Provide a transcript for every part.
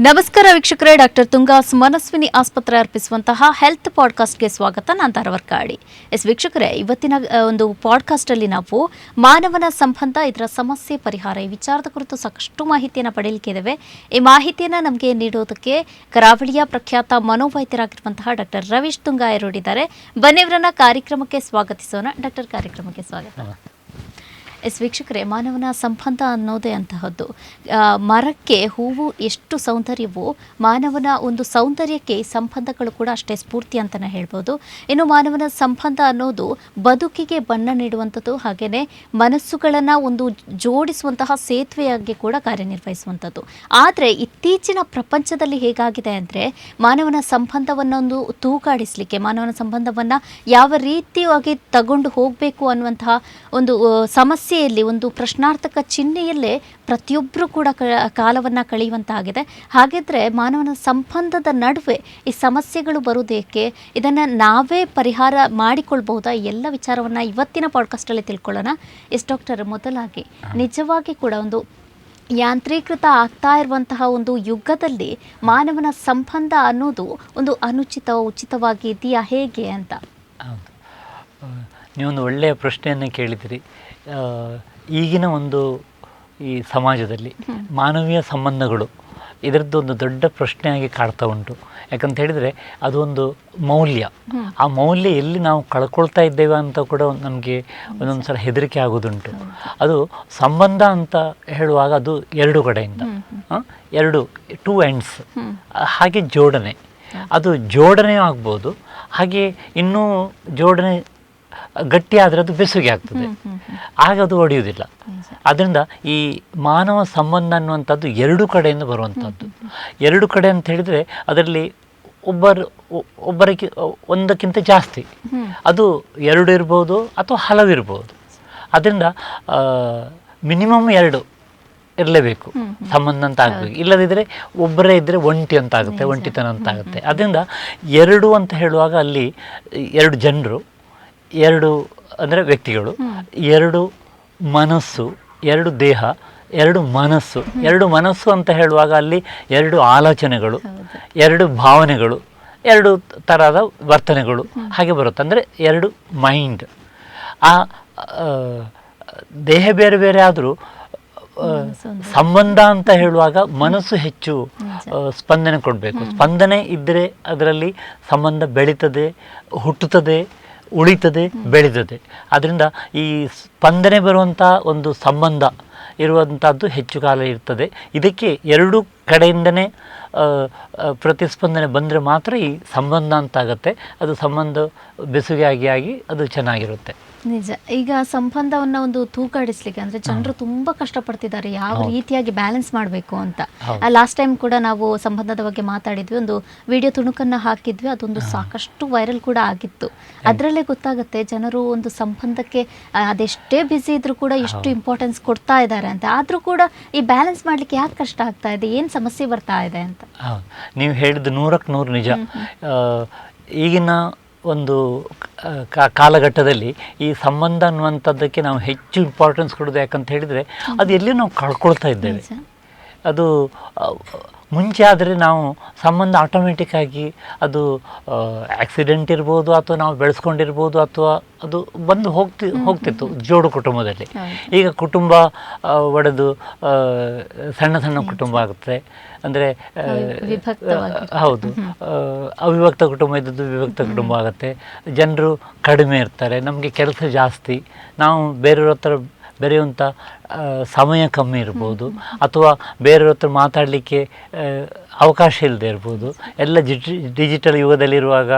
ನಮಸ್ಕಾರ ವೀಕ್ಷಕರೇ, ಡಾಕ್ಟರ್ ತುಂಗಾಸ್ ಮನಸ್ವಿನಿ ಆಸ್ಪತ್ರೆ ಅರ್ಪಿಸುವಂತಹ ಹೆಲ್ತ್ ಪಾಡ್ಕಾಸ್ಟ್ಗೆ ಸ್ವಾಗತ. ನಾನು ತಾರವರ್ಕಾಡಿ. ವೀಕ್ಷಕರೇ, ಇವತ್ತಿನ ಒಂದು ಪಾಡ್ಕಾಸ್ಟಲ್ಲಿ ನಾವು ಮಾನವನ ಸಂಬಂಧ, ಇದರ ಸಮಸ್ಯೆ ಪರಿಹಾರ ಈ ವಿಚಾರದ ಕುರಿತು ಸಾಕಷ್ಟು ಮಾಹಿತಿಯನ್ನು ಪಡೆಯಲಿಕ್ಕೆ ಇದ್ದೇವೆ. ಈ ಮಾಹಿತಿಯನ್ನು ನಮಗೆ ನೀಡೋದಕ್ಕೆ ಕರಾವಳಿಯ ಪ್ರಖ್ಯಾತ ಮನೋವೈದ್ಯರಾಗಿರುವಂತಹ ಡಾಕ್ಟರ್ ರವೀಶ್ ತುಂಗಾ ಇರೋಡಿದ್ದಾರೆ. ಬನ್ನಿವರನ್ನ ಕಾರ್ಯಕ್ರಮಕ್ಕೆ ಸ್ವಾಗತಿಸೋಣ. ಡಾಕ್ಟರ್, ಕಾರ್ಯಕ್ರಮಕ್ಕೆ ಸ್ವಾಗತ. ವೀಕ್ಷಕರೇ, ಮಾನವನ ಸಂಬಂಧ ಅನ್ನೋದೇ ಅಂತಹದ್ದು. ಮರಕ್ಕೆ ಹೂವು ಎಷ್ಟು ಸೌಂದರ್ಯವೋ ಮಾನವನ ಒಂದು ಸೌಂದರ್ಯಕ್ಕೆ ಸಂಬಂಧಗಳು ಕೂಡ ಅಷ್ಟೇ ಸ್ಫೂರ್ತಿ ಅಂತಲೇ ಹೇಳ್ಬೋದು. ಇನ್ನು ಮಾನವನ ಸಂಬಂಧ ಅನ್ನೋದು ಬದುಕಿಗೆ ಬಣ್ಣ ನೀಡುವಂಥದ್ದು, ಹಾಗೆಯೇ ಮನಸ್ಸುಗಳನ್ನು ಒಂದು ಜೋಡಿಸುವಂತಹ ಸೇತುವೆಯಾಗಿ ಕೂಡ ಕಾರ್ಯನಿರ್ವಹಿಸುವಂಥದ್ದು. ಆದರೆ ಇತ್ತೀಚಿನ ಪ್ರಪಂಚದಲ್ಲಿ ಹೇಗಾಗಿದೆ ಅಂದರೆ, ಮಾನವನ ಸಂಬಂಧವನ್ನೊಂದು ತೂಗಾಡಿಸಲಿಕ್ಕೆ, ಮಾನವನ ಸಂಬಂಧವನ್ನು ಯಾವ ರೀತಿಯಾಗಿ ತಗೊಂಡು ಹೋಗಬೇಕು ಅನ್ನುವಂತಹ ಒಂದು ಸಮಸ್ಯೆಯಲ್ಲಿ, ಒಂದು ಪ್ರಶ್ನಾರ್ಥಕ ಚಿಹ್ನೆಯಲ್ಲೇ ಪ್ರತಿಯೊಬ್ಬರೂ ಕೂಡ ಕಾಲವನ್ನು ಕಳೆಯುವಂತಾಗಿದೆ. ಹಾಗಿದ್ರೆ ಮಾನವನ ಸಂಬಂಧದ ನಡುವೆ ಈ ಸಮಸ್ಯೆಗಳು ಬರುವುದೇಕೆ, ಇದನ್ನು ನಾವೇ ಪರಿಹಾರ ಮಾಡಿಕೊಳ್ಬಹುದಾ? ಎಲ್ಲ ವಿಚಾರವನ್ನು ಇವತ್ತಿನ ಪಾಡ್ಕಾಸ್ಟಲ್ಲಿ ತಿಳ್ಕೊಳ್ಳೋಣ. ಡಾಕ್ಟರ್, ಮೊದಲಾಗಿ ನಿಜವಾಗಿ ಕೂಡ ಒಂದು ಯಾಂತ್ರೀಕೃತ ಆಗ್ತಾ ಇರುವಂತಹ ಒಂದು ಯುಗದಲ್ಲಿ ಮಾನವನ ಸಂಬಂಧ ಅನ್ನೋದು ಒಂದು ಉಚಿತವಾಗಿ ಇದೆಯಾ, ಹೇಗೆ ಅಂತ? ನೀವೊಂದು ಒಳ್ಳೆಯ ಪ್ರಶ್ನೆಯನ್ನು ಕೇಳಿದಿರಿ. ಈಗಿನ ಒಂದು ಈ ಸಮಾಜದಲ್ಲಿ ಮಾನವೀಯ ಸಂಬಂಧಗಳು ಇದರದ್ದೊಂದು ದೊಡ್ಡ ಪ್ರಶ್ನೆಯಾಗಿ ಕಾಡ್ತಾ ಉಂಟು. ಯಾಕಂತ ಹೇಳಿದರೆ ಅದೊಂದು ಮೌಲ್ಯ. ಆ ಮೌಲ್ಯ ಎಲ್ಲಿ ನಾವು ಕಳ್ಕೊಳ್ತಾ ಇದ್ದೇವೆ ಅಂತ ಕೂಡ ನಮಗೆ ಒಂದೊಂದು ಸಲ ಹೆದರಿಕೆ ಆಗೋದುಂಟು. ಅದು ಸಂಬಂಧ ಅಂತ ಹೇಳುವಾಗ ಅದು ಎರಡು ಕಡೆಯಿಂದ, ಟೂ ಎಂಡ್ಸ್, ಹಾಗೆ ಜೋಡಣೆ, ಅದು ಜೋಡಣೆ ಆಗ್ಬೋದು. ಹಾಗೆ ಇನ್ನೂ ಜೋಡಣೆ ಗಟ್ಟಿ ಆದರೆ ಅದು ಬೆಸುಗೆ ಆಗ್ತದೆ, ಆಗ ಅದು ಒಡೆಯುವುದಿಲ್ಲ. ಅದರಿಂದ ಈ ಮಾನವ ಸಂಬಂಧ ಅನ್ನುವಂಥದ್ದು ಎರಡು ಕಡೆಯಿಂದ ಬರುವಂಥದ್ದು. ಎರಡು ಕಡೆ ಅಂತ ಹೇಳಿದರೆ ಅದರಲ್ಲಿ ಒಂದಕ್ಕಿಂತ ಜಾಸ್ತಿ, ಅದು ಎರಡು ಇರ್ಬೋದು ಅಥವಾ ಹಲವಿರ್ಬೋದು. ಅದರಿಂದ ಮಿನಿಮಮ್ ಎರಡು ಇರಲೇಬೇಕು ಸಂಬಂಧ ಅಂತ ಆಗಬೇಕು. ಇಲ್ಲದಿದ್ದರೆ ಒಬ್ಬರೇ ಇದ್ದರೆ ಒಂಟಿ ಅಂತ ಆಗುತ್ತೆ, ಒಂಟಿತನ ಅಂತ ಆಗುತ್ತೆ. ಅದರಿಂದ ಎರಡು ಅಂತ ಹೇಳುವಾಗ ಅಲ್ಲಿ ಎರಡು ಜನರು, ಎರಡು ಅಂದರೆ ವ್ಯಕ್ತಿಗಳು, ಎರಡು ಮನಸ್ಸು, ಎರಡು ದೇಹ, ಎರಡು ಮನಸ್ಸು. ಎರಡು ಮನಸ್ಸು ಅಂತ ಹೇಳುವಾಗ ಅಲ್ಲಿ ಎರಡು ಆಲೋಚನೆಗಳು, ಎರಡು ಭಾವನೆಗಳು, ಎರಡು ಥರದ ವರ್ತನೆಗಳು ಹಾಗೆ ಬರುತ್ತೆ. ಅಂದರೆ ಎರಡು ಮೈಂಡ್. ಆ ದೇಹ ಬೇರೆ ಬೇರೆ ಆದರೂ ಸಂಬಂಧ ಅಂತ ಹೇಳುವಾಗ ಮನಸ್ಸು ಹೆಚ್ಚು ಸ್ಪಂದನೆ ಕೊಡಬೇಕು. ಸ್ಪಂದನೆ ಇದ್ದರೆ ಅದರಲ್ಲಿ ಸಂಬಂಧ ಬೆಳೀತದೆ, ಹುಟ್ಟುತ್ತದೆ, ಉಳಿತದೆ, ಬೆಳೀತದೆ. ಅದರಿಂದ ಈ ಸ್ಪಂದನೆ ಬರುವಂಥ ಒಂದು ಸಂಬಂಧ ಇರುವಂಥದ್ದು ಹೆಚ್ಚು ಕಾಲ ಇರ್ತದೆ. ಇದಕ್ಕೆ ಎರಡು ಕಡೆಯಿಂದನೇ ಪ್ರತಿಸ್ಪಂದನೆ ಬಂದರೆ ಮಾತ್ರ ಈ ಸಂಬಂಧ ಅಂತಾಗತ್ತೆ. ಅದು ಸಂಬಂಧ ಬೆಸುಗೆ ಆಗಿ ಅದು ಚೆನ್ನಾಗಿರುತ್ತೆ. ನಿಜ. ಈಗ ಸಂಬಂಧವನ್ನು ಒಂದು ತೂಗಾಡಿಸ್ಲಿಕ್ಕೆ ಅಂದರೆ ಜನರು ತುಂಬ ಕಷ್ಟಪಡ್ತಿದ್ದಾರೆ, ಯಾವ ರೀತಿಯಾಗಿ ಬ್ಯಾಲೆನ್ಸ್ ಮಾಡಬೇಕು ಅಂತ. ಲಾಸ್ಟ್ ಟೈಮ್ ಕೂಡ ನಾವು ಸಂಬಂಧದ ಬಗ್ಗೆ ಮಾತಾಡಿದ್ವಿ, ಒಂದು ವಿಡಿಯೋ ತುಣುಕನ್ನು ಹಾಕಿದ್ವಿ, ಅದೊಂದು ಸಾಕಷ್ಟು ವೈರಲ್ ಕೂಡ ಆಗಿತ್ತು. ಅದರಲ್ಲೇ ಗೊತ್ತಾಗುತ್ತೆ ಜನರು ಒಂದು ಸಂಬಂಧಕ್ಕೆ ಅದೆಷ್ಟೇ ಬ್ಯುಸಿ ಇದ್ರೂ ಕೂಡ ಎಷ್ಟು ಇಂಪಾರ್ಟೆನ್ಸ್ ಕೊಡ್ತಾ ಇದ್ದಾರೆ ಅಂತ. ಆದರೂ ಕೂಡ ಈ ಬ್ಯಾಲೆನ್ಸ್ ಮಾಡಲಿಕ್ಕೆ ಯಾಕೆ ಕಷ್ಟ ಆಗ್ತಾ ಇದೆ, ಏನು ಸಮಸ್ಯೆ ಬರ್ತಾ ಇದೆ ಅಂತ? ನೀವು ಹೇಳಿದ್ದು 100ಕ್ಕೆ 100 ನಿಜ. ಈಗಿನ ಒಂದು ಕಾಲಘಟ್ಟದಲ್ಲಿ ಈ ಸಂಬಂಧ ಅನ್ನುವಂಥದ್ದಕ್ಕೆ ನಾವು ಹೆಚ್ಚು ಇಂಪಾರ್ಟೆನ್ಸ್ ಕೊಡೋದು. ಯಾಕಂತ ಹೇಳಿದರೆ ಅದು ಎಲ್ಲಿ ನಾವು ಕಳ್ಕೊಳ್ತಾ ಇದ್ದೇವೆ. ಅದು ಮುಂಚೆ ಆದರೆ ನಾವು ಸಂಬಂಧ ಆಟೋಮೆಟಿಕ್ಕಾಗಿ ಅದು ಆಕ್ಸಿಡೆಂಟ್ ಇರ್ಬೋದು, ಅಥವಾ ನಾವು ಬೆಳೆಸ್ಕೊಂಡಿರ್ಬೋದು, ಅಥವಾ ಅದು ಬಂದು ಹೋಗ್ತಿತ್ತು ಜೋಡು ಕುಟುಂಬದಲ್ಲಿ. ಈಗ ಕುಟುಂಬ ಒಡೆದು ಸಣ್ಣ ಸಣ್ಣ ಕುಟುಂಬ ಆಗುತ್ತೆ. ಅಂದರೆ ಹೌದು, ಅವಿಭಕ್ತ ಕುಟುಂಬ ಇದ್ದದ್ದು ವಿಭಕ್ತ ಕುಟುಂಬ ಆಗುತ್ತೆ. ಜನರು ಕಡಿಮೆ ಇರ್ತಾರೆ, ನಮಗೆ ಕೆಲಸ ಜಾಸ್ತಿ, ನಾವು ಬೇರೆಯವ್ರ ಹತ್ರ ಬೆರೆಯುವಂಥ ಸಮಯ ಕಮ್ಮಿ ಇರ್ಬೋದು, ಅಥವಾ ಬೇರೆಯವ್ರ ಹತ್ರ ಮಾತಾಡಲಿಕ್ಕೆ ಅವಕಾಶ ಇಲ್ಲದೆ ಇರ್ಬೋದು. ಎಲ್ಲ ಡಿಜಿಟಲ್ ಯುಗದಲ್ಲಿರುವಾಗ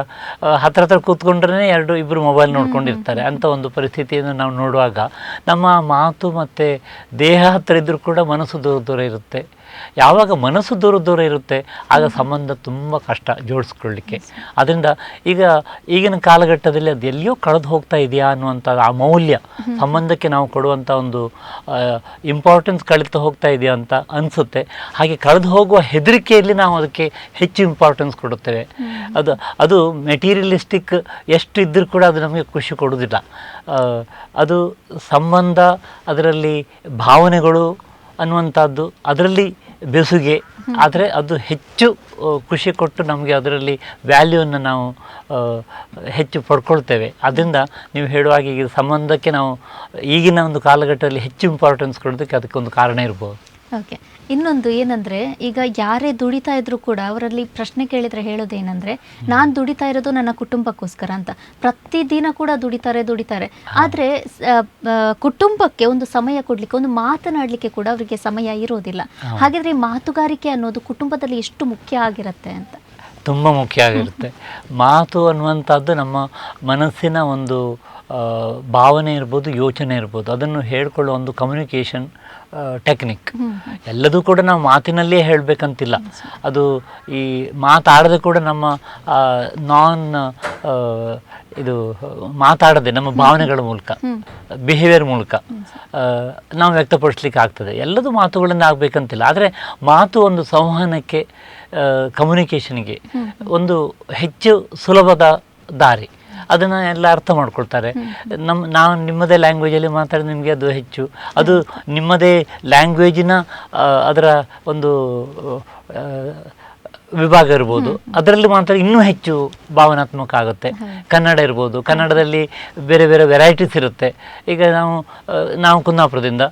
ಹತ್ರ ಕೂತ್ಕೊಂಡ್ರೆ ಇಬ್ಬರು ಮೊಬೈಲ್ ನೋಡ್ಕೊಂಡಿರ್ತಾರೆ. ಅಂಥ ಒಂದು ಪರಿಸ್ಥಿತಿಯನ್ನು ನಾವು ನೋಡುವಾಗ ನಮ್ಮ ಮಾತು ಮತ್ತು ದೇಹ ಹತ್ರ ಇದ್ದರೂ ಕೂಡ ಮನಸ್ಸು ದೂರ ಇರುತ್ತೆ. ಯಾವಾಗ ಮನಸ್ಸು ದೂರ ಇರುತ್ತೆ ಆಗ ಸಂಬಂಧ ತುಂಬ ಕಷ್ಟ ಜೋಡಿಸ್ಕೊಳ್ಳಿಕ್ಕೆ. ಅದರಿಂದ ಈಗಿನ ಕಾಲಘಟ್ಟದಲ್ಲಿ ಅದು ಎಲ್ಲಿಯೋ ಕಳೆದು ಹೋಗ್ತಾ ಇದೆಯಾ ಅನ್ನುವಂಥ ಆ ಮೌಲ್ಯ, ಸಂಬಂಧಕ್ಕೆ ನಾವು ಕೊಡುವಂಥ ಒಂದು ಇಂಪಾರ್ಟೆನ್ಸ್ ಕಳೀತಾ ಹೋಗ್ತಾ ಇದೆಯಾ ಅಂತ ಅನಿಸುತ್ತೆ. ಹಾಗೆ ಕಳೆದು ಹೋಗುವ ಹೆದರಿಕೆಯಲ್ಲಿ ನಾವು ಅದಕ್ಕೆ ಹೆಚ್ಚು ಇಂಪಾರ್ಟೆನ್ಸ್ ಕೊಡುತ್ತೇವೆ. ಅದು ಮೆಟೀರಿಯಲಿಸ್ಟಿಕ್ ಎಷ್ಟು ಇದ್ದರೂ ಕೂಡ ಅದು ನಮಗೆ ಖುಷಿ ಕೊಡೋದಿಲ್ಲ. ಅದು ಸಂಬಂಧ, ಅದರಲ್ಲಿ ಭಾವನೆಗಳು ಅನ್ನುವಂಥದ್ದು, ಅದರಲ್ಲಿ ಬೆಸುಗೆ ಆದರೆ ಅದು ಹೆಚ್ಚು ಖುಷಿ ಕೊಟ್ಟು ನಮಗೆ ಅದರಲ್ಲಿ ವ್ಯಾಲ್ಯೂವನ್ನು ನಾವು ಹೆಚ್ಚು ಪಡ್ಕೊಳ್ತೇವೆ. ಅದರಿಂದ ನೀವು ಹೇಳುವಾಗ ಈಗ ಸಂಬಂಧಕ್ಕೆ ನಾವು ಈಗಿನ ಒಂದು ಕಾಲಘಟ್ಟದಲ್ಲಿ ಹೆಚ್ಚು ಇಂಪಾರ್ಟೆನ್ಸ್ ಕೊಡೋದಕ್ಕೆ ಅದಕ್ಕೊಂದು ಕಾರಣ ಇರ್ಬೋದು. ಓಕೆ, ಇನ್ನೊಂದು ಏನಂದರೆ, ಈಗ ಯಾರೇ ದುಡಿತಾ ಇದ್ರೂ ಕೂಡ ಅವರಲ್ಲಿ ಪ್ರಶ್ನೆ ಕೇಳಿದರೆ ಹೇಳೋದೇನೆಂದರೆ, ನಾನು ದುಡಿತಾ ಇರೋದು ನನ್ನ ಕುಟುಂಬಕ್ಕೋಸ್ಕರ ಅಂತ. ಪ್ರತಿದಿನ ಕೂಡ ದುಡಿತಾರೆ, ಆದರೆ ಕುಟುಂಬಕ್ಕೆ ಒಂದು ಸಮಯ ಕೊಡಲಿಕ್ಕೆ, ಒಂದು ಮಾತನಾಡಲಿಕ್ಕೆ ಕೂಡ ಅವರಿಗೆ ಸಮಯ ಇರೋದಿಲ್ಲ. ಹಾಗಿದ್ರೆ ಈ ಮಾತುಗಾರಿಕೆ ಅನ್ನೋದು ಕುಟುಂಬದಲ್ಲಿ ಎಷ್ಟು ಮುಖ್ಯ ಆಗಿರುತ್ತೆ ಅಂತ? ತುಂಬ ಮುಖ್ಯ ಆಗಿರುತ್ತೆ. ಮಾತು ಅನ್ನುವಂಥದ್ದು ನಮ್ಮ ಮನಸ್ಸಿನ ಒಂದು ಭಾವನೆ ಇರ್ಬೋದು, ಯೋಚನೆ ಇರ್ಬೋದು, ಅದನ್ನು ಹೇಳ್ಕೊಳ್ಳೋ ಒಂದು ಕಮ್ಯುನಿಕೇಷನ್ ಟೆಕ್ನಿಕ್. ಎಲ್ಲದೂ ಕೂಡ ನಾವು ಮಾತಿನಲ್ಲೇ ಹೇಳಬೇಕಂತಿಲ್ಲ. ಅದು ಈ ಮಾತಾಡದೆ ಕೂಡ ನಮ್ಮ ಇದು ಮಾತಾಡದೆ ನಮ್ಮ ಭಾವನೆಗಳ ಮೂಲಕ, ಬಿಹೇವಿಯರ್ ಮೂಲಕ ನಾವು ವ್ಯಕ್ತಪಡಿಸ್ಲಿಕ್ಕೆ ಆಗ್ತದೆ. ಎಲ್ಲದೂ ಮಾತುಗಳಿಂದ ಆಗಬೇಕಂತಿಲ್ಲ. ಆದರೆ ಮಾತು ಒಂದು ಸಂವಹನಕ್ಕೆ, ಕಮ್ಯುನಿಕೇಷನ್ಗೆ ಒಂದು ಹೆಚ್ಚು ಸುಲಭದ ದಾರಿ. ಅದನ್ನು ಎಲ್ಲ ಅರ್ಥ ಮಾಡ್ಕೊಳ್ತಾರೆ. ನಾವು ನಿಮ್ಮದೇ ಲ್ಯಾಂಗ್ವೇಜಲ್ಲಿ ಮಾತಾಡಿ ನಿಮಗೆ ಅದು ಹೆಚ್ಚು, ಅದು ನಿಮ್ಮದೇ ಲ್ಯಾಂಗ್ವೇಜಿನ ಅದರ ಒಂದು ವಿಭಾಗ ಇರ್ಬೋದು, ಅದರಲ್ಲಿ ಮಾತ್ರ ಇನ್ನೂ ಹೆಚ್ಚು ಭಾವನಾತ್ಮಕ ಆಗುತ್ತೆ. ಕನ್ನಡ ಇರ್ಬೋದು, ಕನ್ನಡದಲ್ಲಿ ಬೇರೆ ಬೇರೆ ವೆರೈಟೀಸ್ ಇರುತ್ತೆ. ಈಗ ನಾವು ಕುಂದಾಪುರದಿಂದ,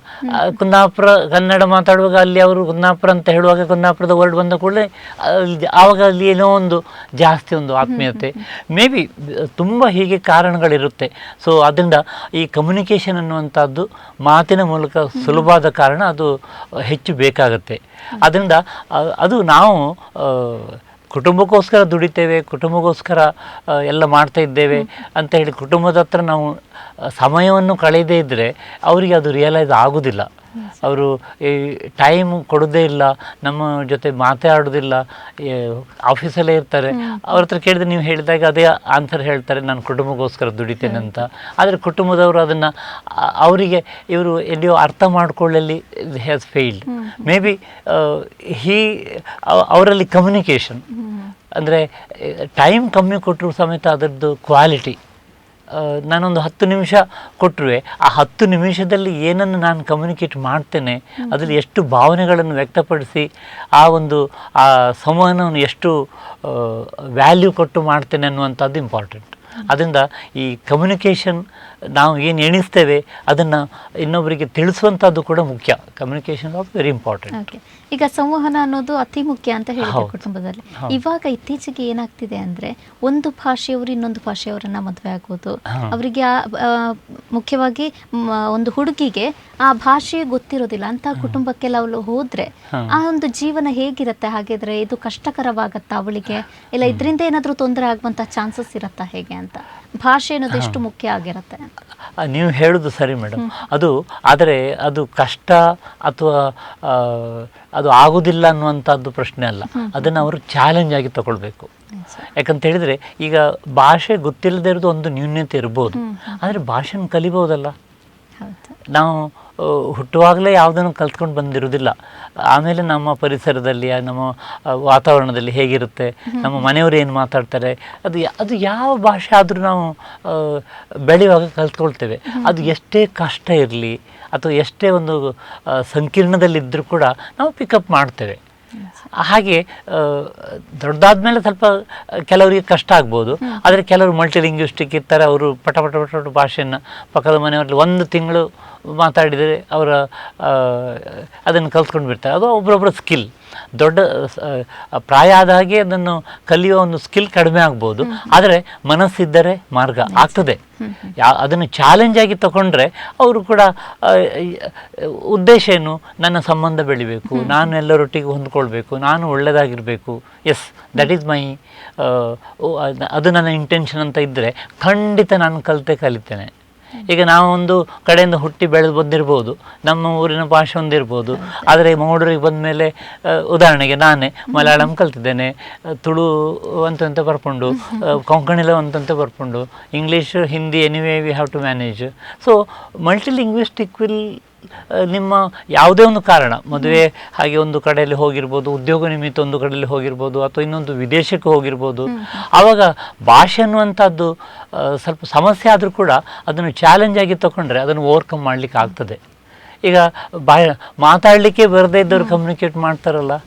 ಕುಂದಾಪುರ ಕನ್ನಡ ಮಾತಾಡುವಾಗ ಅಲ್ಲಿ ಅವರು ಕುಂದಾಪುರ ಅಂತ ಹೇಳುವಾಗ ಕುಂದಾಪುರದ ವರ್ಡ್ ಬಂದ ಕೂಡಲೇ ಆವಾಗ ಅಲ್ಲಿ ಏನೋ ಒಂದು ಜಾಸ್ತಿ ಒಂದು ಆತ್ಮೀಯತೆ, ಮೇ ಬಿ ತುಂಬ ಹೀಗೆ ಕಾರಣಗಳಿರುತ್ತೆ. ಸೊ ಅದರಿಂದ ಈ ಕಮ್ಯುನಿಕೇಷನ್ ಅನ್ನುವಂಥದ್ದು ಮಾತಿನ ಮೂಲಕ ಸುಲಭವಾದ ಕಾರಣ ಅದು ಹೆಚ್ಚು ಬೇಕಾಗುತ್ತೆ. ಅದರಿಂದ ಅದು ನಾವು ಕುಟುಂಬಕ್ಕೋಸ್ಕರ ದುಡಿತೇವೆ, ಕುಟುಂಬಕ್ಕೋಸ್ಕರ ಎಲ್ಲ ಮಾಡ್ತಾ ಇದ್ದೇವೆ ಅಂತ ಹೇಳಿ ಕುಟುಂಬದ ಹತ್ರ ನಾವು ಸಮಯವನ್ನು ಕಳೆಯದೇ ಇದ್ದರೆ ಅವರಿಗೆ ಅದು ರಿಯಲೈಸ್ ಆಗೋದಿಲ್ಲ. ಅವರು ಈ ಟೈಮ್ ಕೊಡೋದೇ ಇಲ್ಲ, ನಮ್ಮ ಜೊತೆ ಮಾತಾಡೋದಿಲ್ಲ, ಆಫೀಸಲ್ಲೇ ಇರ್ತಾರೆ. ಅವ್ರ ಹತ್ರ ಕೇಳಿದ್ರೆ ನೀವು ಹೇಳಿದಾಗ ಅದೇ ಆನ್ಸರ್ ಹೇಳ್ತಾರೆ, ನಾನು ಕುಟುಂಬಕ್ಕೋಸ್ಕರ ದುಡಿತೇನೆ ಅಂತ. ಆದರೆ ಕುಟುಂಬದವರು ಅದನ್ನು ಅವರಿಗೆ ಇವರು ಎಲ್ಲಿಯೋ ಅರ್ಥ ಮಾಡ್ಕೊಳ್ಳಲ್ಲಿ ಹ್ಯಾಸ್ ಫೇಲ್ಡ್. ಮೇ ಬಿ ಅವರಲ್ಲಿ ಕಮ್ಯುನಿಕೇಷನ್ ಅಂದರೆ ಟೈಮ್ ಕಮ್ಮಿ ಕೊಟ್ಟರು ಸಮೇತ ಅದರದ್ದು ಕ್ವಾಲಿಟಿ, ನಾನೊಂದು 10 ನಿಮಿಷ ಕೊಟ್ಟರೆ ಆ 10 ನಿಮಿಷದಲ್ಲಿ ಏನನ್ನು ನಾನು ಕಮ್ಯುನಿಕೇಟ್ ಮಾಡ್ತೇನೆ, ಅದರಲ್ಲಿ ಎಷ್ಟು ಭಾವನೆಗಳನ್ನು ವ್ಯಕ್ತಪಡಿಸಿ ಆ ಸಂವಹನವನ್ನು ಎಷ್ಟು ವ್ಯಾಲ್ಯೂ ಕೊಟ್ಟು ಮಾಡ್ತೇನೆ ಅನ್ನುವಂಥದ್ದು ಇಂಪಾರ್ಟೆಂಟ್. ಅದರಿಂದ ಈ ಕಮ್ಯುನಿಕೇಷನ್ ನಾವು ಏನು ಎಣಿಸ್ತೇವೆ ಅದನ್ನು ಇನ್ನೊಬ್ಬರಿಗೆ ತಿಳಿಸುವಂಥದ್ದು ಕೂಡ ಮುಖ್ಯ. Communication of very important. ಈಗ ಸಂವಹನ ಅನ್ನೋದು ಅತಿ ಮುಖ್ಯ ಅಂತ ಹೇಳ್ತಾರೆ ಕುಟುಂಬದಲ್ಲಿ. ಇವಾಗ ಇತ್ತೀಚೆಗೆ ಏನಾಗ್ತಿದೆ ಅಂದರೆ, ಒಂದು ಭಾಷೆಯವರು ಇನ್ನೊಂದು ಭಾಷೆಯವರನ್ನ ಮದುವೆ ಆಗೋದು, ಅವರಿಗೆ ಮುಖ್ಯವಾಗಿ ಒಂದು ಹುಡುಗಿಗೆ ಆ ಭಾಷೆ ಗೊತ್ತಿರೋದಿಲ್ಲ ಅಂತ ಕುಟುಂಬಕ್ಕೆಲ್ಲ ಅವಳು ಹೋದ್ರೆ ಆ ಒಂದು ಜೀವನ ಹೇಗಿರುತ್ತೆ? ಹಾಗಿದ್ರೆ ಇದು ಕಷ್ಟಕರವಾಗತ್ತಾ ಅವಳಿಗೆ, ಇಲ್ಲ ಇದರಿಂದ ಏನಾದರೂ ತೊಂದರೆ ಆಗುವಂಥ ಚಾನ್ಸಸ್ ಇರುತ್ತಾ ಹೇಗೆ ಅಂತ? ಭಾಷೆ ಅನ್ನೋದು ಎಷ್ಟು ಮುಖ್ಯ ಆಗಿರುತ್ತೆ? ನೀವು ಹೇಳೋದು ಸರಿ ಮೇಡಮ್. ಆದರೆ ಅದು ಕಷ್ಟ ಅಥವಾ ಅದು ಆಗೋದಿಲ್ಲ ಅನ್ನುವಂಥದ್ದು ಪ್ರಶ್ನೆ ಅಲ್ಲ. ಅದನ್ನು ಅವರು ಚಾಲೆಂಜ್ ಆಗಿ ತಗೊಳ್ಬೇಕು. ಯಾಕಂತ ಹೇಳಿದರೆ ಈಗ ಭಾಷೆ ಗೊತ್ತಿಲ್ಲದೆ ಇರೋದು ಒಂದು ನ್ಯೂನ್ಯತೆ ಇರ್ಬೋದು, ಆದರೆ ಭಾಷೆನ ಕಲಿಬೋದಲ್ಲ. ನಾವು ಹುಟ್ಟುವಾಗಲೇ ಯಾವುದನ್ನು ಕಲ್ತ್ಕೊಂಡು ಬಂದಿರೋದಿಲ್ಲ. ಆಮೇಲೆ ನಮ್ಮ ಪರಿಸರದಲ್ಲಿ, ನಮ್ಮ ವಾತಾವರಣದಲ್ಲಿ ಹೇಗಿರುತ್ತೆ, ನಮ್ಮ ಮನೆಯವರು ಏನು ಮಾತಾಡ್ತಾರೆ, ಅದು ಯಾವ ಭಾಷೆ ಆದರೂ ನಾವು ಬೆಳೆಯುವಾಗ ಕಲ್ತ್ಕೊಳ್ತೇವೆ. ಅದು ಎಷ್ಟೇ ಕಷ್ಟ ಇರಲಿ ಅಥವಾ ಎಷ್ಟೇ ಒಂದು ಸಂಕೀರ್ಣದಲ್ಲಿದ್ದರೂ ಕೂಡ ನಾವು ಪಿಕಪ್ ಮಾಡ್ತೇವೆ. ಹಾಗೆ ದೊಡ್ಡದಾದ ಮೇಲೆ ಸ್ವಲ್ಪ ಕೆಲವರಿಗೆ ಕಷ್ಟ ಆಗ್ಬೋದು. ಆದರೆ ಕೆಲವರು ಮಲ್ಟಿಲಿಂಗ್ವಿಸ್ಟಿಕ್ ಇರ್ತಾರೆ, ಅವರು ಪಟ ಪಟ ಪಟ ಪಟ ಭಾಷೆಯನ್ನು ಪಕ್ಕದ ಮನೆಯವರಲ್ಲಿ 1 ತಿಂಗಳು ಮಾತಾಡಿದರೆ ಅದನ್ನು ಕಲ್ತ್ಕೊಂಡು ಬಿಡ್ತಾರೆ. ಅದು ಒಬ್ಬರೊಬ್ಬರ ಸ್ಕಿಲ್. ದೊಡ್ಡ ಪ್ರಾಯ ಆದ ಹಾಗೆ ಅದನ್ನು ಕಲಿಯುವ ಒಂದು ಸ್ಕಿಲ್ ಕಡಿಮೆ ಆಗ್ಬೋದು, ಆದರೆ ಮನಸ್ಸಿದ್ದರೆ ಮಾರ್ಗ ಆಗ್ತದೆ. ಅದನ್ನು ಚಾಲೆಂಜ್ ಆಗಿ ತಗೊಂಡ್ರೆ ಅವರು ಕೂಡ ಉದ್ದೇಶ ಏನು, ನನ್ನ ಸಂಬಂಧ ಬೆಳಿಬೇಕು, ನಾನು ಎಲ್ಲರೊಟ್ಟಿಗೆ ಹೊಂದ್ಕೊಳ್ಬೇಕು, ನಾನು ಒಳ್ಳೆಯದಾಗಿರಬೇಕು, ಎಸ್ ದಟ್ ಈಸ್ ಮೈ ಅದು ನನ್ನ ಇಂಟೆನ್ಷನ್ ಅಂತ ಇದ್ದರೆ ಖಂಡಿತ ನಾನು ಕಲಿತೇನೆ. ಈಗ ನಾವು ಒಂದು ಕಡೆಯಿಂದ ಹುಟ್ಟಿ ಬೆಳೆದು ಬಂದಿರ್ಬೋದು, ನಮ್ಮ ಊರಿನ ಭಾಷೆ ಒಂದಿರ್ಬೋದು, ಆದರೆ ಮಂಗಳೂರಿಗೆ ಬಂದ ಮೇಲೆ ಉದಾಹರಣೆಗೆ ನಾನೇ ಮಲಯಾಳಂ ಕಲ್ತಿದ್ದೇನೆ, ತುಳು ಅಂತಂತೆ ಬರ್ಕೊಂಡು, ಕೊಂಕಣಿಲ ಅಂತಂತೆ ಬರ್ಕೊಂಡು, English Hindi anyway we have to manage. So multilinguistic will ನಿಮ್ಮ ಯಾವುದೇ ಒಂದು ಕಾರಣ, ಮದುವೆ ಹಾಗೆ ಒಂದು ಕಡೆಯಲ್ಲಿ ಹೋಗಿರ್ಬೋದು, ಉದ್ಯೋಗ ನಿಮಿತ್ತ ಒಂದು ಕಡೆಯಲ್ಲಿ ಹೋಗಿರ್ಬೋದು, ಅಥವಾ ಇನ್ನೊಂದು ವಿದೇಶಕ್ಕೆ ಹೋಗಿರ್ಬೋದು. ಆವಾಗ ಭಾಷೆ ಅನ್ನುವಂಥದ್ದು ಸ್ವಲ್ಪ ಸಮಸ್ಯೆ ಆದರೂ ಕೂಡ ಅದನ್ನು ಚಾಲೆಂಜ್ ಆಗಿ ತಗೊಂಡ್ರೆ ಅದನ್ನು ಓವರ್ಕಮ್ ಮಾಡಲಿಕ್ಕೆ ಆಗ್ತದೆ. ಈಗ ಮಾತಾಡಲಿಕ್ಕೆ ಬರದೇ ಇದ್ದವರು ಕಮ್ಯುನಿಕೇಟ್ ಮಾಡ್ತಾರಲ್ಲ,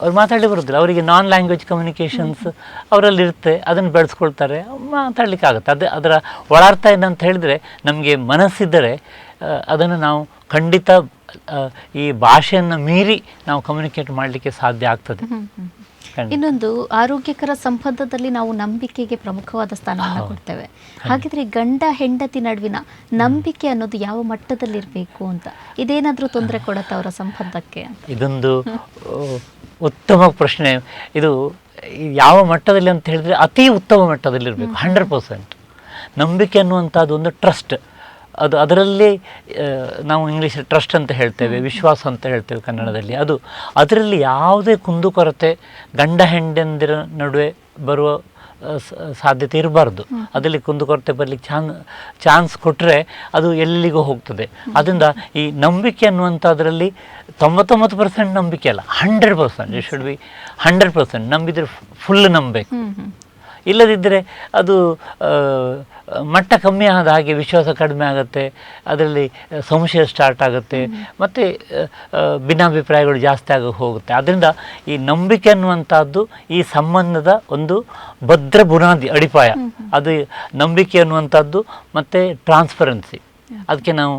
ಅವ್ರು ಮಾತಾಡಲಿ ಬರೋದಿಲ್ಲ, ಅವರಿಗೆ ನಾನ್ ಲ್ಯಾಂಗ್ವೇಜ್ ಕಮ್ಯುನಿಕೇಷನ್ಸ್ ಅವರಲ್ಲಿ ಇರುತ್ತೆ, ಅದನ್ನು ಬೆಳೆಸ್ಕೊಳ್ತಾರೆ, ಮಾತಾಡ್ಲಿಕ್ಕೆ ಆಗುತ್ತೆ. ಅದರ ಒಳಾರ್ಥ ಏನಂತ ಹೇಳಿದ್ರೆ, ನಮಗೆ ಮನಸ್ಸಿದ್ದರೆ ಅದನ್ನು ನಾವು ಖಂಡಿತ ಈ ಭಾಷೆಯನ್ನು ಮೀರಿ ನಾವು ಕಮ್ಯುನಿಕೇಟ್ ಮಾಡಲಿಕ್ಕೆ ಸಾಧ್ಯ ಆಗ್ತದೆ. ಇನ್ನೊಂದು, ಆರೋಗ್ಯಕರ ಸಂಬಂಧದಲ್ಲಿ ನಾವು ನಂಬಿಕೆಗೆ ಪ್ರಮುಖವಾದ ಸ್ಥಾನವನ್ನು ಕೊಡ್ತೇವೆ. ಹಾಗಿದ್ರೆ ಗಂಡ ಹೆಂಡತಿ ನಡುವಿನ ನಂಬಿಕೆ ಅನ್ನೋದು ಯಾವ ಮಟ್ಟದಲ್ಲಿರಬೇಕು ಅಂತ, ಇದೇನಾದ್ರೂ ತೊಂದರೆ ಕೊಡುತ್ತೆ ಅವರ ಸಂಬಂಧಕ್ಕೆ? ಇದೊಂದು ಉತ್ತಮ ಪ್ರಶ್ನೆ. ಇದು ಯಾವ ಮಟ್ಟದಲ್ಲಿ ಅಂತ ಹೇಳಿದ್ರೆ ಅತಿ ಉತ್ತಮ ಮಟ್ಟದಲ್ಲಿರಬೇಕು. 100% ನಂಬಿಕೆ ಅನ್ನುವಂಥದ್ದು ಒಂದು ಟ್ರಸ್ಟ್. ಅದರಲ್ಲಿ ನಾವು ಇಂಗ್ಲೀಷ್ ಟ್ರಸ್ಟ್ ಅಂತ ಹೇಳ್ತೇವೆ, ವಿಶ್ವಾಸ ಅಂತ ಹೇಳ್ತೇವೆ ಕನ್ನಡದಲ್ಲಿ. ಅದರಲ್ಲಿ ಯಾವುದೇ ಕುಂದುಕೊರತೆ ಗಂಡ ಹೆಂಡಂದಿರ ನಡುವೆ ಬರುವ ಸಾಧ್ಯತೆ ಇರಬಾರ್ದು. ಅದರಲ್ಲಿ ಕುಂದುಕೊರತೆ ಬರಲಿಕ್ಕೆ ಚಾನ್ಸ್ ಕೊಟ್ಟರೆ ಅದು ಎಲ್ಲಿಗೂ ಹೋಗ್ತದೆ. ಅದರಿಂದ ಈ ನಂಬಿಕೆ ಅನ್ನುವಂಥದ್ರಲ್ಲಿ 99% ನಂಬಿಕೆ ಅಲ್ಲ, 100%. It should be 100%. ನಂಬಿದರೆ ಫುಲ್ ನಂಬಬೇಕು. ಇಲ್ಲದಿದ್ದರೆ ಅದು ಮಟ್ಟ ಕಮ್ಮಿ ಆದ ಹಾಗೆ ವಿಶ್ವಾಸ ಕಡಿಮೆ ಆಗುತ್ತೆ, ಅದರಲ್ಲಿ ಸಂಶಯ ಸ್ಟಾರ್ಟ್ ಆಗುತ್ತೆ, ಮತ್ತು ಭಿನ್ನಾಭಿಪ್ರಾಯಗಳು ಜಾಸ್ತಿ ಆಗಿ ಹೋಗುತ್ತೆ. ಅದರಿಂದ ಈ ನಂಬಿಕೆ ಅನ್ನುವಂಥದ್ದು ಈ ಸಂಬಂಧದ ಒಂದು ಭದ್ರ ಬುನಾದಿ, ಅಡಿಪಾಯ. ಅದು ನಂಬಿಕೆ ಅನ್ನುವಂಥದ್ದು ಮತ್ತು ಟ್ರಾನ್ಸ್ಪರೆನ್ಸಿ. ಅದಕ್ಕೆ ನಾವು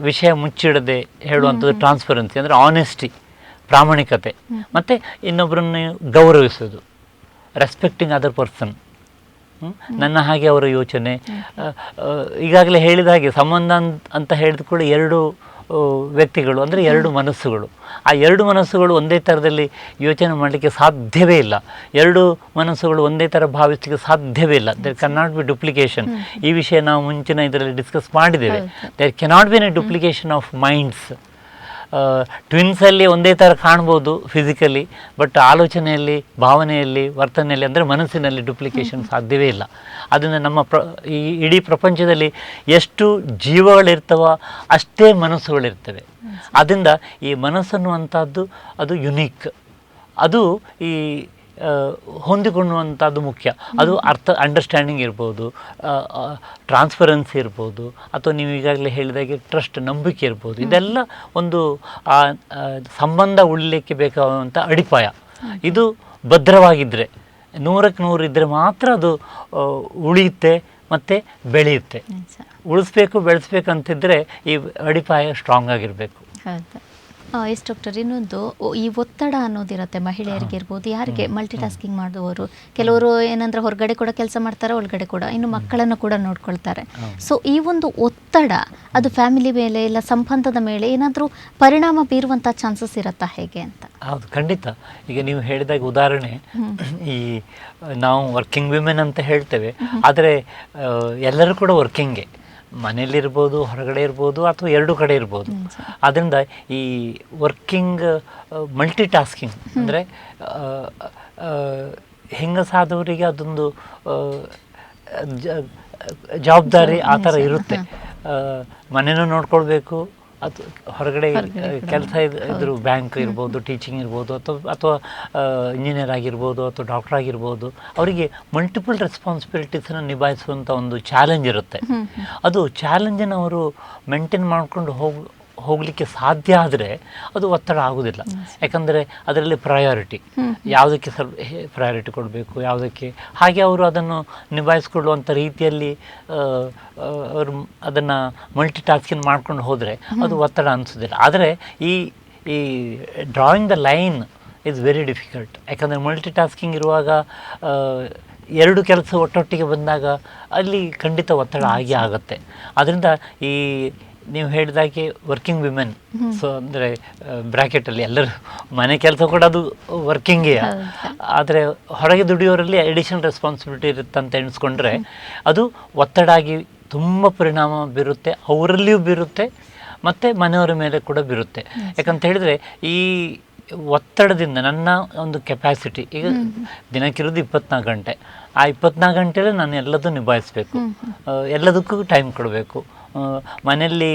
ವಿಷಯ ಮುಚ್ಚಿಡದೆ ಹೇಳುವಂಥದ್ದು ಟ್ರಾನ್ಸ್ಪರೆನ್ಸಿ, ಅಂದರೆ ಆನೆಸ್ಟಿ, ಪ್ರಾಮಾಣಿಕತೆ, ಮತ್ತು ಇನ್ನೊಬ್ಬರನ್ನು ಗೌರವಿಸೋದು, ರೆಸ್ಪೆಕ್ಟಿಂಗ್ ಅದರ್ ಪರ್ಸನ್. ನನ್ನ ಹಾಗೆ ಅವರ ಯೋಚನೆ. ಈಗಾಗಲೇ ಹೇಳಿದ ಹಾಗೆ ಸಂಬಂಧ ಅಂತ ಹೇಳಿದ ಕೂಡ ಎರಡು ವ್ಯಕ್ತಿಗಳು, ಅಂದರೆ ಎರಡು ಮನಸ್ಸುಗಳು. ಆ ಎರಡು ಮನಸ್ಸುಗಳು ಒಂದೇ ಥರದಲ್ಲಿ ಯೋಚನೆ ಮಾಡಲಿಕ್ಕೆ ಸಾಧ್ಯವೇ ಇಲ್ಲ. ಎರಡು ಮನಸ್ಸುಗಳು ಒಂದೇ ಥರ ಭಾವಿಸಲಿಕ್ಕೆ ಸಾಧ್ಯವೇ ಇಲ್ಲ. There can not be duplication. ಈ ವಿಷಯ ನಾವು ಮುಂಚಿನ ಇದರಲ್ಲಿ ಡಿಸ್ಕಸ್ ಮಾಡಿದ್ದೇವೆ. There cannot be a duplication of minds. ಟ್ವಿನ್ಸಲ್ಲಿ ಒಂದೇ ಥರ ಕಾಣ್ಬೋದು ಫಿಸಿಕಲಿ, ಬಟ್ ಆಲೋಚನೆಯಲ್ಲಿ, ಭಾವನೆಯಲ್ಲಿ, ವರ್ತನೆಯಲ್ಲಿ, ಅಂದರೆ ಮನಸ್ಸಿನಲ್ಲಿ ಡುಪ್ಲಿಕೇಶನ್ ಸಾಧ್ಯವೇ ಇಲ್ಲ. ಅದನ್ನು ನಮ್ಮ ಈ ಇಡೀ ಪ್ರಪಂಚದಲ್ಲಿ ಎಷ್ಟು ಜೀವಗಳಿರ್ತವೋ ಅಷ್ಟೇ ಮನಸ್ಸುಗಳಿರ್ತವೆ. ಆದ್ದರಿಂದ ಈ ಮನಸ್ಸನ್ನುವಂಥದ್ದು ಅದು ಯುನೀಕ್. ಅದು ಈ ಹೊಂದಿಕೊಳ್ಳುವಂಥದ್ದು ಮುಖ್ಯ. ಅದು ಅಂಡರ್ಸ್ಟ್ಯಾಂಡಿಂಗ್ ಇರ್ಬೋದು, ಟ್ರಾನ್ಸ್ಪರೆನ್ಸಿ ಇರ್ಬೋದು, ಅಥವಾ ನೀವು ಈಗಾಗಲೇ ಹೇಳಿದಾಗೆ ಟ್ರಸ್ಟ್, ನಂಬಿಕೆ ಇರ್ಬೋದು. ಇದೆಲ್ಲ ಒಂದು ಆ ಸಂಬಂಧ ಉಳಿಲಿಕ್ಕೆ ಬೇಕಾಗುವಂಥ ಅಡಿಪಾಯ. ಇದು ಭದ್ರವಾಗಿದ್ದರೆ, 100ಕ್ಕೆ 100 ಇದ್ದರೆ ಮಾತ್ರ ಅದು ಉಳಿಯುತ್ತೆ ಮತ್ತು ಬೆಳೆಯುತ್ತೆ. ಉಳಿಸ್ಬೇಕು, ಬೆಳೆಸ್ಬೇಕಂತಿದ್ರೆ ಈ ಅಡಿಪಾಯ ಸ್ಟ್ರಾಂಗ್ ಆಗಿರಬೇಕು. ಎಸ್ ಡಾಕ್ಟರ್, ಇನ್ನೊಂದು, ಈ ಒತ್ತಡ ಅನ್ನೋದಿರುತ್ತೆ ಮಹಿಳೆಯರಿಗೆ ಇರ್ಬೋದು, ಯಾರಿಗೆ ಮಲ್ಟಿ ಟಾಸ್ಕಿಂಗ್ ಮಾಡುವವರು. ಕೆಲವರು ಏನಂದ್ರೆ ಹೊರಗಡೆ ಕೂಡ ಕೆಲಸ ಮಾಡ್ತಾರೆ, ಒಳಗಡೆ ಕೂಡ ಇನ್ನು ಮಕ್ಕಳನ್ನು ಕೂಡ ನೋಡ್ಕೊಳ್ತಾರೆ. ಸೊ ಈ ಒಂದು ಒತ್ತಡ ಅದು ಫ್ಯಾಮಿಲಿ ಮೇಲೆ ಇಲ್ಲ ಸಂಬಂಧದ ಮೇಲೆ ಏನಾದರೂ ಪರಿಣಾಮ ಬೀರುವಂಥ ಚಾನ್ಸಸ್ ಇರುತ್ತಾ ಹೇಗೆ ಅಂತ? ಹೌದು, ಖಂಡಿತ. ಈಗ ನೀವು ಹೇಳಿದಾಗ ಉದಾಹರಣೆ, ಈ ನಾವು ವರ್ಕಿಂಗ್ ವಿಮೆನ್ ಅಂತ ಹೇಳ್ತೇವೆ, ಆದರೆ ಎಲ್ಲರೂ ಕೂಡ ವರ್ಕಿಂಗೇ. ಮನೇಲಿರ್ಬೋದು, ಹೊರಗಡೆ ಇರ್ಬೋದು, ಅಥವಾ ಎರಡು ಕಡೆ ಇರ್ಬೋದು. ಆದ್ದರಿಂದ ಈ ವರ್ಕಿಂಗ್ ಮಲ್ಟಿ ಟಾಸ್ಕಿಂಗ್ ಅಂದರೆ ಹೆಂಗಸಾದವರಿಗೆ ಅದೊಂದು ಜವಾಬ್ದಾರಿ ಆ ಥರ ಇರುತ್ತೆ. ಮನೆಯೂ ನೋಡ್ಕೊಳ್ಬೇಕು, ಅದು ಹೊರಗಡೆ ಕೆಲಸ ಇದ್ರು, ಬ್ಯಾಂಕ್ ಇರ್ಬೋದು, ಟೀಚಿಂಗ್ ಇರ್ಬೋದು, ಅಥವಾ ಇಂಜಿನಿಯರ್ ಆಗಿರ್ಬೋದು, ಅಥವಾ ಡಾಕ್ಟರ್ ಆಗಿರ್ಬೋದು, ಅವರಿಗೆ ಮಲ್ಟಿಪಲ್ ರೆಸ್ಪಾನ್ಸಿಬಿಲಿಟೀಸನ್ನು ನಿಭಾಯಿಸುವಂಥ ಒಂದು ಚಾಲೆಂಜ್ ಇರುತ್ತೆ. ಅದು ಚಾಲೆಂಜನ್ನು ಅವರು ಮೇಂಟೈನ್ ಮಾಡ್ಕೊಂಡು ಹೋಗಲಿಕ್ಕೆ ಸಾಧ್ಯ ಆದರೆ ಅದು ಒತ್ತಡ ಆಗೋದಿಲ್ಲ. ಯಾಕಂದರೆ ಅದರಲ್ಲಿ ಪ್ರಯಾರಿಟಿ, ಯಾವುದಕ್ಕೆ ಸ್ವಲ್ಪ ಪ್ರಯಾರಿಟಿ ಕೊಡಬೇಕು, ಯಾವುದಕ್ಕೆ, ಹಾಗೆ ಅವರು ಅದನ್ನು ನಿಭಾಯಿಸ್ಕೊಳ್ಳುವಂಥ ರೀತಿಯಲ್ಲಿ ಅವರು ಅದನ್ನು ಮಲ್ಟಿ ಟಾಸ್ಕಿಂಗ್ ಮಾಡ್ಕೊಂಡು ಹೋದರೆ ಅದು ಒತ್ತಡ ಅನಿಸೋದಿಲ್ಲ. ಆದರೆ ಈ drawing the line is very difficult. ಯಾಕಂದರೆ ಮಲ್ಟಿ ಟಾಸ್ಕಿಂಗ್ ಇರುವಾಗ ಎರಡು ಕೆಲಸ ಒಟ್ಟೊಟ್ಟಿಗೆ ಬಂದಾಗ ಅಲ್ಲಿ ಖಂಡಿತ ಒತ್ತಡ ಆಗೇ ಆಗುತ್ತೆ. ಅದರಿಂದ ಈ ನೀವು ಹೇಳಿದಾಗೆ ವರ್ಕಿಂಗ್ ವಿಮೆನ್, ಸೊ ಅಂದರೆ ಬ್ರ್ಯಾಕೆಟಲ್ಲಿ ಎಲ್ಲರೂ ಮನೆ ಕೆಲಸ ಕೂಡ ಅದು ವರ್ಕಿಂಗೇ. ಆದರೆ ಹೊರಗೆ ದುಡಿಯೋರಲ್ಲಿ ಅಡಿಷನಲ್ ರೆಸ್ಪಾನ್ಸಿಬಿಲಿಟಿ ಇರುತ್ತೆ ಅಂತ ಎಣಿಸ್ಕೊಂಡ್ರೆ ಅದು ಒತ್ತಡ ಆಗಿ ತುಂಬ ಪರಿಣಾಮ ಬೀರುತ್ತೆ, ಅವರಲ್ಲಿಯೂ ಬೀರುತ್ತೆ ಮತ್ತು ಮನೆಯವರ ಮೇಲೆ ಕೂಡ ಬೀರುತ್ತೆ. ಯಾಕಂತ ಹೇಳಿದರೆ ಈ ಒತ್ತಡದಿಂದ ನನ್ನ ಒಂದು ಕೆಪ್ಯಾಸಿಟಿ, ಈಗ ದಿನಕ್ಕಿರೋದು 24 ಗಂಟೆ, ಆ 24 ಗಂಟೆಯಲ್ಲಿ ನಾನು ಎಲ್ಲದೂ ನಿಭಾಯಿಸಬೇಕು, ಎಲ್ಲದಕ್ಕೂ ಟೈಮ್ ಕೊಡಬೇಕು, ಮನೆಯಲ್ಲಿ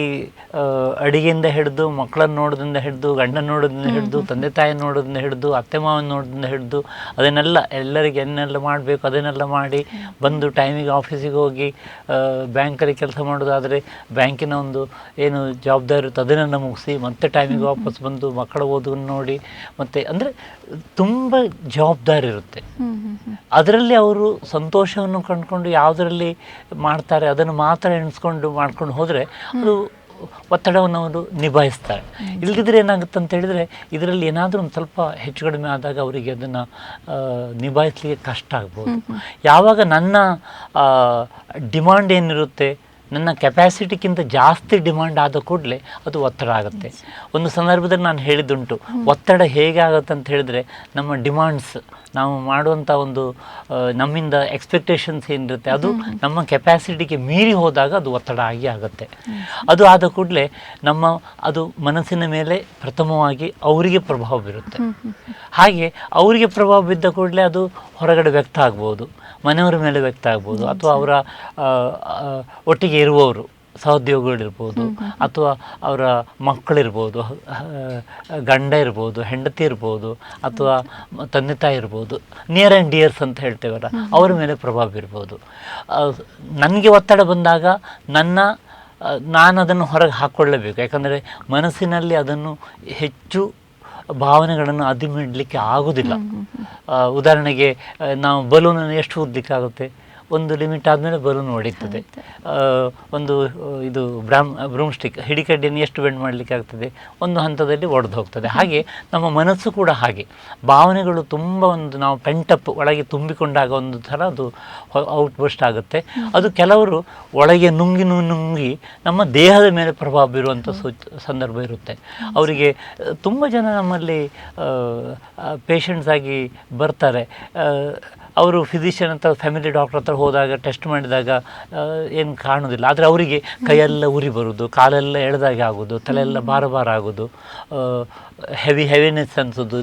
ಅಡಿಗೆಯಿಂದ ಹಿಡಿದು ಮಕ್ಕಳನ್ನು ನೋಡೋದ್ರಿಂದ ಹಿಡಿದು ಗಂಡನ ನೋಡೋದ್ರಿಂದ ಹಿಡಿದು ತಂದೆ ತಾಯಿ ನೋಡೋದ್ರಿಂದ ಹಿಡಿದು ಅತ್ತೆ ಮಾವನ ನೋಡೋದ್ರಿಂದ ಹಿಡಿದು ಅದನ್ನೆಲ್ಲ ಎಲ್ಲರಿಗೆ ಏನೆಲ್ಲ ಮಾಡಬೇಕು ಅದನ್ನೆಲ್ಲ ಮಾಡಿ ಬಂದು ಟೈಮಿಗೆ ಆಫೀಸಿಗೆ ಹೋಗಿ ಬ್ಯಾಂಕಲ್ಲಿ ಕೆಲಸ ಮಾಡೋದಾದರೆ ಬ್ಯಾಂಕಿನ ಒಂದು ಏನು ಜವಾಬ್ದಾರಿ ಇರುತ್ತೆ ಅದನ್ನೆಲ್ಲ ಮುಗಿಸಿ ಮತ್ತೆ ಟೈಮಿಗೆ ವಾಪಸ್ ಬಂದು ಮಕ್ಕಳ ಓದನ್ನು ನೋಡಿ ಮತ್ತು ಅಂದರೆ ತುಂಬ ಜವಾಬ್ದಾರಿ ಇರುತ್ತೆ. ಅದರಲ್ಲಿ ಅವರು ಸಂತೋಷವನ್ನು ಕಂಡುಕೊಂಡು ಯಾವುದರಲ್ಲಿ ಮಾಡ್ತಾರೆ ಅದನ್ನು ಮಾತ್ರ ಎಣಿಸ್ಕೊಂಡು ಮಾಡ್ಕೊಂಡು ಹೋದರೆ ಅದು ಒತ್ತಡವನ್ನು ಅವರು ನಿಭಾಯಿಸ್ತಾರೆ. ಇಲ್ಲದಿದ್ದರೆ ಏನಾಗುತ್ತೆ ಅಂತ ಹೇಳಿದರೆ ಇದರಲ್ಲಿ ಏನಾದರೂ ಒಂದು ಸ್ವಲ್ಪ ಹೆಚ್ಚು ಕಡಿಮೆ ಆದಾಗ ಅವರಿಗೆ ಅದನ್ನು ನಿಭಾಯಿಸಲಿಕ್ಕೆ ಕಷ್ಟ ಆಗ್ಬೋದು. ಯಾವಾಗ ನನ್ನ ಡಿಮಾಂಡ್ ಏನಿರುತ್ತೆ ನನ್ನ ಕೆಪಾಸಿಟಿಗಿಂತ ಜಾಸ್ತಿ ಡಿಮಾಂಡ್ ಆದ ಕೂಡಲೇ ಅದು ಒತ್ತಡ ಆಗುತ್ತೆ. ಒಂದು ಸಂದರ್ಭದಲ್ಲಿ ನಾನು ಹೇಳಿದ್ದುಂಟು, ಒತ್ತಡ ಹೇಗೆ ಆಗುತ್ತೆ ಅಂತ ಹೇಳಿದರೆ ನಮ್ಮ ಡಿಮಾಂಡ್ಸ್ ನಾವು ಮಾಡುವಂಥ ಒಂದು ನಮ್ಮಿಂದ ಎಕ್ಸ್ಪೆಕ್ಟೇಷನ್ಸ್ ಏನಿರುತ್ತೆ ಅದು ನಮ್ಮ ಕೆಪಾಸಿಟಿಗೆ ಮೀರಿ ಹೋದಾಗ ಅದು ಒತ್ತಡ ಆಗಿ ಆಗುತ್ತೆ. ಅದು ಆದ ಕೂಡಲೇ ಅದು ಮನಸ್ಸಿನ ಮೇಲೆ ಪ್ರಥಮವಾಗಿ ಅವರಿಗೆ ಪ್ರಭಾವ ಬೀರುತ್ತೆ. ಹಾಗೆ ಅವರಿಗೆ ಪ್ರಭಾವ ಬಿದ್ದ ಕೂಡಲೇ ಅದು ಹೊರಗಡೆ ವ್ಯಕ್ತ ಆಗ್ಬೋದು, ಮನೆಯವರ ಮೇಲೆ ವ್ಯಕ್ತ ಆಗ್ಬೋದು, ಅಥವಾ ಅವರ ಒಟ್ಟಿಗೆ ಇರುವವರು ಸಹೋದ್ಯೋಗಿಗಳಿರ್ಬೋದು, ಅಥವಾ ಅವರ ಮಕ್ಕಳಿರ್ಬೋದು, ಗಂಡ ಇರ್ಬೋದು, ಹೆಂಡತಿ ಇರ್ಬೋದು, ಅಥವಾ ತಂದೆ ತಾಯಿ ಇರ್ಬೋದು, ನಿಯರ್ ಆ್ಯಂಡ್ ಡಿಯರ್ಸ್ ಅಂತ ಹೇಳ್ತೇವಲ್ಲ ಅವರ ಮೇಲೆ ಪ್ರಭಾವ ಬೀರ್ಬೋದು. ನನಗೆ ಒತ್ತಡ ಬಂದಾಗ ನಾನು ಅದನ್ನು ಹೊರಗೆ ಹಾಕ್ಕೊಳ್ಳೇಬೇಕು. ಯಾಕಂದರೆ ಮನಸ್ಸಿನಲ್ಲಿ ಅದನ್ನು ಹೆಚ್ಚು ಭಾವನೆಗಳನ್ನು ಅದಿಮಿಡಲಿಕ್ಕೆ ಆಗೋದಿಲ್ಲ. ಉದಾಹರಣೆಗೆ ನಾವು ಬಲೂನನ್ನು ಎಷ್ಟು ಊದಲಿಕ್ಕೆ ಆಗುತ್ತೆ? ಒಂದು ಲಿಮಿಟ್ ಆದಮೇಲೆ ಬಲೂನ್ ಹೊಡಿತದೆ. ಒಂದು ಇದು ಬ್ರೂಮ್ ಸ್ಟಿಕ್ ಹಿಡಿಕಡ್ಡಿಯನ್ನು ಎಷ್ಟು ಬೆಂಡ್ ಮಾಡಲಿಕ್ಕೆ ಆಗ್ತದೆ? ಒಂದು ಹಂತದಲ್ಲಿ ಒಡೆದು ಹೋಗ್ತದೆ. ಹಾಗೆ ನಮ್ಮ ಮನಸ್ಸು ಕೂಡ ಹಾಗೆ, ಭಾವನೆಗಳು ತುಂಬ ನಾವು ಪೆಂಟಪ್ ಒಳಗೆ ತುಂಬಿಕೊಂಡಾಗ ಒಂದು ಥರ ಅದು ಔಟ್ಬಸ್ಟ್ ಆಗುತ್ತೆ. ಅದು ಕೆಲವರು ಒಳಗೆ ನುಂಗಿ ನಮ್ಮ ದೇಹದ ಮೇಲೆ ಪ್ರಭಾವ ಬೀರುವಂಥ ಸಂದರ್ಭ ಇರುತ್ತೆ. ಅವರಿಗೆ ತುಂಬ ಜನ ನಮ್ಮಲ್ಲಿ ಪೇಷಂಟ್ಸ್ ಆಗಿ ಬರ್ತಾರೆ. ಅವರು ಫಿಸಿಷಿಯನ್ ಅಥವಾ ಫ್ಯಾಮಿಲಿ ಡಾಕ್ಟರ್ ಹತ್ರ ಹೋದಾಗ ಟೆಸ್ಟ್ ಮಾಡಿದಾಗ ಏನು ಕಾಣೋದಿಲ್ಲ, ಆದರೆ ಅವರಿಗೆ ಕೈಯೆಲ್ಲ ಉರಿ ಬರೋದು, ಕಾಲೆಲ್ಲ ಎಳೆದಾಗೆ ಆಗೋದು, ತಲೆಯೆಲ್ಲ ಭಾರ ಆಗೋದು, ಹೆವಿನೆಸ್ ಅನಿಸೋದು,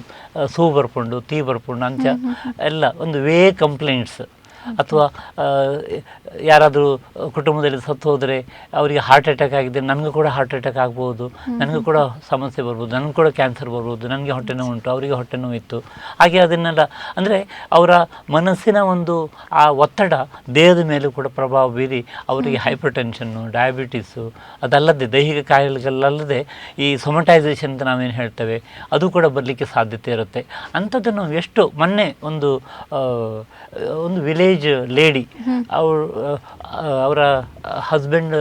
ಸೂ ಬರ್ಕೊಂಡು ತೀ ಬರ್ಕೊಂಡು ಅಂಚ ಎಲ್ಲ ಒಂದು ಕಂಪ್ಲೇಂಟ್ಸ್. ಅಥವಾ ಯಾರಾದರೂ ಕುಟುಂಬದಲ್ಲಿ ಸತ್ತು ಹೋದರೆ ಅವರಿಗೆ ಹಾರ್ಟ್ ಅಟ್ಯಾಕ್ ಆಗಿದೆ, ನನಗೂ ಕೂಡ ಹಾರ್ಟ್ ಅಟ್ಯಾಕ್ ಆಗ್ಬೋದು, ನನಗೂ ಕೂಡ ಸಮಸ್ಯೆ ಬರ್ಬೋದು, ನನಗೂ ಕೂಡ ಕ್ಯಾನ್ಸರ್ ಬರ್ಬೋದು, ನನಗೆ ಹೊಟ್ಟೆ ನೋವು ಉಂಟು, ಅವರಿಗೆ ಹೊಟ್ಟೆ ನೋವು ಇತ್ತು. ಹಾಗೆ ಅದನ್ನೆಲ್ಲ ಅಂದರೆ ಅವರ ಮನಸ್ಸಿನ ಒಂದು ಆ ಒತ್ತಡ ದೇಹದ ಮೇಲೂ ಕೂಡ ಪ್ರಭಾವ ಬೀರಿ ಅವರಿಗೆ ಹೈಪರ್ ಟೆನ್ಷನ್ನು, ಡಯಾಬಿಟೀಸು, ಅದಲ್ಲದೆ ದೈಹಿಕ ಕಾಯಿಲೆಗಳಲ್ಲದೆ ಈ ಸೊಮಟೈಸೇಷನ್ ಅಂತ ನಾವೇನು ಹೇಳ್ತೇವೆ ಅದು ಕೂಡ ಬರಲಿಕ್ಕೆ ಸಾಧ್ಯತೆ ಇರುತ್ತೆ. ಅಂಥದ್ದನ್ನು ಎಷ್ಟು ಮೊನ್ನೆ ಒಂದು ವಿಲೇಜ್ ಲೇಡಿ ಅವರ ಹಸ್ಬೆಂಡ್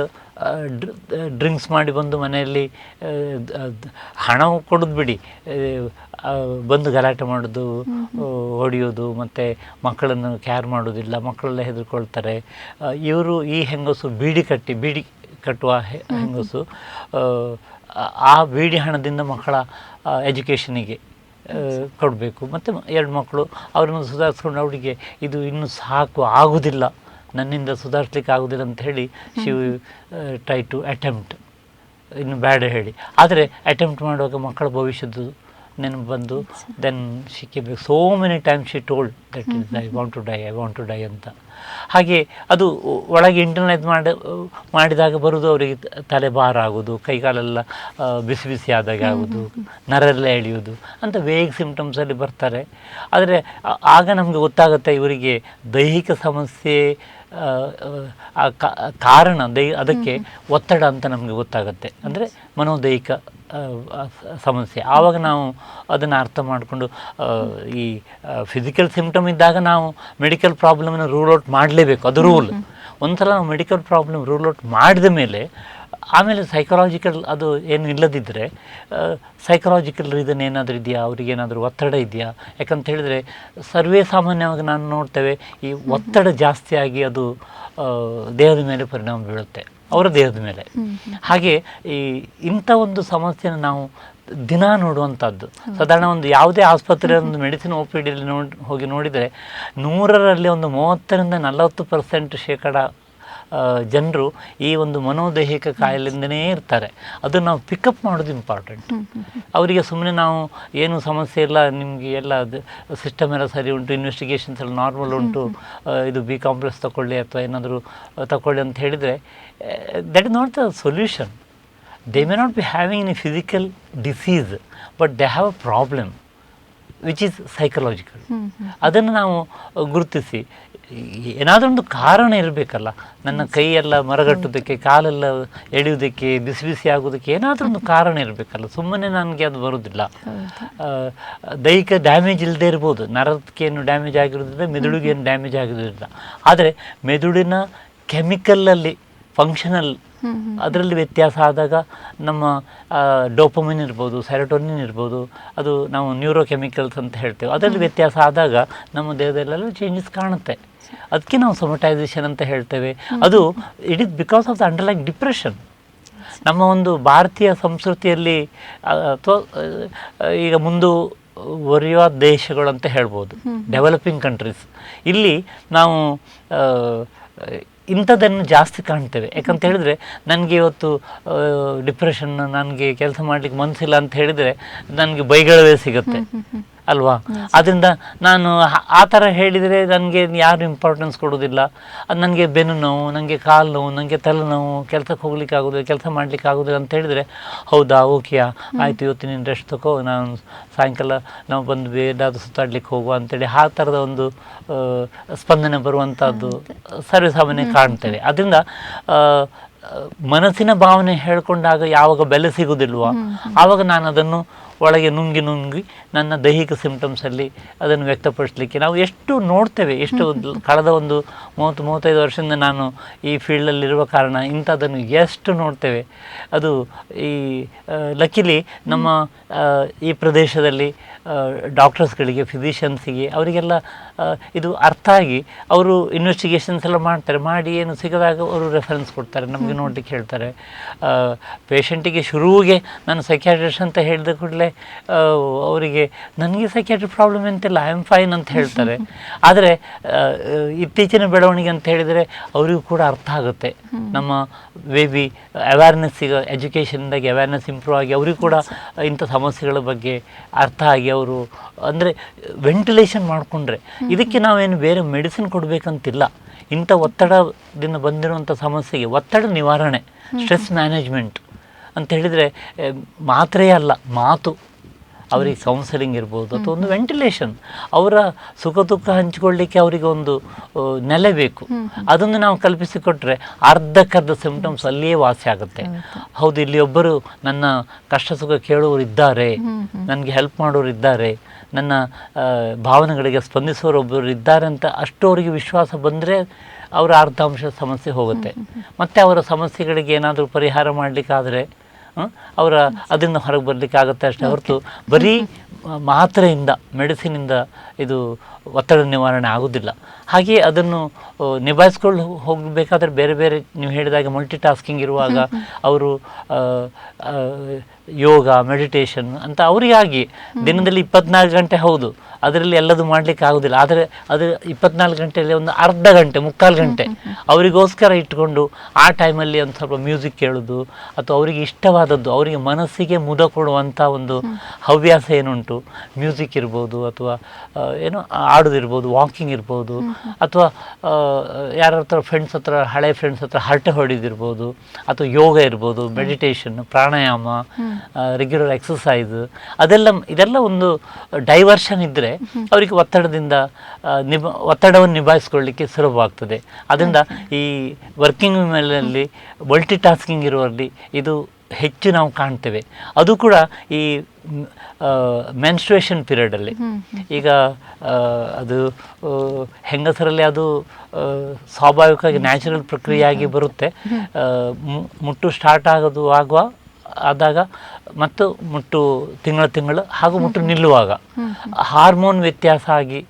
ಡ್ರಿಂಕ್ಸ್ ಮಾಡಿ ಬಂದು ಮನೆಯಲ್ಲಿ ಹಣ ಕೊಡೋದು ಬಿಡಿ, ಬಂದು ಗಲಾಟೆ ಮಾಡೋದು, ಹೊಡೆಯೋದು, ಮತ್ತು ಮಕ್ಕಳನ್ನು ಕ್ಯಾರ್ ಮಾಡೋದಿಲ್ಲ, ಮಕ್ಕಳೆಲ್ಲ ಹೆದರ್ಕೊಳ್ತಾರೆ. ಈ ಹೆಂಗಸು ಬೀಡಿ ಕಟ್ಟುವ ಹೆಂಗಸು ಆ ಬೀಡಿ ಹಣದಿಂದ ಮಕ್ಕಳ ಎಜುಕೇಷನಿಗೆ ಕೊಡಬೇಕು. ಮತ್ತು 2 ಮಕ್ಕಳು, ಅವರನ್ನು ಸುಧಾರಿಸ್ಕೊಂಡು ಅವರಿಗೆ ಇದು ಇನ್ನೂ ಸಾಕು ಆಗೋದಿಲ್ಲ, ನನ್ನಿಂದ ಸುಧಾರಿಸ್ಲಿಕ್ಕೆ ಆಗೋದಿಲ್ಲ ಅಂತ ಹೇಳಿ ಶಿ ಟ್ರೈ ಟು ಅಟೆಂಪ್ಟ್, ಇನ್ನು ಬೇಡ ಹೇಳಿ. ಆದರೆ ಅಟೆಂಪ್ಟ್ ಮಾಡುವಾಗ ಮಕ್ಕಳ ಭವಿಷ್ಯದ್ದು ನೆನಪು ಬಂದು then she came back. So many times she told that is I want to die ಅಂತ. ಹಾಗೆ ಅದು ಒಳಗೆ ಇಂಟರ್ನೈಸ್ ಮಾಡಿದಾಗ ಬರೋದು ಅವರಿಗೆ ತಲೆ ಭಾರ ಆಗೋದು, ಕೈಕಾಲೆಲ್ಲ ಬಿಸಿ ಆದಾಗೆ ಆಗೋದು, ನರೆಲ್ಲ ಎಳೆಯೋದು ಅಂತ ಸಿಂಪ್ಟಮ್ಸಲ್ಲಿ ಬರ್ತಾರೆ. ಆದರೆ ಆಗ ನಮಗೆ ಗೊತ್ತಾಗುತ್ತೆ ಇವರಿಗೆ ದೈಹಿಕ ಸಮಸ್ಯೆ ಕಾರಣ ಅದಕ್ಕೆ ಒತ್ತಡ ಅಂತ ನಮಗೆ ಗೊತ್ತಾಗುತ್ತೆ. ಅಂದರೆ ಮನೋದೈಹಿಕ ಸಮಸ್ಯೆ. ಆವಾಗ ನಾವು ಅದನ್ನು ಅರ್ಥ ಮಾಡಿಕೊಂಡು ಈ ಫಿಸಿಕಲ್ ಸಿಂಪ್ಟಮ್ ಇದ್ದಾಗ ನಾವು ಮೆಡಿಕಲ್ ಪ್ರಾಬ್ಲಮನ್ನು ರೂಲ್ ಔಟ್ ಮಾಡಲೇಬೇಕು, ಅದು ರೂಲ್. ಒಂದ್ಸಲ ನಾವು ಮೆಡಿಕಲ್ ಪ್ರಾಬ್ಲಮ್ ರೂಲ್ ಔಟ್ ಮಾಡಿದ ಮೇಲೆ ಆಮೇಲೆ ಸೈಕಲಾಜಿಕಲ್ ಅದು ಏನು ಇಲ್ಲದಿದ್ದರೆ ಸೈಕಲಾಜಿಕಲ್ ರೀಸನ್ ಏನಾದರೂ ಇದೆಯಾ, ಅವ್ರಿಗೇನಾದರೂ ಒತ್ತಡ ಇದೆಯಾ? ಯಾಕಂತ ಹೇಳಿದರೆ ಸರ್ವೇ ಸಾಮಾನ್ಯವಾಗಿ ನಾನು ನೋಡ್ತೇವೆ ಈ ಒತ್ತಡ ಜಾಸ್ತಿಯಾಗಿ ಅದು ದೇಹದ ಮೇಲೆ ಪರಿಣಾಮ ಬೀಳುತ್ತೆ, ಅವರ ದೇಹದ ಮೇಲೆ. ಹಾಗೆ ಇಂಥ ಒಂದು ಸಮಸ್ಯೆನ ನಾವು ದಿನ ನೋಡುವಂಥದ್ದು. ಸಾಧಾರಣ ಒಂದು ಯಾವುದೇ ಆಸ್ಪತ್ರೆ ಒಂದು ಮೆಡಿಸಿನ್ OPDಯಲ್ಲಿ ಹೋಗಿ ನೋಡಿದರೆ 100ರಲ್ಲಿ ಒಂದು 30% 40% ಜನರು ಈ ಒಂದು ಮನೋದೈಹಿಕ ಕಾಯಿಲೆಯಿಂದನೇ ಇರ್ತಾರೆ. ಅದು ನಾವು ಪಿಕಪ್ ಮಾಡೋದು ಇಂಪಾರ್ಟೆಂಟ್. ಅವರಿಗೆ ಸುಮ್ಮನೆ ನಾವು ಏನು ಸಮಸ್ಯೆ ಇಲ್ಲ, ನಿಮಗೆ ಎಲ್ಲ ಸಿಸ್ಟಮ್ ಎಲ್ಲ ಸರಿ ಉಂಟು, ಇನ್ವೆಸ್ಟಿಗೇಷನ್ಸ್ ಎಲ್ಲ ನಾರ್ಮಲ್ ಉಂಟು, ಇದು ಬಿ ಕಾಂಪ್ಲೆಕ್ಸ್ ತಗೊಳ್ಳಿ ಅಥವಾ ಏನಾದರೂ ತಗೊಳ್ಳಿ ಅಂತ ಹೇಳಿದರೆ that is not the solution. They may not be having any physical disease, but they have a problem which is psychological. ಅದನ್ನು ನಾವು ಗುರುತಿಸಿ ಏನಾದರೂ ಒಂದು ಕಾರಣ ಇರಬೇಕಲ್ಲ. ನನ್ನ ಕೈಯೆಲ್ಲ ಮರಗಟ್ಟೋದಕ್ಕೆ, ಕಾಲೆಲ್ಲ ಎಳೆಯೋದಕ್ಕೆ, ಬಿಸಿ ಬಿಸಿ ಆಗೋದಕ್ಕೆ ಏನಾದರೂ ಒಂದು ಕಾರಣ ಇರಬೇಕಲ್ಲ. ಸುಮ್ಮನೆ ನನಗೆ ಅದು ಬರೋದಿಲ್ಲ. ದೈಹಿಕ ಡ್ಯಾಮೇಜ್ ಇಲ್ಲದೆ ಇರ್ಬೋದು, ನರಕ್ಕೇನು ಡ್ಯಾಮೇಜ್ ಆಗಿರೋದಿಲ್ಲ, ಮೆದುಳಿಗೇನು ಡ್ಯಾಮೇಜ್ ಆಗಿರೋದಿಲ್ಲ. ಆದರೆ ಮೆದುಳಿನ ಕೆಮಿಕಲಲ್ಲಿ ಫಂಕ್ಷನಲ್ ಅದರಲ್ಲಿ ವ್ಯತ್ಯಾಸ ಆದಾಗ ನಮ್ಮ ಡೋಪಮಿನ್ ಇರ್ಬೋದು, ಸೆರೋಟೋನಿನ್ ಇರ್ಬೋದು, ಅದು ನಾವು ನ್ಯೂರೋ ಕೆಮಿಕಲ್ಸ್ ಅಂತ ಹೇಳ್ತೇವೆ, ಅದರಲ್ಲಿ ವ್ಯತ್ಯಾಸ ಆದಾಗ ನಮ್ಮ ದೇಹದಲ್ಲೆಲ್ಲ ಚೇಂಜಸ್ ಕಾಣುತ್ತೆ. ಅದಕ್ಕೆ ನಾವು ಸೊಮಟೈಸೇಷನ್ ಅಂತ ಹೇಳ್ತೇವೆ. ಅದು it is because of the underline depression. ನಮ್ಮ ಒಂದು ಭಾರತೀಯ ಸಂಸ್ಕೃತಿಯಲ್ಲಿ ಅಥವಾ ಈಗ ಮುಂದುವರಿಯುವ ದೇಶಗಳು ಅಂತ ಹೇಳ್ಬೋದು, ಡೆವಲಪಿಂಗ್ ಕಂಟ್ರೀಸ್, ಇಲ್ಲಿ ನಾವು ಇಂಥದ್ದನ್ನು ಜಾಸ್ತಿ ಕಾಣ್ತೇವೆ. ಯಾಕಂತ ಹೇಳಿದರೆ ನನಗೆ ಇವತ್ತು ಡಿಪ್ರೆಷನ್, ನನಗೆ ಕೆಲಸ ಮಾಡಲಿಕ್ಕೆ ಮನಸ್ಸಿಲ್ಲ ಅಂತ ಹೇಳಿದರೆ ನನಗೆ ಬೈಗಳವೇ ಸಿಗುತ್ತೆ ಅಲ್ವಾ. ಅದರಿಂದ ನಾನು ಆ ಥರ ಹೇಳಿದರೆ ನನಗೆ ಯಾರು ಇಂಪಾರ್ಟೆನ್ಸ್ ಕೊಡೋದಿಲ್ಲ. ಅದು ನನಗೆ ಬೆನ್ನು ನೋವು, ನನಗೆ ಕಾಲು ನೋವು, ನನಗೆ ತಲೆನೋವು, ಕೆಲಸಕ್ಕೆ ಹೋಗ್ಲಿಕ್ಕೆ ಆಗೋದಿಲ್ಲ, ಕೆಲಸ ಮಾಡಲಿಕ್ಕೆ ಆಗೋದಿಲ್ಲ ಅಂತ ಹೇಳಿದರೆ, ಹೌದಾ, ಓಕೆಯಾ, ಆಯಿತು, ಇವತ್ತು ನೀನು ರೆಸ್ಟ್ ತಗೋ, ನಾನು ಸಾಯಂಕಾಲ ನಾವು ಬಂದು ಬೇಡಾದರೂ ಸುತ್ತಾಡ್ಲಿಕ್ಕೆ ಹೋಗುವ ಅಂತೇಳಿ ಆ ಥರದ ಒಂದು ಸ್ಪಂದನೆ ಬರುವಂಥದ್ದು ಸರ್ವೇಸಾಮಾನ್ಯ ಕಾಣ್ತೇವೆ. ಅದರಿಂದ ಮನಸ್ಸಿನ ಭಾವನೆ ಹೇಳ್ಕೊಂಡಾಗ ಯಾವಾಗ ಬೆಲೆ ಸಿಗೋದಿಲ್ವೋ ಆವಾಗ ನಾನು ಅದನ್ನು ಒಳಗೆ ನುಂಗಿ ನನ್ನ ದೈಹಿಕ ಸಿಂಪ್ಟಮ್ಸಲ್ಲಿ ಅದನ್ನು ವ್ಯಕ್ತಪಡಿಸಲಿಕ್ಕೆ ನಾವು ಎಷ್ಟು ನೋಡ್ತೇವೆ. ಎಷ್ಟು ಕಳೆದ ಒಂದು 30-35 ವರ್ಷದಿಂದ ನಾನು ಈ ಫೀಲ್ಡಲ್ಲಿರುವ ಕಾರಣ ಇಂಥದ್ದನ್ನು ಎಷ್ಟು ನೋಡ್ತೇವೆ. ಅದು ಈ ಲಕ್ಕಿಲಿ ನಮ್ಮ ಈ ಪ್ರದೇಶದಲ್ಲಿ ಡಾಕ್ಟರ್ಸ್ಗಳಿಗೆ, ಫಿಸಿಷಿಯನ್ಸಿಗೆ, ಅವರಿಗೆಲ್ಲ ಇದು ಅರ್ಥ ಆಗಿ ಅವರು ಇನ್ವೆಸ್ಟಿಗೇಷನ್ಸ್ ಎಲ್ಲ ಮಾಡ್ತಾರೆ. ಮಾಡಿ ಏನು ಸಿಗದಾಗ ಅವರು ರೆಫರೆನ್ಸ್ ಕೊಡ್ತಾರೆ, ನಮಗೆ ನೋಡ್ಲಿಕ್ಕೆ ಹೇಳ್ತಾರೆ. ಪೇಷಂಟಿಗೆ ಶುರುವಿಗೆ ನಾನು ಸೈಕ್ಯಾಟ್ರಿಸ್ಟ್ ಅಂತ ಹೇಳಿದ ಕೂಡಲೇ ಅವರಿಗೆ ನನಗೆ ಸೈಕ್ಯಾಟ್ರಿಕ್ ಪ್ರಾಬ್ಲಮ್ ಎಂತಿಲ್ಲ, ಐ ಆಮ್ ಫೈನ್ ಅಂತ ಹೇಳ್ತಾರೆ. ಆದರೆ ಇತ್ತೀಚಿನ ಬೆಳವಣಿಗೆ ಅಂತ ಹೇಳಿದರೆ ಅವರಿಗೂ ಕೂಡ ಅರ್ಥ ಆಗುತ್ತೆ. ನಮ್ಮ ಬೇಬಿ ಅವೇರ್ನೆಸ್, ಈಗ ಎಜುಕೇಷನ್ದಾಗಿ ಅವೇರ್ನೆಸ್ ಇಂಪ್ರೂವ್ ಆಗಿ ಅವರಿಗೂ ಕೂಡ ಇಂಥ ಸಮಸ್ಯೆಗಳ ಬಗ್ಗೆ ಅರ್ಥ ಆಗಿ ಅವರು ಅಂದರೆ ವೆಂಟಿಲೇಷನ್ ಮಾಡಿಕೊಂಡ್ರೆ, ಇದಕ್ಕೆ ನಾವೇನು ಬೇರೆ ಮೆಡಿಸಿನ್ ಕೊಡಬೇಕಂತಿಲ್ಲ. ಇಂಥ ಒತ್ತಡದಿಂದ ಬಂದಿರುವಂಥ ಸಮಸ್ಯೆಗೆ ಒತ್ತಡ ನಿವಾರಣೆ, ಸ್ಟ್ರೆಸ್ ಮ್ಯಾನೇಜ್ಮೆಂಟ್ ಅಂತ ಹೇಳಿದರೆ ಮಾತ್ರೆಯೇ ಅಲ್ಲ, ಮಾತು, ಅವರಿಗೆ ಕೌನ್ಸಲಿಂಗ್ ಇರ್ಬೋದು ಅಥವಾ ಒಂದು ವೆಂಟಿಲೇಷನ್, ಅವರ ಸುಖ ದುಃಖ ಹಂಚಿಕೊಳ್ಳಿಕ್ಕೆ ಅವರಿಗೆ ಒಂದು ನೆಲೆ ಬೇಕು. ಅದನ್ನು ನಾವು ಕಲ್ಪಿಸಿಕೊಟ್ರೆ ಅರ್ಧಕ್ಕರ್ಧ ಸಿಂಪ್ಟಮ್ಸ್ ಅಲ್ಲಿಯೇ ವಾಸಿ ಆಗುತ್ತೆ. ಹೌದು, ಇಲ್ಲಿ ಒಬ್ಬರು ನನ್ನ ಕಷ್ಟ ಸುಖ ಕೇಳುವವರು ಇದ್ದಾರೆ, ನನಗೆ ಹೆಲ್ಪ್ ಮಾಡೋರು ಇದ್ದಾರೆ, ನನ್ನ ಭಾವನೆಗಳಿಗೆ ಸ್ಪಂದಿಸೋರೊಬ್ಬರು ಇದ್ದಾರೆ ಅಂತ ಅಷ್ಟು ಅವರಿಗೆ ವಿಶ್ವಾಸ ಬಂದರೆ ಅವರ ಅರ್ಧಾಂಶ ಸಮಸ್ಯೆ ಹೋಗುತ್ತೆ. ಮತ್ತು ಅವರ ಸಮಸ್ಯೆಗಳಿಗೆ ಏನಾದರೂ ಪರಿಹಾರ ಮಾಡಲಿಕ್ಕಾದರೆ ಅವರ ಅದರಿಂದ ಹೊರಗೆ ಬರಲಿಕ್ಕೆ ಆಗುತ್ತೆ ಅಷ್ಟೇ ಹೊರತು ಬರೀ ಮಾತ್ರೆಯಿಂದ, ಮೆಡಿಸಿನಿಂದ ಇದು ಒತ್ತಡ ನಿವಾರಣೆ ಆಗೋದಿಲ್ಲ. ಹಾಗೆ ಅದನ್ನು ನಿಭಾಯಿಸ್ಕೊಂಡು ಹೋಗಬೇಕಾದ್ರೆ ಬೇರೆ ಬೇರೆ ನೀವು ಹೇಳಿದಾಗ ಮಲ್ಟಿ ಟಾಸ್ಕಿಂಗ್ ಇರುವಾಗ ಅವರು ಯೋಗ, ಮೆಡಿಟೇಷನ್ ಅಂತ ಅವರಿಗಾಗಿ ದಿನದಲ್ಲಿ 24 ಗಂಟೆ, ಹೌದು ಅದರಲ್ಲಿ ಎಲ್ಲದು ಮಾಡಲಿಕ್ಕೆ ಆಗೋದಿಲ್ಲ, ಆದರೆ ಅದು 24 ಗಂಟೆಯಲ್ಲಿ ಒಂದು ಅರ್ಧ ಗಂಟೆ, 3/4 ಗಂಟೆ ಅವರಿಗೋಸ್ಕರ ಇಟ್ಕೊಂಡು ಆ ಟೈಮಲ್ಲಿ ಒಂದು ಸ್ವಲ್ಪ ಮ್ಯೂಸಿಕ್ ಕೇಳೋದು ಅಥವಾ ಅವರಿಗೆ ಇಷ್ಟವಾದದ್ದು, ಅವರಿಗೆ ಮನಸ್ಸಿಗೆ ಮುದ ಕೊಡುವಂಥ ಒಂದು ಹವ್ಯಾಸ ಏನುಂಟು, ಮ್ಯೂಸಿಕ್ ಇರ್ಬೋದು ಅಥವಾ ಏನೋ ಆಡೋದಿರ್ಬೋದು, ವಾಕಿಂಗ್ ಇರ್ಬೋದು, ಅಥವಾ ಯಾರ ಹತ್ರ ಫ್ರೆಂಡ್ಸ್ ಹತ್ರ, ಹಳೆ ಫ್ರೆಂಡ್ಸ್ ಹತ್ರ ಹರಟೆ ಹೊಡಿದಿರ್ಬೋದು, ಅಥವಾ ಯೋಗ ಇರ್ಬೋದು, ಮೆಡಿಟೇಷನ್, ಪ್ರಾಣಾಯಾಮ, ರೆಗ್ಯುಲರ್ ಎಕ್ಸಸೈಸ್, ಇದೆಲ್ಲ ಒಂದು ಡೈವರ್ಷನ್ ಇದ್ದರೆ ಅವರಿಗೆ ಒತ್ತಡವನ್ನು ನಿಭಾಯಿಸ್ಕೊಳ್ಳಿಕ್ಕೆ ಸುಲಭವಾಗ್ತದೆ. ಅದರಿಂದ ಈ ವರ್ಕಿಂಗ್ ವುಮೆನ್ನಲ್ಲಿ ಮಲ್ಟಿ ಟಾಸ್ಕಿಂಗ್ ಇರುವಲ್ಲಿ ಇದು ಹೆಚ್ಚು ನಾವು ಕಾಣ್ತೇವೆ. ಅದು ಕೂಡ ಈ ಮೆನ್ಸ್ಟ್ರುಯೇಷನ್ ಪೀರಿಯಡಲ್ಲಿ. ಈಗ ಅದು ಹೆಂಗಸರಲ್ಲಿ ಅದು ಸ್ವಾಭಾವಿಕವಾಗಿ ನ್ಯಾಚುರಲ್ ಪ್ರಕ್ರಿಯೆಯಾಗಿ ಬರುತ್ತೆ. ಮುಟ್ಟು ಸ್ಟಾರ್ಟ್ ಆದಾಗ ಮತ್ತು ಮುಟ್ಟು ತಿಂಗಳು ಹಾಗೂ ಮುಟ್ಟು ನಿಲ್ಲುವಾಗ ಹಾರ್ಮೋನ್ ವ್ಯತ್ಯಾಸ ಆಗಿ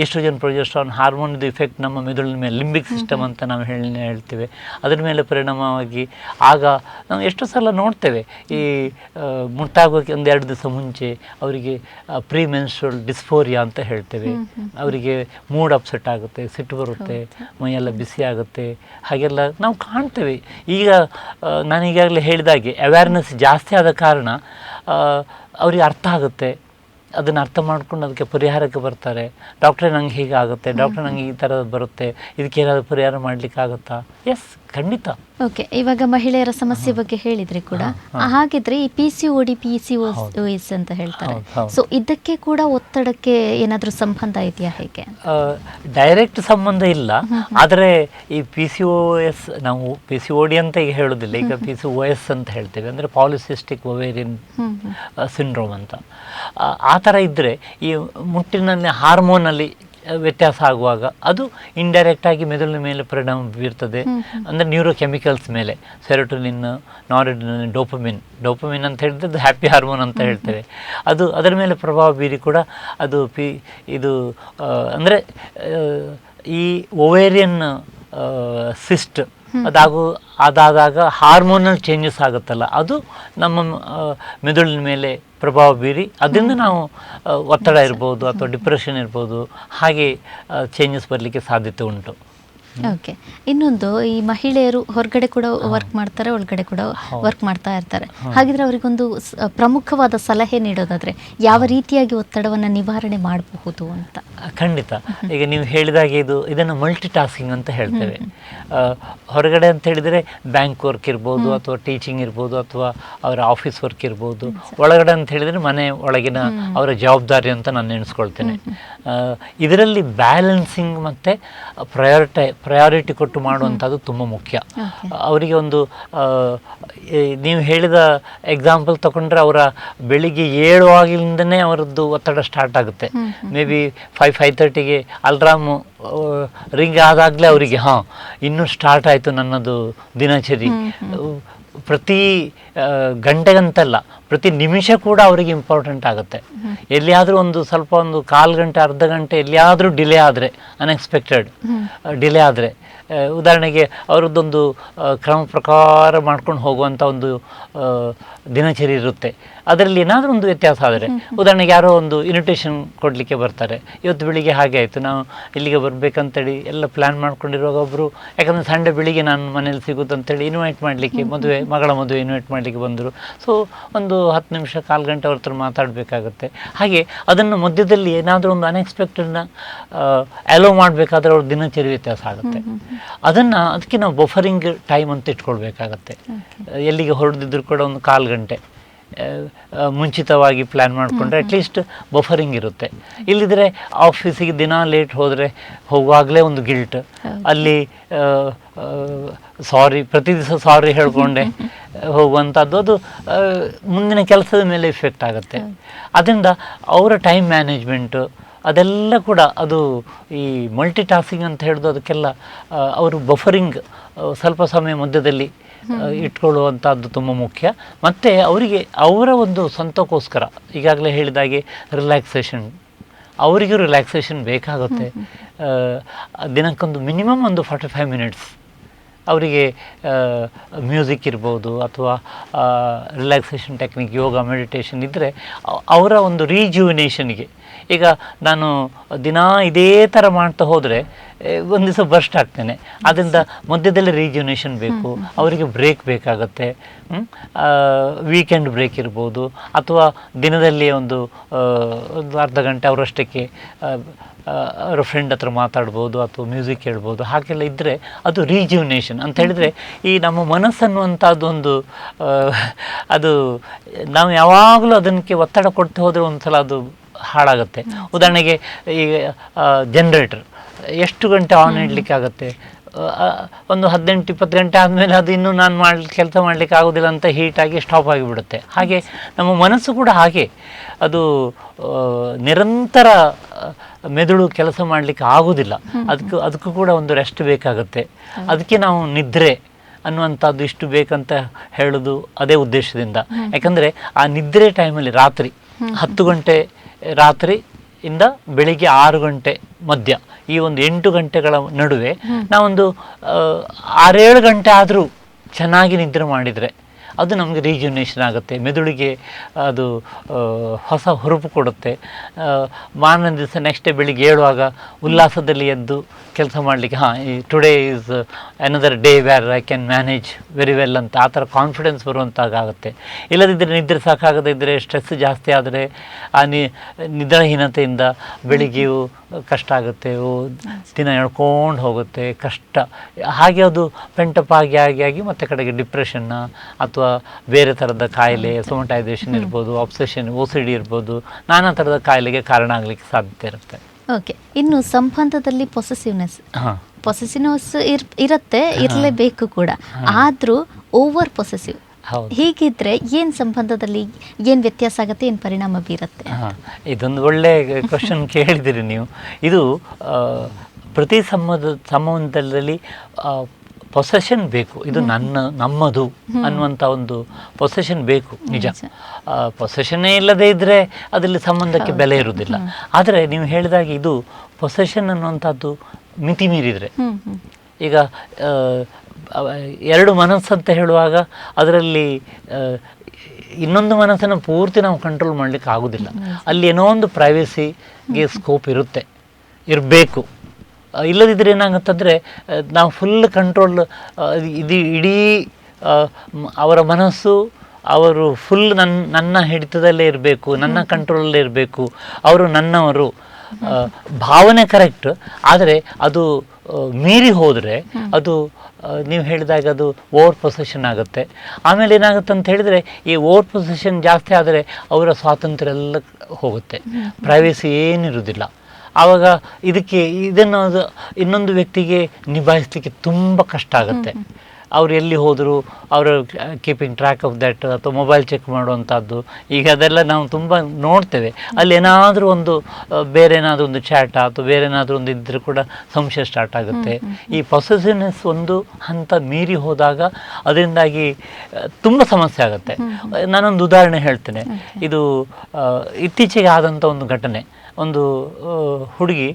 ಈಸ್ಟ್ರೋಜನ್ ಪ್ರೊಜೆಸ್ಟ್ರಾನ್ ಹಾರ್ಮೋನ್ದು ಇಫೆಕ್ಟ್ ನಮ್ಮ ಮೆದುಳಿನ ಮೇಲೆ ಲಿಂಬಿಕ್ ಸಿಸ್ಟಮ್ ಅಂತ ನಾವು ಹೇಳ್ತೇವೆ, ಅದರ ಮೇಲೆ ಪರಿಣಾಮವಾಗಿ ಆಗ ನಾವು ಎಷ್ಟು ಸಲ ನೋಡ್ತೇವೆ ಈ ಮುಟ್ಟಾಗೋಕ್ಕೆ 1-2 ದಿವಸ ಮುಂಚೆ ಅವರಿಗೆ ಪ್ರೀ ಮೆನ್ಸ್ಟ್ರುವಲ್ ಡಿಸ್ಫೋರಿಯಾ ಅಂತ ಹೇಳ್ತೇವೆ. ಅವರಿಗೆ ಮೂಡ್ ಅಪ್ಸೆಟ್ ಆಗುತ್ತೆ, ಸಿಟ್ಟು ಬರುತ್ತೆ, ಮೈಯೆಲ್ಲ ಬಿಸಿ ಆಗುತ್ತೆ, ಹಾಗೆಲ್ಲ ನಾವು ಕಾಣ್ತೇವೆ. ಈಗ ನಾನು ಈಗಾಗಲೇ ಹೇಳಿದಾಗೆ ಅವೇರ್ನೆಸ್ ಜಾಸ್ತಿ ಆದ ಕಾರಣ ಅವರಿಗೆ ಅರ್ಥ ಆಗುತ್ತೆ, ಅದನ್ನು ಅರ್ಥ ಮಾಡ್ಕೊಂಡು ಅದಕ್ಕೆ ಪರಿಹಾರಕ್ಕೆ ಬರ್ತಾರೆ. ಡಾಕ್ಟ್ರೇ ನಂಗೆ ಹೀಗೆ ಆಗುತ್ತೆ, ಡಾಕ್ಟ್ರೆ ನಂಗೆ ಈ ಥರ ಬರುತ್ತೆ, ಇದಕ್ಕೇನಾದರೂ ಪರಿಹಾರ ಮಾಡಲಿಕ್ಕಾಗುತ್ತಾ? ಎಸ್, ಖಂಡಿತ. ಓಕೆ, ಇವಾಗ ಮಹಿಳೆಯರ ಸಮಸ್ಯೆ ಬಗ್ಗೆ ಹೇಳಿದ್ರಿ ಕೂಡ. ಹಾಗಿದ್ರೆ ಈ PCOD PCOS ಅಂತ ಹೇಳ್ತಾರೆ, ಸೊ ಇದಕ್ಕೆ ಕೂಡ ಒತ್ತಡಕ್ಕೆ ಏನಾದರೂ ಸಂಬಂಧ ಇದೆಯಾ, ಹೇಗೆ? ಡೈರೆಕ್ಟ್ ಸಂಬಂಧ ಇಲ್ಲ, ಆದರೆ ಈ PCOS ನಾವು PCOD ಅಂತ ಈಗ ಹೇಳೋದಿಲ್ಲ, ಈಗ PCOS ಅಂತ ಹೇಳ್ತೇವೆ, ಅಂದರೆ ಪಾಲಿಸಿಸ್ಟಿಕ್ ಒವೇರಿಯನ್ ಸಿಂಡ್ರೋಮ್ ಅಂತ. ಆ ಥರ ಇದ್ದರೆ ಈ ಮುಟ್ಟಿನಲ್ಲಿ ಹಾರ್ಮೋನಲ್ಲಿ ವ್ಯತ್ಯಾಸ ಆಗುವಾಗ ಅದು ಇಂಡೈರೆಕ್ಟಾಗಿ ಮೆದುಳಿನ ಮೇಲೆ ಪರಿಣಾಮ ಬೀರ್ತದೆ. ಅಂದರೆ ನ್ಯೂರೋಕೆಮಿಕಲ್ಸ್ ಮೇಲೆ, ಸೆರೋಟೋನಿನ್, ನಾರಿಡ್ರಿನಲಿನ್, ಡೋಪಮಿನ್ ಅಂತ ಹೇಳಿದ್ರೆ ಅದು ಹ್ಯಾಪಿ ಹಾರ್ಮೋನ್ ಅಂತ ಹೇಳ್ತೇವೆ, ಅದು ಅದರ ಮೇಲೆ ಪ್ರಭಾವ ಬೀರಿ ಕೂಡ ಅದು ಇದು ಅಂದರೆ ಈ ಒವೇರಿಯನ್ ಸಿಸ್ಟ್ ಅದಾದಾಗ ಹಾರ್ಮೋನಲ್ ಚೇಂಜಸ್ ಆಗುತ್ತಲ್ಲ, ಅದು ನಮ್ಮ ಮೆದುಳಿನ ಮೇಲೆ ಪ್ರಭಾವ ಬೀರಿ ಅದರಿಂದ ನಾವು ಒತ್ತಡ ಇರ್ಬೋದು ಅಥವಾ ಡಿಪ್ರೆಷನ್ ಇರ್ಬೋದು, ಹಾಗೆ ಚೇಂಜಸ್ ಬರಲಿಕ್ಕೆ ಸಾಧ್ಯತೆ ಉಂಟು. ಓಕೆ, ಇನ್ನೊಂದು, ಈ ಮಹಿಳೆಯರು ಹೊರಗಡೆ ಕೂಡ ವರ್ಕ್ ಮಾಡ್ತಾರೆ, ಒಳಗಡೆ ಕೂಡ ವರ್ಕ್ ಮಾಡ್ತಾ ಇರ್ತಾರೆ. ಹಾಗಿದ್ರೆ ಅವರಿಗೊಂದು ಪ್ರಮುಖವಾದ ಸಲಹೆ ನೀಡೋದಾದ್ರೆ ಯಾವ ರೀತಿಯಾಗಿ ಒತ್ತಡವನ್ನು ನಿವಾರಣೆ ಮಾಡಬಹುದು ಅಂತ? ಖಂಡಿತ. ಈಗ ನೀವು ಹೇಳಿದಾಗೆ ಇದನ್ನು ಮಲ್ಟಿ ಟಾಸ್ಕಿಂಗ್ ಅಂತ ಹೇಳ್ತೇವೆ. ಹೊರಗಡೆ ಅಂತ ಹೇಳಿದರೆ ಬ್ಯಾಂಕ್ ವರ್ಕ್ ಇರ್ಬೋದು, ಅಥವಾ ಟೀಚಿಂಗ್ ಇರ್ಬೋದು, ಅಥವಾ ಅವರ ಆಫೀಸ್ ವರ್ಕ್ ಇರ್ಬೋದು. ಒಳಗಡೆ ಅಂತ ಹೇಳಿದರೆ ಮನೆ ಒಳಗಿನ ಅವರ ಜವಾಬ್ದಾರಿ ಅಂತ ನಾನು ನೆನೆಸ್ಕೊಳ್ತೇನೆ. ಇದರಲ್ಲಿ ಬ್ಯಾಲೆನ್ಸಿಂಗ್ ಮತ್ತು ಪ್ರಯಾರಿಟಿ ಕೊಟ್ಟು ಮಾಡುವಂಥದ್ದು ತುಂಬ ಮುಖ್ಯ. ಅವರಿಗೆ ಒಂದು ನೀವು ಹೇಳಿದ ಎಕ್ಸಾಂಪಲ್ ತಗೊಂಡ್ರೆ, ಅವರ ಬೆಳಿಗ್ಗೆ 7 ಆಗಿಂದನೇ ಅವರದ್ದು ಒತ್ತಡ ಸ್ಟಾರ್ಟ್ ಆಗುತ್ತೆ. ಮೇ ಬಿ 5:30ಗೆ ಅಲ್ರಾಮು ರಿಂಗ್ ಆದಾಗಲೇ ಅವರಿಗೆ ಇನ್ನೂ ಸ್ಟಾರ್ಟ್ ಆಯಿತು ನನ್ನದು ದಿನಚರಿ. ಪ್ರತಿ ಗಂಟೆಗಂತಲ್ಲ, ಪ್ರತಿ ನಿಮಿಷ ಕೂಡ ಅವರಿಗೆ ಇಂಪಾರ್ಟೆಂಟ್ ಆಗುತ್ತೆ. ಎಲ್ಲಿಯಾದರೂ ಒಂದು ಸ್ವಲ್ಪ ಒಂದು 1/4 ಗಂಟೆ, ಅರ್ಧ ಗಂಟೆ ಎಲ್ಲಿಯಾದರೂ ಡಿಲೇ ಆದರೆ, ಅನ್ಎಕ್ಸ್ಪೆಕ್ಟೆಡ್ ಡಿಲೇ ಆದರೆ, ಉದಾಹರಣೆಗೆ ಅವರದ್ದೊಂದು ಕ್ರಮ ಪ್ರಕಾರ ಮಾಡ್ಕೊಂಡು ಹೋಗುವಂಥ ಒಂದು ದಿನಚರಿ ಇರುತ್ತೆ. ಅದರಲ್ಲಿ ಏನಾದರೂ ಒಂದು ವ್ಯತ್ಯಾಸ ಆದರೆ, ಉದಾಹರಣೆಗೆ ಯಾರೋ ಒಂದು ಇನ್ವಿಟೇಷನ್ ಕೊಡಲಿಕ್ಕೆ ಬರ್ತಾರೆ, ಇವತ್ತು ಬೆಳಿಗ್ಗೆ ಹಾಗೆ ಆಯಿತು, ನಾವು ಇಲ್ಲಿಗೆ ಬರಬೇಕಂತೇಳಿ ಎಲ್ಲ ಪ್ಲ್ಯಾನ್ ಮಾಡ್ಕೊಂಡಿರುವಾಗ ಒಬ್ಬರು, ಯಾಕಂದರೆ ಸಂಡೇ ಬೆಳಿಗ್ಗೆ ನಾನು ಮನೇಲಿ ಸಿಗುತ್ತಂತೇಳಿ ಇನ್ವೈಟ್ ಮಾಡಲಿಕ್ಕೆ, ಮಗಳ ಮದುವೆ ಇನ್ವೈಟ್ ಮಾಡಲಿಕ್ಕೆ ಬಂದರು. ಸೊ ಒಂದು 10 ನಿಮಿಷ, 1/4 ಗಂಟೆ ಅವ್ರ ಹತ್ರ ಮಾತಾಡಬೇಕಾಗತ್ತೆ. ಹಾಗೆ ಅದನ್ನು ಮಧ್ಯದಲ್ಲಿ ಏನಾದರೂ ಒಂದು ಅನ್ಎಕ್ಸ್ಪೆಕ್ಟೆಡ್ನ ಅಲೋ ಮಾಡಬೇಕಾದ್ರೆ ಅವ್ರ ದಿನಚರಿ ವ್ಯತ್ಯಾಸ ಆಗುತ್ತೆ. ಅದಕ್ಕೆ ನಾವು ಬಫರಿಂಗ್ ಟೈಮ್ ಅಂತ ಇಟ್ಕೊಳ್ಬೇಕಾಗತ್ತೆ. ಎಲ್ಲಿಗೆ ಹೊರಡಿದ್ರು ಕೂಡ ಒಂದು 1/4 ಗಂಟೆ ಮುಂಚಿತವಾಗಿ ಪ್ಲ್ಯಾನ್ ಮಾಡಿಕೊಂಡ್ರೆ ಅಟ್ಲೀಸ್ಟ್ ಬಫರಿಂಗ್ ಇರುತ್ತೆ. ಇಲ್ಲಿದ್ರೆ ಆಫೀಸಿಗೆ ದಿನ ಲೇಟ್ ಹೋಗುವಾಗಲೇ ಒಂದು ಗಿಲ್ಟ್, ಅಲ್ಲಿ ಪ್ರತಿ ದಿವಸ ಸಾರಿ ಹೇಳ್ಕೊಂಡೆ ಹೋಗುವಂಥದ್ದು, ಅದು ಮುಂದಿನ ಕೆಲಸದ ಮೇಲೆ ಇಫೆಕ್ಟ್ ಆಗುತ್ತೆ. ಅದರಿಂದ ಅವರ ಟೈಮ್ ಮ್ಯಾನೇಜ್ಮೆಂಟು ಅದೆಲ್ಲ ಕೂಡ, ಅದು ಈ ಮಲ್ಟಿ ಟಾಸ್ಕಿಂಗ್ ಅಂತ ಹೇಳಿದು, ಅದಕ್ಕೆಲ್ಲ ಅವರು ಬಫರಿಂಗ್ ಸ್ವಲ್ಪ ಸಮಯ ಮಧ್ಯದಲ್ಲಿ ಇಟ್ಕೊಳ್ಳುವಂಥದ್ದು ತುಂಬ ಮುಖ್ಯ. ಮತ್ತು ಅವರಿಗೆ ಅವರ ಒಂದು ಸ್ವಂತಕ್ಕೋಸ್ಕರ ಈಗಾಗಲೇ ಹೇಳಿದಾಗೆ ರಿಲ್ಯಾಕ್ಸೇಷನ್, ಅವರಿಗೂ ರಿಲ್ಯಾಕ್ಸೇಷನ್ ಬೇಕಾಗುತ್ತೆ. ದಿನಕ್ಕೊಂದು ಮಿನಿಮಮ್ ಒಂದು 45 ಮಿನಿಟ್ಸ್ ಅವರಿಗೆ ಮ್ಯೂಸಿಕ್ ಇರ್ಬೋದು, ಅಥವಾ ರಿಲ್ಯಾಕ್ಸೇಷನ್ ಟೆಕ್ನಿಕ್, ಯೋಗ, ಮೆಡಿಟೇಷನ್ ಇದ್ದರೆ ಅವರ ಒಂದು ರೀಜ್ಯುವಿನೇಷನ್ಗೆ. ಈಗ ನಾನು ದಿನ ಇದೇ ಥರ ಮಾಡ್ತಾ ಹೋದರೆ ಒಂದು ದಿವಸ ಬರ್ಸ್ಟ್ ಆಗ್ತೇನೆ. ಅದರಿಂದ ಮಧ್ಯದಲ್ಲಿ ರೀಜ್ಯುನೇಷನ್ ಬೇಕು, ಅವರಿಗೆ ಬ್ರೇಕ್ ಬೇಕಾಗತ್ತೆ. ವೀಕೆಂಡ್ ಬ್ರೇಕ್ ಇರ್ಬೋದು, ಅಥವಾ ದಿನದಲ್ಲಿ ಒಂದು ಅರ್ಧ ಗಂಟೆ ಅವರಷ್ಟಕ್ಕೆ ಅವರ ಫ್ರೆಂಡ್ ಹತ್ರ ಮಾತಾಡ್ಬೋದು, ಅಥವಾ ಮ್ಯೂಸಿಕ್ ಕೇಳ್ಬೋದು. ಹಾಗೆಲ್ಲ ಇದ್ದರೆ ಅದು ರೀಜ್ಯುನೇಷನ್ ಅಂತ ಹೇಳಿದರೆ, ಈ ನಮ್ಮ ಮನಸ್ಸನ್ನುವಂಥದ್ದೊಂದು ಅದು ನಾವು ಯಾವಾಗಲೂ ಅದಕ್ಕೆ ಒತ್ತಡ ಕೊಡ್ತಾ ಹೋದರೆ ಒಂದು ಸಲ ಅದು ಹಾಳಾಗುತ್ತೆ. ಉದಾಹರಣೆಗೆ ಈಗ ಜನರೇಟರ್ ಎಷ್ಟು ಗಂಟೆ ಆನ್ ಇಡಲಿಕ್ಕೆ ಆಗುತ್ತೆ, ಒಂದು 18-20 ಗಂಟೆ ಆದಮೇಲೆ ಅದು ಇನ್ನೂ ನಾನು ಕೆಲಸ ಮಾಡಲಿಕ್ಕೆ ಆಗೋದಿಲ್ಲ ಅಂತ ಹೀಟಾಗಿ ಸ್ಟಾಪ್ ಆಗಿಬಿಡುತ್ತೆ. ಹಾಗೆ ನಮ್ಮ ಮನಸ್ಸು ಕೂಡ ಹಾಗೆ, ಅದು ನಿರಂತರ ಮೆದುಳು ಕೆಲಸ ಮಾಡಲಿಕ್ಕೆ ಆಗೋದಿಲ್ಲ. ಅದಕ್ಕೂ ಕೂಡ ಒಂದು ರೆಸ್ಟ್ ಬೇಕಾಗುತ್ತೆ. ಅದಕ್ಕೆ ನಾವು ನಿದ್ರೆ ಅನ್ನುವಂಥದ್ದು ಇಷ್ಟು ಬೇಕಂತ ಹೇಳೋದು ಅದೇ ಉದ್ದೇಶದಿಂದ. ಯಾಕಂದರೆ ಆ ನಿದ್ರೆ ಟೈಮಲ್ಲಿ ರಾತ್ರಿ 10 ಗಂಟೆ ರಾತ್ರಿ ಇಂದ ಬೆಳಿಗ್ಗೆ 6 ಗಂಟೆ ಮಧ್ಯ ಈ ಒಂದು 8 ಗಂಟೆಗಳ ನಡುವೆ ನಾವೊಂದು 6-7 ಗಂಟೆ ಆದರೂ ಚೆನ್ನಾಗಿ ನಿದ್ರೆ ಮಾಡಿದರೆ ಅದು ನಮಗೆ ರೀಜುನೇಷನ್ ಆಗುತ್ತೆ, ಮೆದುಳಿಗೆ ಅದು ಹೊಸ ಹುರುಪು ಕೊಡುತ್ತೆ. ಮಾರನೇ ದಿವಸ ನೆಕ್ಸ್ಟ್ ಡೇ ಬೆಳಿಗ್ಗೆ ಏಳುವಾಗ ಉಲ್ಲಾಸದಲ್ಲಿ ಎದ್ದು ಕೆಲಸ ಮಾಡಲಿಕ್ಕೆ today is another day where I can manage very well ಅಂತ ಆ ಥರ ಕಾನ್ಫಿಡೆನ್ಸ್ ಬರುವಂತಾಗುತ್ತೆ. ಇಲ್ಲದಿದ್ದರೆ ನಿದ್ರೆ ಸಾಕಾಗದೇ ಇದ್ದರೆ, ಸ್ಟ್ರೆಸ್ ಜಾಸ್ತಿ ಆದರೆ ಆ ನಿದ್ರಾಹೀನತೆಯಿಂದ ಬೆಳಿಗ್ಗೆಯೂ ಕಷ್ಟ ಆಗುತ್ತೆ, ದಿನ ಎಳ್ಕೊಂಡು ಹೋಗುತ್ತೆ, ಕಷ್ಟ. ಹಾಗೆ ಅದು ಪೆಂಟಪ್ ಆಗಿ ಮತ್ತೆ ಕಡೆಗೆ ಡಿಪ್ರೆಷನ್ನ ಅಥವಾ ಬೇರೆ ಥರದ ಕಾಯಿಲೆ, ಸೊಮಟೈಸೇಷನ್ ಇರ್ಬೋದು, ಆಬ್ಸೆಷನ್, OCD ಇರ್ಬೋದು, ನಾನಾ ಥರದ ಕಾಯಿಲೆಗೆ ಕಾರಣ ಆಗಲಿಕ್ಕೆ ಸಾಧ್ಯತೆ ಇರುತ್ತೆ. ಓಕೆ, ಇನ್ನು ಸಂಬಂಧದಲ್ಲಿ ಪೊಸೆಸಿವ್ನೆಸ್ ಇರುತ್ತೆ, ಇರಲೇಬೇಕು ಕೂಡ. ಆದರೂ ಓವರ್ ಪೊಸೆಸಿವ್ ಹೀಗಿದ್ರೆ ಏನು ಸಂಬಂಧದಲ್ಲಿ ಏನು ವ್ಯತ್ಯಾಸ ಆಗುತ್ತೆ, ಏನು ಪರಿಣಾಮ ಬೀರುತ್ತೆ? ಇದೊಂದು ಒಳ್ಳೆ ಕ್ವಶನ್ ಕೇಳಿದಿರಿ ನೀವು. ಇದು ಪ್ರತಿ ಸಂಬಂಧದಲ್ಲಿ ಪೊಸೆಷನ್ ಬೇಕು, ಇದು ನಮ್ಮದು ಅನ್ನುವಂಥ ಒಂದು ಪೊಸೆಷನ್ ಬೇಕು, ನಿಜ. ಪೊಸೆಷನ್ನೇ ಇಲ್ಲದೇ ಇದ್ದರೆ ಅದರಲ್ಲಿ ಸಂಬಂಧಕ್ಕೆ ಬೆಲೆ ಇರುವುದಿಲ್ಲ. ಆದರೆ ನೀವು ಹೇಳಿದಾಗ ಇದು ಪೊಸೆಷನ್ ಅನ್ನುವಂಥದ್ದು ಮಿತಿ ಮೀರಿದರೆ, ಈಗ ಎರಡು ಮನಸ್ಸಂತ ಹೇಳುವಾಗ ಅದರಲ್ಲಿ ಇನ್ನೊಂದು ಮನಸ್ಸನ್ನು ಪೂರ್ತಿ ನಾವು ಕಂಟ್ರೋಲ್ ಮಾಡಲಿಕ್ಕೆ ಆಗೋದಿಲ್ಲ. ಅಲ್ಲಿ ಏನೋ ಒಂದು ಪ್ರೈವೇಸಿಗೆ ಸ್ಕೋಪ್ ಇರಬೇಕು. ಇಲ್ಲದಿದ್ದರೆ ಏನಾಗುತ್ತಂದರೆ ನಾವು ಫುಲ್ ಕಂಟ್ರೋಲ್, ಇದು ಇಡೀ ಅವರ ಮನಸ್ಸು, ಅವರು ಫುಲ್ ನನ್ನ ಹಿಡಿತದಲ್ಲೇ ಇರಬೇಕು, ನನ್ನ ಕಂಟ್ರೋಲಲ್ಲೇ ಇರಬೇಕು, ಅವರು ನನ್ನವರು. ಭಾವನೆ ಕರೆಕ್ಟ್, ಆದರೆ ಅದು ಮೀರಿ ಹೋದರೆ ಅದು ನೀವು ಹೇಳಿದಾಗ ಅದು ಓವರ್ ಪೊಸೆಷನ್ ಆಗುತ್ತೆ. ಆಮೇಲೆ ಏನಾಗುತ್ತೆ ಅಂತ ಹೇಳಿದರೆ, ಈ ಓವರ್ ಪೊಸೆಷನ್ ಜಾಸ್ತಿ ಆದರೆ ಅವರ ಸ್ವಾತಂತ್ರ್ಯ ಎಲ್ಲ ಹೋಗುತ್ತೆ, ಪ್ರೈವೇಸಿ ಏನಿರುವುದಿಲ್ಲ. ಆವಾಗ ಇದನ್ನು ಇನ್ನೊಂದು ವ್ಯಕ್ತಿಗೆ ನಿಭಾಯಿಸಲಿಕ್ಕೆ ತುಂಬ ಕಷ್ಟ ಆಗುತ್ತೆ. ಅವ್ರು ಎಲ್ಲಿ ಹೋದರು, ಅವರು ಕೀಪಿಂಗ್ ಟ್ರ್ಯಾಕ್ ಆಫ್ ದ್ಯಾಟ್, ಅಥವಾ ಮೊಬೈಲ್ ಚೆಕ್ ಮಾಡುವಂಥದ್ದು, ಈಗ ಅದೆಲ್ಲ ನಾವು ತುಂಬ ನೋಡ್ತೇವೆ. ಅಲ್ಲಿ ಏನಾದರೂ ಒಂದು ಬೇರೆ ಏನಾದರೂ ಒಂದು ಚಾಟ ಅಥವಾ ಬೇರೆ ಏನಾದರೂ ಒಂದು ಇದ್ದರೂ ಕೂಡ ಸಂಶಯ ಸ್ಟಾರ್ಟ್ ಆಗುತ್ತೆ. ಈ ಪೊಸೆಸಿವ್ನೆಸ್ ಒಂದು ಹಂತ ಮೀರಿ ಹೋದಾಗ ಅದರಿಂದಾಗಿ ತುಂಬ ಸಮಸ್ಯೆ ಆಗುತ್ತೆ. ನಾನೊಂದು ಉದಾಹರಣೆ ಹೇಳ್ತೇನೆ. ಇದು ಇತ್ತೀಚೆಗೆ ಆದಂಥ ಒಂದು ಘಟನೆ. ಒಂದು ಹುಡುಗಿ,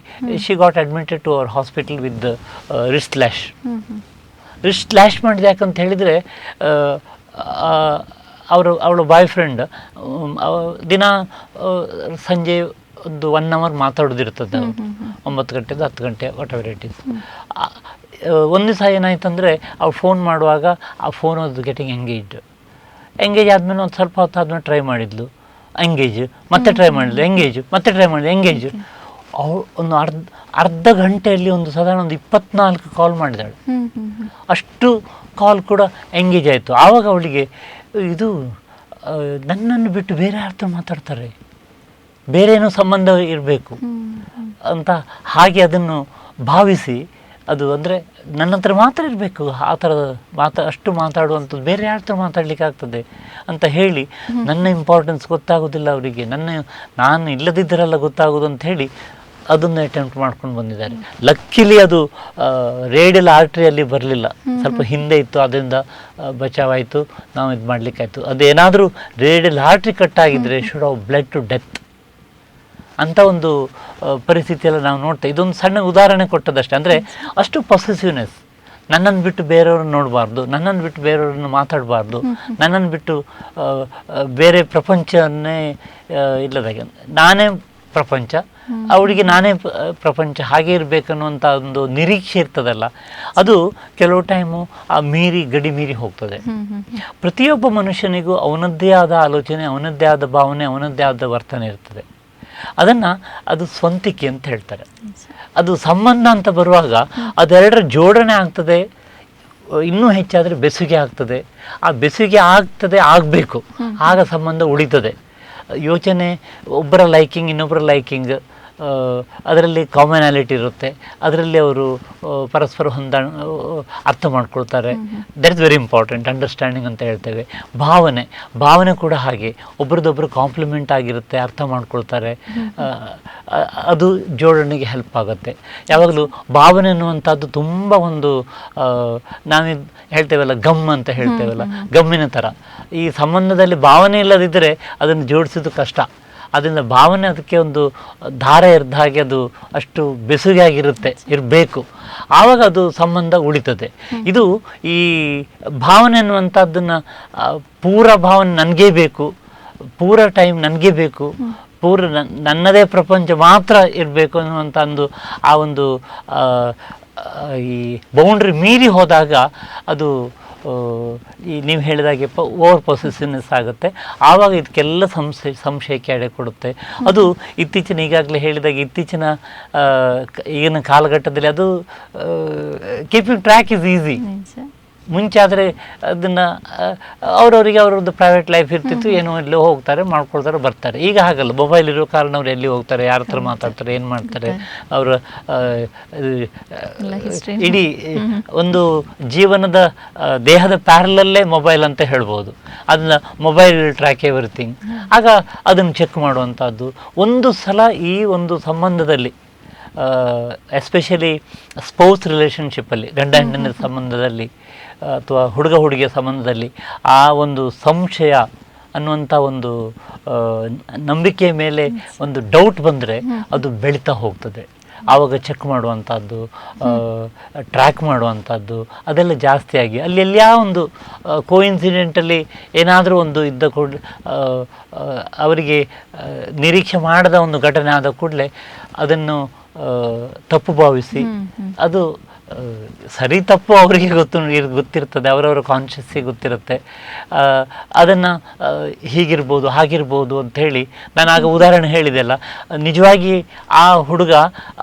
she got admitted to our hospital with wrist lash ಮಾಡಿದೆ. ಯಾಕಂತ ಹೇಳಿದರೆ ಅವಳ ಬಾಯ್ ಫ್ರೆಂಡ್ ದಿನ ಸಂಜೆ ಒಂದು 1 ಅವರ್ ಮಾತಾಡೋದಿರ್ತದೆ, 9 ಗಂಟೆದು 10 ಗಂಟೆ, ವಾಟ್ ಎವರ್ ಇಟ್ ಈಸ್. ಒಂದು ದಿವಸ ಏನಾಯ್ತಂದರೆ ಅವ್ರು ಫೋನ್ ಮಾಡುವಾಗ ಆ ಫೋನ್ ವಾಸ್ ಗೆಟಿಂಗ್ ಎಂಗೇಜ್ ಆದಮೇಲೆ ಒಂದು ಸ್ವಲ್ಪ ಹೊತ್ತು ಆದಮೇಲೆ ಟ್ರೈ ಮಾಡಿದ್ಲು, ಎಂಗೇಜ್, ಮತ್ತೆ ಟ್ರೈ ಮಾಡಿದ್ಲು, ಎಂಗೇಜ್. ಅವಳು ಒಂದು ಅರ್ಧ ಗಂಟೆಯಲ್ಲಿ ಸಾಧಾರಣ ಒಂದು 24 ಕಾಲ್ ಮಾಡಿದಾಳು. ಅಷ್ಟು ಕಾಲ್ ಕೂಡ ಎಂಗೇಜ್ ಆಯಿತು. ಆವಾಗ ಅವಳಿಗೆ ಇದು ನನ್ನನ್ನು ಬಿಟ್ಟು ಬೇರೆ ಯಾರ್తో ಮಾತಾಡ್ತಾರೆ, ಬೇರೆ ಏನೋ ಸಂಬಂಧ ಇರಬೇಕು ಅಂತ ಹಾಗೆ ಅದನ್ನು ಭಾವಿಸಿ, ಅದು ಅಂದರೆ ನನ್ನ ಹತ್ರ ಮಾತ್ರ ಇರಬೇಕು, ಆ ಥರದ ಅಷ್ಟು ಮಾತಾಡುವಂಥದ್ದು ಬೇರೆ ಯಾರ ಹತ್ರ ಮಾತಾಡಲಿಕ್ಕೆ ಆಗ್ತದೆ ಅಂತ ಹೇಳಿ, ನನ್ನ ಇಂಪಾರ್ಟೆನ್ಸ್ ಗೊತ್ತಾಗೋದಿಲ್ಲ ಅವರಿಗೆ, ನಾನು ಇಲ್ಲದಿದ್ದರೆಲ್ಲ ಗೊತ್ತಾಗೋದು ಅಂತ ಹೇಳಿ ಅದನ್ನು ಅಟೆಂಪ್ಟ್ ಮಾಡ್ಕೊಂಡು ಬಂದಿದ್ದಾರೆ. ಲಕ್ಕಿಲಿ ಅದು ರೇಡಿಯಲ್ ಆರ್ಟ್ರಿಯಲ್ಲಿ ಬರಲಿಲ್ಲ, ಸ್ವಲ್ಪ ಹಿಂದೆ ಇತ್ತು, ಅದರಿಂದ ಬಚಾವಾಯಿತು, ನಾವು ಇದು ಮಾಡಲಿಕ್ಕಾಯ್ತು. ಅದೇನಾದರೂ ರೇಡಿಯಲ್ ಆರ್ಟ್ರಿ ಕಟ್ಟಾಗಿದ್ದರೆ should have blood to death ಅಂಥ ಒಂದು ಪರಿಸ್ಥಿತಿಯೆಲ್ಲ ನಾವು ನೋಡ್ತೇವೆ. ಇದೊಂದು ಸಣ್ಣ ಉದಾಹರಣೆ ಕೊಟ್ಟದಷ್ಟೇ. ಅಂದರೆ ಅಷ್ಟು ಪೊಸೆಸಿವ್ನೆಸ್, ನನ್ನನ್ನು ಬಿಟ್ಟು ಬೇರೆಯವ್ರನ್ನ ನೋಡಬಾರ್ದು, ನನ್ನನ್ನು ಬಿಟ್ಟು ಬೇರೆಯವ್ರನ್ನ ಮಾತಾಡಬಾರ್ದು, ನನ್ನನ್ನು ಬಿಟ್ಟು ಬೇರೆ ಪ್ರಪಂಚವನ್ನೇ ಇಲ್ಲದಾಗೆ ನಾನೇ ಪ್ರಪಂಚ, ಅವಳಿಗೆ ನಾನೇ ಪ್ರಪಂಚ, ಹಾಗೆ ಇರಬೇಕನ್ನುವಂಥ ಒಂದು ನಿರೀಕ್ಷೆ ಇರ್ತದಲ್ಲ, ಅದು ಕೆಲವು ಟೈಮು ಆ ಗಡಿ ಮೀರಿ ಹೋಗ್ತದೆ. ಪ್ರತಿಯೊಬ್ಬ ಮನುಷ್ಯನಿಗೂ ಅವನದ್ದೇ ಆದ ಆಲೋಚನೆ, ಅವನದ್ದೇ ಆದ ಭಾವನೆ, ಅವನದ್ದೇ ಆದ ವರ್ತನೆ ಇರ್ತದೆ. ಅದು ಸ್ವಂತಿಕೆ ಅಂತ ಹೇಳ್ತಾರೆ. ಅದು ಸಂಬಂಧ ಅಂತ ಬರುವಾಗ ಅದೆರಡರ ಜೋಡಣೆ ಆಗ್ತದೆ, ಇನ್ನೂ ಹೆಚ್ಚಾದರೆ ಬೆಸುಗೆ ಆಗ್ತದೆ. ಆ ಬೆಸುಗೆ ಆಗಬೇಕು, ಆಗ ಸಂಬಂಧ ಉಳಿತದೆ. ಯೋಚನೆ, ಒಬ್ಬರ ಲೈಕಿಂಗ್ ಇನ್ನೊಬ್ಬರ ಲೈಕಿಂಗ್, ಅದರಲ್ಲಿ ಕಾಮನಾಲಿಟಿ ಇರುತ್ತೆ, ಅದರಲ್ಲಿ ಅವರು ಪರಸ್ಪರ ಅರ್ಥ ಮಾಡ್ಕೊಳ್ತಾರೆ. That is very important, understanding ಅಂತ ಹೇಳ್ತೇವೆ. ಭಾವನೆ ಕೂಡ ಹಾಗೆ, ಒಬ್ರದ್ದೊಬ್ಬರು ಕಾಂಪ್ಲಿಮೆಂಟ್ ಆಗಿರುತ್ತೆ, ಅರ್ಥ ಮಾಡ್ಕೊಳ್ತಾರೆ. ಅದು ಜೋಡಣೆಗೆ ಹೆಲ್ಪ್ ಆಗುತ್ತೆ. ಯಾವಾಗಲೂ ಭಾವನೆ ಅನ್ನುವಂಥದ್ದು ತುಂಬ ನಾವು ಹೇಳ್ತೇವಲ್ಲ, ಗಮ್ ಅಂತ ಹೇಳ್ತೇವಲ್ಲ, ಗಮ್ಮಿನ ಥರ. ಈ ಸಂಬಂಧದಲ್ಲಿ ಭಾವನೆ ಇಲ್ಲದಿದ್ದರೆ ಅದನ್ನು ಜೋಡಿಸೋದು ಕಷ್ಟ. ಅದರಿಂದ ಭಾವನೆ ಅದಕ್ಕೆ ಒಂದು ದಾರ ಇರ್ದ ಹಾಗೆ ಅದು ಅಷ್ಟು ಬೆಸುಗೆಯಾಗಿರುತ್ತೆ, ಇರಬೇಕು. ಆವಾಗ ಅದು ಸಂಬಂಧ ಉಳಿತದೆ. ಇದು ಈ ಭಾವನೆ ಅನ್ನುವಂಥದ್ದನ್ನು ಪೂರ ಭಾವನೆ ನನಗೇ ಬೇಕು, ಪೂರ ಟೈಮ್ ನನಗೇ ಬೇಕು, ಪೂರ ನನ್ನದೇ ಪ್ರಪಂಚ ಮಾತ್ರ ಇರಬೇಕು ಅನ್ನುವಂಥ ಒಂದು ಈ ಬೌಂಡ್ರಿ ಮೀರಿ ಹೋದಾಗ ಅದು ಈ ನೀವು ಹೇಳಿದಾಗೆ ಓವರ್ ಪೊಸೆಸಿವ್ನೆಸ್ ಆಗುತ್ತೆ. ಆವಾಗ ಇದಕ್ಕೆಲ್ಲ ಸಂಶಯಕ್ಕೆ ಎಡೆ ಕೊಡುತ್ತೆ. ಅದು ಈಗಾಗಲೇ ಹೇಳಿದಾಗ ಇತ್ತೀಚಿನ ಈಗಿನ ಕಾಲಘಟ್ಟದಲ್ಲಿ ಅದು ಕೀಪಿಂಗ್ ಟ್ರ್ಯಾಕ್ ಇಸ್ ಈಸಿ. ಮುಂಚೆ ಆದರೆ ಅದನ್ನು ಅವರವರಿಗೆ ಅವರದ್ದು ಪ್ರೈವೇಟ್ ಲೈಫ್ ಇರ್ತಿತ್ತು, ಏನೋ ಎಲ್ಲೋ ಹೋಗ್ತಾರೆ, ಮಾಡ್ಕೊಳ್ತಾರೆ, ಬರ್ತಾರೆ. ಈಗ ಹಾಗಲ್ಲ, ಮೊಬೈಲ್ ಇರೋ ಕಾರಣ ಅವ್ರು ಎಲ್ಲಿ ಹೋಗ್ತಾರೆ, ಯಾರ ಹತ್ರ ಮಾತಾಡ್ತಾರೆ, ಏನು ಮಾಡ್ತಾರೆ, ಅವರ ಇಡೀ ಒಂದು ಜೀವನದ ದೇಹದ ಪ್ಯಾರಲಲ್ಲೇ ಮೊಬೈಲ್ ಅಂತ ಹೇಳ್ಬೋದು. ಅದನ್ನ ಮೊಬೈಲ್ ಟ್ರ್ಯಾಕ್ ಎವ್ರಿಥಿಂಗ್. ಆಗ ಅದನ್ನು ಚೆಕ್ ಮಾಡುವಂಥದ್ದು. ಒಂದು ಸಲ ಈ ಒಂದು ಸಂಬಂಧದಲ್ಲಿ ಎಸ್ಪೆಷಲಿ ಸ್ಪೌಸ್ ರಿಲೇಷನ್ಶಿಪ್ಪಲ್ಲಿ, ಗಂಡ ಹೆಂಡನ ಸಂಬಂಧದಲ್ಲಿ ಅಥವಾ ಹುಡುಗ ಹುಡುಗಿಯ ಸಂಬಂಧದಲ್ಲಿ ಆ ಒಂದು ಸಂಶಯ ಅನ್ನುವಂಥ ಒಂದು ನಂಬಿಕೆಯ ಮೇಲೆ ಒಂದು ಡೌಟ್ ಬಂದರೆ ಅದು ಬೆಳೀತಾ ಹೋಗ್ತದೆ. ಆವಾಗ ಚೆಕ್ ಮಾಡುವಂಥದ್ದು, ಟ್ರ್ಯಾಕ್ ಮಾಡುವಂಥದ್ದು ಅದೆಲ್ಲ ಜಾಸ್ತಿಯಾಗಿ ಅಲ್ಲೆಲ್ಲ ಒಂದು ಕೋಇನ್ಸಿಡೆಂಟಲ್ಲಿ ಏನಾದರೂ ಒಂದು ಇದ್ದ ಕೂಡಲೇ ಅವರಿಗೆ ನಿರೀಕ್ಷೆ ಮಾಡದ ಒಂದು ಘಟನೆ ಆದ ಕೂಡಲೇ ಅದನ್ನು ತಪ್ಪು ಭಾವಿಸಿ, ಅದು ಸರಿ ತಪ್ಪು ಅವರಿಗೆ ಗೊತ್ತಿರ್ತದೆ, ಅವರವರ ಕಾನ್ಷಿಯಸ್ಸಿಗೆ ಗೊತ್ತಿರುತ್ತೆ. ಅದನ್ನು ಹೀಗಿರ್ಬೋದು ಹಾಗಿರ್ಬೋದು ಅಂಥೇಳಿ ನಾನು ಆಗ ಉದಾಹರಣೆ ಹೇಳಿದೆಲ್ಲ. ನಿಜವಾಗಿ ಆ ಹುಡುಗ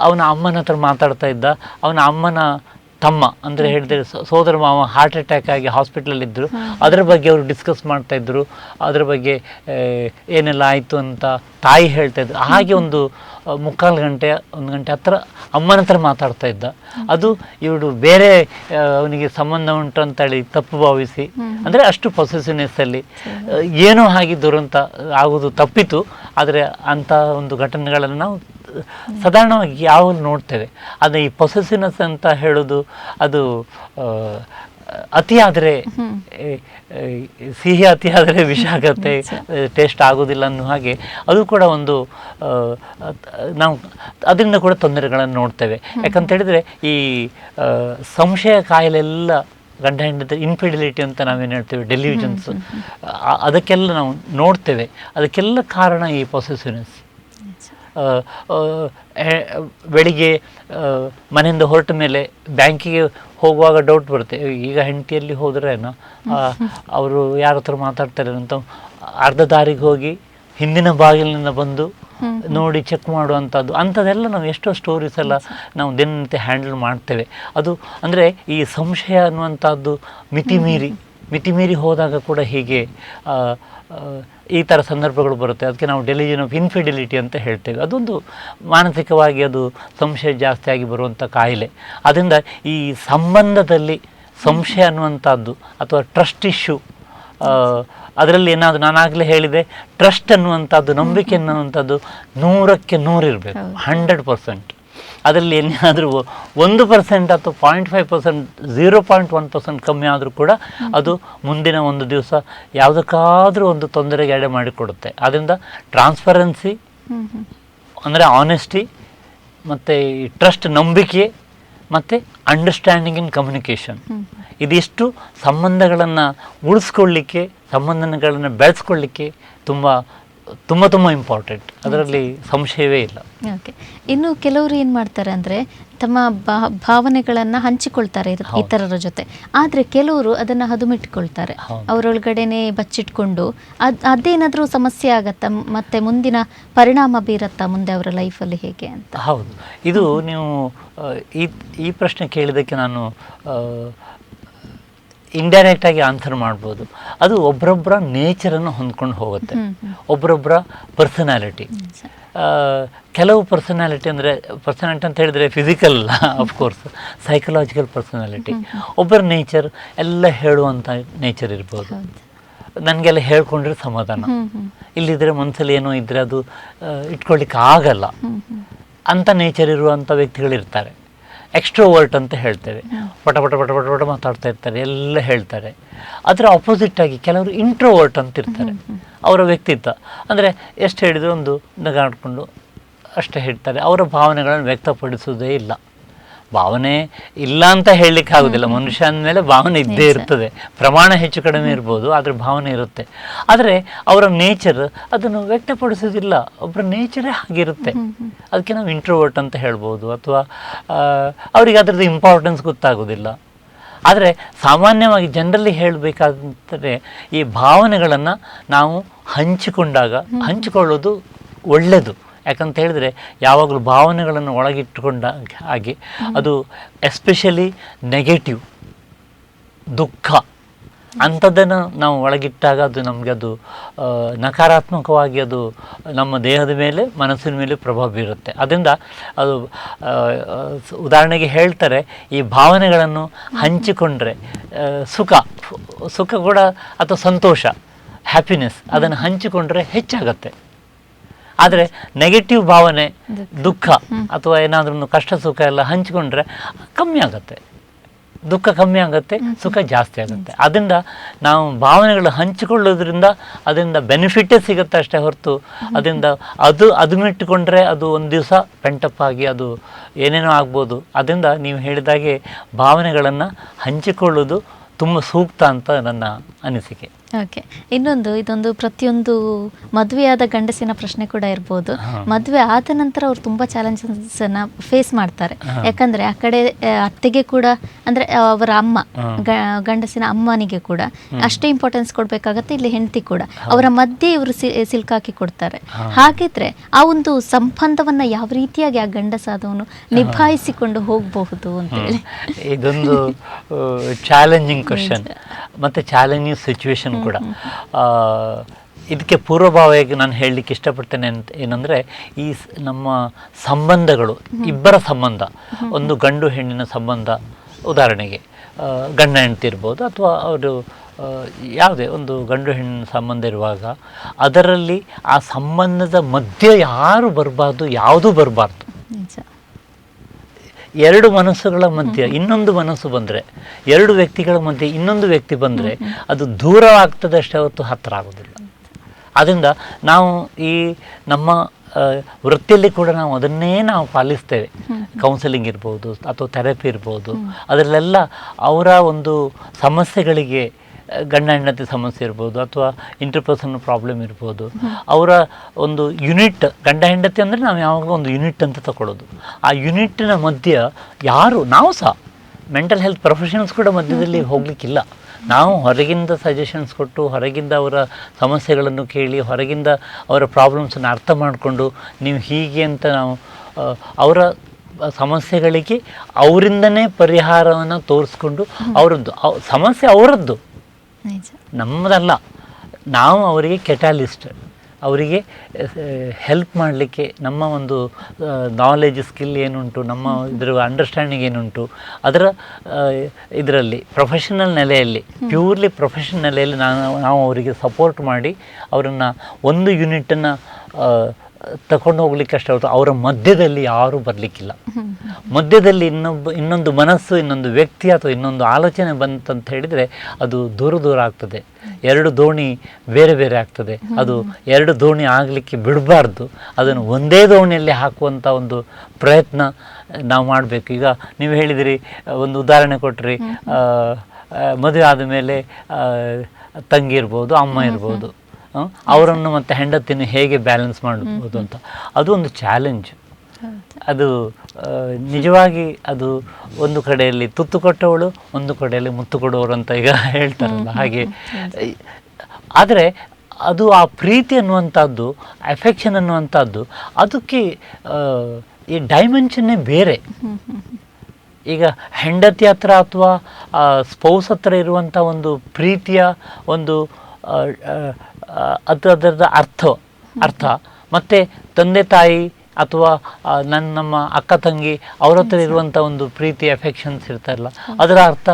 ಅವನ ಅಮ್ಮನ ಹತ್ರ ಮಾತಾಡ್ತಾ ಇದ್ದ. ಅವನ ಅಮ್ಮನ ತಮ್ಮ ಅಂದರೆ ಹೇಳಿದ್ರೆ ಸೋದರ ಮಾವ ಹಾರ್ಟ್ ಅಟ್ಯಾಕ್ ಆಗಿ ಹಾಸ್ಪಿಟ್ಲಲ್ಲಿದ್ದರು. ಅದರ ಬಗ್ಗೆ ಅವರು ಡಿಸ್ಕಸ್ ಮಾಡ್ತಾಯಿದ್ರು. ಅದರ ಬಗ್ಗೆ ಏನೆಲ್ಲ ಆಯಿತು ಅಂತ ತಾಯಿ ಹೇಳ್ತಾಯಿದ್ರು. ಹಾಗೆ ಒಂದು 1 ಗಂಟೆ ಹತ್ರ ಅಮ್ಮನ ಹತ್ರ ಮಾತಾಡ್ತಾ ಇದ್ದ. ಅದು ಇವಳು ಬೇರೆ ಅವನಿಗೆ ಸಂಬಂಧ ಉಂಟು ಅಂತೇಳಿ ತಪ್ಪು ಭಾವಿಸಿ, ಅಂದರೆ ಅಷ್ಟು ಪೊಸೆಸಿವ್ನೆಸ್ಸಲ್ಲಿ ಏನೋ ಹಾಗೆ ದುರಂತ ಆಗೋದು ತಪ್ಪಿತು. ಆದರೆ ಅಂಥ ಒಂದು ಘಟನೆಗಳನ್ನು ನಾವು ಸಾಧಾರಣವಾಗಿ ಯಾವಾಗ ನೋಡ್ತೇವೆ. ಆದರೆ ಈ ಪೊಸೆಸಿವ್ನೆಸ್ ಅಂತ ಹೇಳೋದು ಅದು ಅತಿಯಾದರೆ ಸಿಹಿ, ಅತಿಯಾದರೆ ವಿಷ ಆಗುತ್ತೆ, ಟೇಸ್ಟ್ ಆಗೋದಿಲ್ಲ ಅನ್ನೋ ಹಾಗೆ ಅದು ಕೂಡ ಒಂದು ನಾವು ಅದರಿಂದ ಕೂಡ ತೊಂದರೆಗಳನ್ನು ನೋಡ್ತೇವೆ. ಯಾಕಂತ ಹೇಳಿದರೆ ಈ ಸಂಶಯ ಕಾಯಿಲೆಲ್ಲ ಗಂಡ ಹೆಂಡತಿ ಇನ್ಫಿಡಿಲಿಟಿ ಅಂತ ನಾವೇನು ಹೇಳ್ತೇವೆ, ಡೆಲ್ಯೂಷನ್ಸ್, ಅದಕ್ಕೆಲ್ಲ ನಾವು ನೋಡ್ತೇವೆ. ಅದಕ್ಕೆಲ್ಲ ಕಾರಣ ಈ ಪೊಸೆಸಿವ್ನೆಸ್. ಬೆಳಿಗ್ಗೆ ಮನೆಯಿಂದ ಹೊರಟ ಮೇಲೆ ಬ್ಯಾಂಕಿಗೆ ಹೋಗುವಾಗ ಡೌಟ್ ಬರುತ್ತೆ, ಈಗ ಹೆಂಡತಿಯಲ್ಲಿ ಹೋದ್ರೇನೋ ಅವರು ಯಾರ ಹತ್ರ ಮಾತಾಡ್ತಾರೆ ಅಂತ ಅರ್ಧ ದಾರಿಗೆ ಹೋಗಿ ಹಿಂದಿನ ಬಾಗಿಲಿನಿಂದ ಬಂದು ನೋಡಿ ಚೆಕ್ ಮಾಡುವಂಥದ್ದು. ಅಂಥದ್ದೆಲ್ಲ ನಾವು ಎಷ್ಟೋ ಸ್ಟೋರೀಸ್ ಎಲ್ಲ ನಾವು ದಿನನಿತ್ಯ ಹ್ಯಾಂಡಲ್ ಮಾಡ್ತೇವೆ. ಅದು ಅಂದರೆ ಈ ಸಂಶಯ ಅನ್ನುವಂಥದ್ದು ಮಿತಿಮೀರಿ ಹೋದಾಗ ಕೂಡ ಹೀಗೆ ಈ ಥರ ಸಂದರ್ಭಗಳು ಬರುತ್ತೆ. ಅದಕ್ಕೆ ನಾವು ಡೆಲ್ಯೂಷನ್ ಆಫ್ ಇನ್ಫಿಡಿಲಿಟಿ ಅಂತ ಹೇಳ್ತೇವೆ. ಅದೊಂದು ಮಾನಸಿಕವಾಗಿ ಅದು ಸಂಶಯ ಜಾಸ್ತಿಯಾಗಿ ಬರುವಂಥ ಕಾಯಿಲೆ. ಅದರಿಂದ ಈ ಸಂಬಂಧದಲ್ಲಿ ಸಂಶಯ ಅನ್ನುವಂಥದ್ದು ಅಥವಾ ಟ್ರಸ್ಟ್ ಇಶ್ಯೂ, ಅದರಲ್ಲಿ ಏನಾದರೂ ನಾನಾಗಲೇ ಹೇಳಿದೆ, ಟ್ರಸ್ಟ್ ಅನ್ನುವಂಥದ್ದು, ನಂಬಿಕೆ ಅನ್ನುವಂಥದ್ದು 100ಕ್ಕೆ 100 ಇರಬೇಕು, 100%. ಅದರಲ್ಲಿ ಏನಾದರೂ 1% ಅಥವಾ 0.5%, 0.1% ಕಮ್ಮಿ ಆದರೂ ಕೂಡ ಅದು ಮುಂದಿನ ಒಂದು ದಿವಸ ಯಾವುದಕ್ಕಾದರೂ ಒಂದು ತೊಂದರೆಗೆ ಎಡೆ ಮಾಡಿಕೊಡುತ್ತೆ. ಅದರಿಂದ ಟ್ರಾನ್ಸ್ಪರೆನ್ಸಿ ಅಂದರೆ ಆನೆಸ್ಟಿ, ಮತ್ತು ಟ್ರಸ್ಟ್ ನಂಬಿಕೆ, ಮತ್ತು ಅಂಡರ್ಸ್ಟ್ಯಾಂಡಿಂಗ್ ಇನ್ ಕಮ್ಯುನಿಕೇಷನ್, ಇದಿಷ್ಟು ಸಂಬಂಧಗಳನ್ನು ಉಳಿಸ್ಕೊಳ್ಳಿಕ್ಕೆ, ಸಂಬಂಧಗಳನ್ನು ಬೆಳೆಸ್ಕೊಳ್ಳಿಕ್ಕೆ ತುಂಬ ತುಂಬ ತುಂಬ ಇಂಪಾರ್ಟೆಂಟ್. ಅದರಲ್ಲಿ ಸಂಶಯವೇ ಇಲ್ಲ. ಓಕೆ. ಇನ್ನು ಕೆಲವರು ಏನು ಮಾಡ್ತಾರೆ ಅಂದರೆ ತಮ್ಮ ಭಾವನೆಗಳನ್ನು ಹಂಚಿಕೊಳ್ತಾರೆ ಇತರರ ಜೊತೆ, ಆದರೆ ಕೆಲವರು ಅದನ್ನು ಹದುಮಿಟ್ಕೊಳ್ತಾರೆ, ಅವರೊಳಗಡೆನೆ ಬಚ್ಚಿಟ್ಕೊಂಡು. ಅದೇನಾದರೂ ಸಮಸ್ಯೆ ಆಗತ್ತಾ, ಮತ್ತೆ ಮುಂದಿನ ಪರಿಣಾಮ ಬೀರತ್ತಾ ಮುಂದೆ ಅವರ ಲೈಫಲ್ಲಿ ಹೇಗೆ ಅಂತ? ಹೌದು, ಇದು ನೀವು ಈ ಪ್ರಶ್ನೆ ಕೇಳಿದ್ದಕ್ಕೆ ನಾನು ಇಂಡೈರೆಕ್ಟ್ ಆಗಿ ಆನ್ಸರ್ ಮಾಡ್ಬೋದು. ಅದು ಒಬ್ಬರೊಬ್ಬರ ನೇಚರನ್ನು ಹೊಂದ್ಕೊಂಡು ಹೋಗುತ್ತೆ, ಒಬ್ಬರೊಬ್ಬರ ಪರ್ಸನಾಲಿಟಿ. ಕೆಲವು ಪರ್ಸನಾಲಿಟಿ ಅಂತ ಹೇಳಿದರೆ ಫಿಸಿಕಲ್ ಅಲ್ಲ, ಆಫ್ಕೋರ್ಸ್ ಸೈಕಲಾಜಿಕಲ್ ಪರ್ಸನಾಲಿಟಿ. ಒಬ್ಬರ ನೇಚರ್ ಎಲ್ಲ ಹೇಳುವಂಥ ನೇಚರ್ ಇರ್ಬೋದು. ನನಗೆಲ್ಲ ಹೇಳ್ಕೊಂಡ್ರೆ ಸಮಾಧಾನ, ಇಲ್ಲಿದ್ರೆ ಮನಸ್ಸಲ್ಲಿ ಏನೋ ಇದ್ದರೆ ಅದು ಇಟ್ಕೊಳ್ಳಿಕ್ಕೆ ಆಗಲ್ಲ ಅಂಥ ನೇಚರ್ ಇರುವಂಥ ವ್ಯಕ್ತಿಗಳಿರ್ತಾರೆ. ಎಕ್ಸ್ಟ್ರೋವರ್ಟ್ ಅಂತ ಹೇಳ್ತೇವೆ, ಪಟ ಪಟ ಪಟ ಪಟ ಪಟ ಮಾತಾಡ್ತಾ ಇರ್ತಾರೆ, ಎಲ್ಲ ಹೇಳ್ತಾರೆ. ಅದರ ಆಪೋಸಿಟ್ ಆಗಿ ಕೆಲವರು ಇಂಟ್ರೋವರ್ಟ್ ಅಂತ ಇರ್ತಾರೆ. ಅವರ ವ್ಯಕ್ತಿತ್ವ. ಅಂದರೆ ಎಷ್ಟು ಹೇಳಿದ್ರು ಒಂದು ನಗಾಡ್ಕೊಂಡು ಅಷ್ಟೇ ಹೇಳ್ತಾರೆ, ಅವರ ಭಾವನೆಗಳನ್ನು ವ್ಯಕ್ತಪಡಿಸುವುದೇ ಇಲ್ಲ. ಭಾವನೆ ಇಲ್ಲ ಅಂತ ಹೇಳಲಿಕ್ಕೆ ಆಗೋದಿಲ್ಲ, ಮನುಷ್ಯ ಅಂದಮೇಲೆ ಭಾವನೆ ಇದ್ದೇ ಇರ್ತದೆ, ಪ್ರಮಾಣ ಹೆಚ್ಚು ಕಡಿಮೆ ಇರ್ಬೋದು, ಆದರೆ ಭಾವನೆ ಇರುತ್ತೆ. ಆದರೆ ಅವರ ನೇಚರ್ ಅದನ್ನು ವ್ಯಕ್ತಪಡಿಸೋದಿಲ್ಲ, ಒಬ್ಬರ ನೇಚರೇ ಹಾಗಿರುತ್ತೆ. ಅದಕ್ಕೆ ನಾವು ಇಂಟ್ರೋವರ್ಟ್ ಅಂತ ಹೇಳ್ಬೋದು, ಅಥವಾ ಅವರಿಗೆ ಅದರದ್ದು ಇಂಪಾರ್ಟೆನ್ಸ್ ಗೊತ್ತಾಗೋದಿಲ್ಲ. ಆದರೆ ಸಾಮಾನ್ಯವಾಗಿ ಜನರಲ್ಲಿ ಹೇಳಬೇಕಾದ್ರೆ ಈ ಭಾವನೆಗಳನ್ನು ನಾವು ಹಂಚಿಕೊಳ್ಳೋದು ಒಳ್ಳೆಯದು. ಯಾಕಂತ ಹೇಳಿದ್ರೆ ಯಾವಾಗಲೂ ಭಾವನೆಗಳನ್ನು ಒಳಗಿಟ್ಟುಕೊಂಡ ಹಾಗೆ ಅದು ಎಸ್ಪೆಷಲಿ ನೆಗೆಟಿವ್ ದುಃಖ ಅಂಥದ್ದನ್ನು ನಾವು ಒಳಗಿಟ್ಟಾಗ ಅದು ನಮಗೆ ಅದು ನಕಾರಾತ್ಮಕವಾಗಿ ಅದು ನಮ್ಮ ದೇಹದ ಮೇಲೆ ಮನಸ್ಸಿನ ಮೇಲೆ ಪ್ರಭಾವ ಬೀರುತ್ತೆ. ಅದರಿಂದ ಅದು ಉದಾಹರಣೆಗೆ ಹೇಳ್ತಾರೆ, ಈ ಭಾವನೆಗಳನ್ನು ಹಂಚಿಕೊಂಡ್ರೆ ಸುಖ ಕೂಡ ಅಥವಾ ಸಂತೋಷ ಹ್ಯಾಪಿನೆಸ್ ಅದನ್ನು ಹಂಚಿಕೊಂಡ್ರೆ ಹೆಚ್ಚಾಗತ್ತೆ. ಆದರೆ ನೆಗೆಟಿವ್ ಭಾವನೆ ದುಃಖ ಅಥವಾ ಏನಾದ್ರೂ ಕಷ್ಟ ಸುಖ ಎಲ್ಲ ಹಂಚಿಕೊಂಡ್ರೆ ಕಮ್ಮಿ ಆಗುತ್ತೆ, ದುಃಖ ಕಮ್ಮಿ ಆಗುತ್ತೆ, ಸುಖ ಜಾಸ್ತಿ ಆಗುತ್ತೆ. ಅದರಿಂದ ನಾವು ಭಾವನೆಗಳು ಹಂಚಿಕೊಳ್ಳೋದ್ರಿಂದ ಅದರಿಂದ ಬೆನಿಫಿಟೇ ಸಿಗುತ್ತೆ ಅಷ್ಟೇ ಹೊರತು ಅದರಿಂದ ಅದು ಇಟ್ಟುಕೊಂಡ್ರೆ ಅದು ಒಂದು ದಿವಸ ಪೆಂಟಪ್ ಆಗಿ ಅದು ಏನೇನೋ ಆಗ್ಬೋದು. ಅದರಿಂದ ನೀವು ಹೇಳಿದಾಗೆ ಭಾವನೆಗಳನ್ನು ಹಂಚಿಕೊಳ್ಳೋದು ತುಂಬ ಸೂಕ್ತ ಅಂತ ನನ್ನ ಅನಿಸಿಕೆ. ಓಕೆ, ಇದೊಂದು ಪ್ರತಿಯೊಂದು ಮದುವೆಯಾದ ಗಂಡಸಿನ ಪ್ರಶ್ನೆ ಕೂಡ ಇರ್ಬೋದು. ಮದುವೆ ಆದ ನಂತರ ಅವ್ರು ತುಂಬ ಚಾಲೆಂಜಸ್ನ ಫೇಸ್ ಮಾಡ್ತಾರೆ. ಯಾಕಂದರೆ ಆ ಕಡೆ ಅತ್ತೆಗೆ ಕೂಡ, ಅಂದರೆ ಅವರ ಅಮ್ಮ, ಗಂಡಸಿನ ಅಮ್ಮನಿಗೆ ಕೂಡ ಅಷ್ಟೇ ಇಂಪಾರ್ಟೆನ್ಸ್ ಕೊಡಬೇಕಾಗತ್ತೆ, ಇಲ್ಲಿ ಹೆಂಡತಿ ಕೂಡ. ಅವರ ಮಧ್ಯೆ ಇವರು ಸಿಲ್ಕಾಕಿ ಕೊಡ್ತಾರೆ. ಹಾಗಿದ್ರೆ ಆ ಒಂದು ಸಂಬಂಧವನ್ನು ಯಾವ ರೀತಿಯಾಗಿ ಆ ಗಂಡಸಾದವನು ನಿಭಾಯಿಸಿಕೊಂಡು ಹೋಗಬಹುದು ಅಂತೇಳಿ ಇದೊಂದು ಚಾಲೆಂಜಿಂಗ್ ಕ್ವಶನ್ ಮತ್ತು ಚಾಲೆಂಜಿಂಗ್ ಸಿಚುವೇಶನ್ ಕೂಡ. ಇದಕ್ಕೆ ಪೂರ್ವಭಾವಿಯಾಗಿ ನಾನು ಹೇಳಲಿಕ್ಕೆ ಇಷ್ಟಪಡ್ತೇನೆ ಏನಂದರೆ, ಈ ನಮ್ಮ ಸಂಬಂಧಗಳು, ಇಬ್ಬರ ಸಂಬಂಧ, ಒಂದು ಗಂಡು ಹೆಣ್ಣಿನ ಸಂಬಂಧ, ಉದಾಹರಣೆಗೆ ಗಂಡ ಹೆಂಡತಿ ಇರ್ಬೋದು, ಅಥವಾ ಅವರು ಯಾವುದೇ ಒಂದು ಗಂಡು ಹೆಣ್ಣಿನ ಸಂಬಂಧ ಇರುವಾಗ ಅದರಲ್ಲಿ ಆ ಸಂಬಂಧದ ಮಧ್ಯೆ ಯಾರು ಬರಬಾರ್ದು, ಯಾವುದೂ ಬರಬಾರ್ದು. ಎರಡು ಮನಸ್ಸುಗಳ ಮಧ್ಯೆ ಇನ್ನೊಂದು ಮನಸ್ಸು ಬಂದರೆ, ಎರಡು ವ್ಯಕ್ತಿಗಳ ಮಧ್ಯೆ ಇನ್ನೊಂದು ವ್ಯಕ್ತಿ ಬಂದರೆ ಅದು ದೂರ ಆಗ್ತದೆ ಅಷ್ಟೇ ಹೊರತು ಹತ್ತಿರ ಆಗೋದಿಲ್ಲ. ಆದ್ದರಿಂದ ನಾವು ಈ ನಮ್ಮ ವೃತ್ತಿಯಲ್ಲಿ ಕೂಡ ನಾವು ಅದನ್ನೇ ನಾವು ಪಾಲಿಸ್ತೇವೆ. ಕೌನ್ಸಿಲಿಂಗ್ ಇರ್ಬೋದು ಅಥವಾ ಥೆರಪಿ ಇರ್ಬೋದು, ಅದರಲ್ಲೆಲ್ಲ ಅವರ ಒಂದು ಸಮಸ್ಯೆಗಳಿಗೆ, ಗಂಡ ಹೆಂಡತಿ ಸಮಸ್ಯೆ ಇರ್ಬೋದು ಅಥವಾ ಇಂಟರ್ಪರ್ಸನಲ್ ಪ್ರಾಬ್ಲಮ್ ಇರ್ಬೋದು, ಅವರ ಒಂದು ಯೂನಿಟ್, ಗಂಡ ಹೆಂಡತಿ ಅಂದರೆ ನಾವು ಯಾವಾಗಲೂ ಒಂದು ಯೂನಿಟ್ ಅಂತ ತಗೊಳ್ಳೋದು. ಆ ಯೂನಿಟ್ಟಿನ ಮಧ್ಯೆ ನಾವು ಸಹ ಮೆಂಟಲ್ ಹೆಲ್ತ್ ಪ್ರೊಫೆಷನಲ್ಸ್ ಕೂಡ ಮಧ್ಯದಲ್ಲಿ ಹೋಗಲಿಕ್ಕಿಲ್ಲ. ನಾವು ಹೊರಗಿಂದ ಸಜೆಷನ್ಸ್ ಕೊಟ್ಟು, ಹೊರಗಿಂದ ಅವರ ಸಮಸ್ಯೆಗಳನ್ನು ಕೇಳಿ, ಹೊರಗಿಂದ ಅವರ ಪ್ರಾಬ್ಲಮ್ಸನ್ನು ಅರ್ಥ ಮಾಡಿಕೊಂಡು, ನೀವು ಹೀಗೆ ಅಂತ ನಾವು ಅವರ ಸಮಸ್ಯೆಗಳಿಗೆ ಅವರಿಂದನೇ ಪರಿಹಾರವನ್ನು ತೋರಿಸ್ಕೊಂಡು, ಅವರದ್ದು ಸಮಸ್ಯೆ ಅವರದ್ದು, ನಮ್ಮದಲ್ಲ. ನಾವು ಅವರಿಗೆ ಕೆಟಾಲಿಸ್ಟ್, ಅವರಿಗೆ ಹೆಲ್ಪ್ ಮಾಡಲಿಕ್ಕೆ ನಮ್ಮ ಒಂದು ನಾಲೆಜ್ ಸ್ಕಿಲ್ ಏನುಂಟು, ನಮ್ಮ ಇದರ ಅಂಡರ್ಸ್ಟ್ಯಾಂಡಿಂಗ್ ಏನುಂಟು, ಅದರ ಇದರಲ್ಲಿ ಪ್ರೊಫೆಷನಲ್ ನೆಲೆಯಲ್ಲಿ, ಪ್ಯೂರ್ಲಿ ಪ್ರೊಫೆಷನಲ್ ನೆಲೆಯಲ್ಲಿ ನಾವು ಅವರಿಗೆ ಸಪೋರ್ಟ್ ಮಾಡಿ ಅವರನ್ನು ಒಂದು ಯೂನಿಟನ್ನು ತಗೊಂಡು ಹೋಗ್ಲಿಕ್ಕೆ ಅಷ್ಟೇ ಹೊರತು ಅವರ ಮಧ್ಯದಲ್ಲಿ ಯಾರೂ ಬರಲಿಕ್ಕಿಲ್ಲ. ಮಧ್ಯದಲ್ಲಿ ಇನ್ನೊಂದು ಮನಸ್ಸು, ಇನ್ನೊಂದು ವ್ಯಕ್ತಿ ಅಥವಾ ಇನ್ನೊಂದು ಆಲೋಚನೆ ಬಂತಂತ ಹೇಳಿದರೆ ಅದು ದೂರ ಆಗ್ತದೆ. ಎರಡು ದೋಣಿ ಬೇರೆ ಬೇರೆ ಆಗ್ತದೆ. ಅದು ಎರಡು ದೋಣಿ ಆಗಲಿಕ್ಕೆ ಬಿಡಬಾರ್ದು, ಅದನ್ನು ಒಂದೇ ದೋಣಿಯಲ್ಲಿ ಹಾಕುವಂಥ ಒಂದು ಪ್ರಯತ್ನ ನಾವು ಮಾಡಬೇಕು. ಈಗ ನೀವು ಹೇಳಿದಿರಿ, ಒಂದು ಉದಾಹರಣೆ ಕೊಟ್ಟರೆ, ಮದುವೆ ಆದ ಮೇಲೆ ತಂಗಿ ಇರ್ಬೋದು, ಅಮ್ಮ ಇರ್ಬೋದು, ಅವರನ್ನು ಮತ್ತು ಹೆಂಡತಿನ ಹೇಗೆ ಬ್ಯಾಲೆನ್ಸ್ ಮಾಡಬಹುದು ಅಂತ. ಅದು ಒಂದು ಚಾಲೆಂಜ್. ಅದು ನಿಜವಾಗಿ ಅದು ಒಂದು ಕಡೆಯಲ್ಲಿ ತುತ್ತು ಕೊಟ್ಟವಳು, ಒಂದು ಕಡೆಯಲ್ಲಿ ಮುತ್ತು ಕೊಡುವವರು ಅಂತ ಈಗ ಹೇಳ್ತಾರಲ್ಲ ಹಾಗೆ. ಆದರೆ ಅದು ಆ ಪ್ರೀತಿ ಅನ್ನುವಂಥದ್ದು, ಅಫೆಕ್ಷನ್ ಅನ್ನುವಂಥದ್ದು, ಅದಕ್ಕೆ ಈ ಡೈಮೆನ್ಷನ್ನೇ ಬೇರೆ. ಈಗ ಹೆಂಡತಿ ಹತ್ರ ಅಥವಾ ಸ್ಪೌಸ್ ಹತ್ರ ಇರುವಂಥ ಒಂದು ಪ್ರೀತಿಯ ಒಂದು ಅದರದ ಅರ್ಥ ಮತ್ತು ತಂದೆ ತಾಯಿ ಅಥವಾ ನಮ್ಮ ಅಕ್ಕ ತಂಗಿ ಅವ್ರ ಹತ್ರ ಇರುವಂಥ ಒಂದು ಪ್ರೀತಿ ಅಫೆಕ್ಷನ್ಸ್ ಇರ್ತಾರಲ್ಲ, ಅದರ ಅರ್ಥ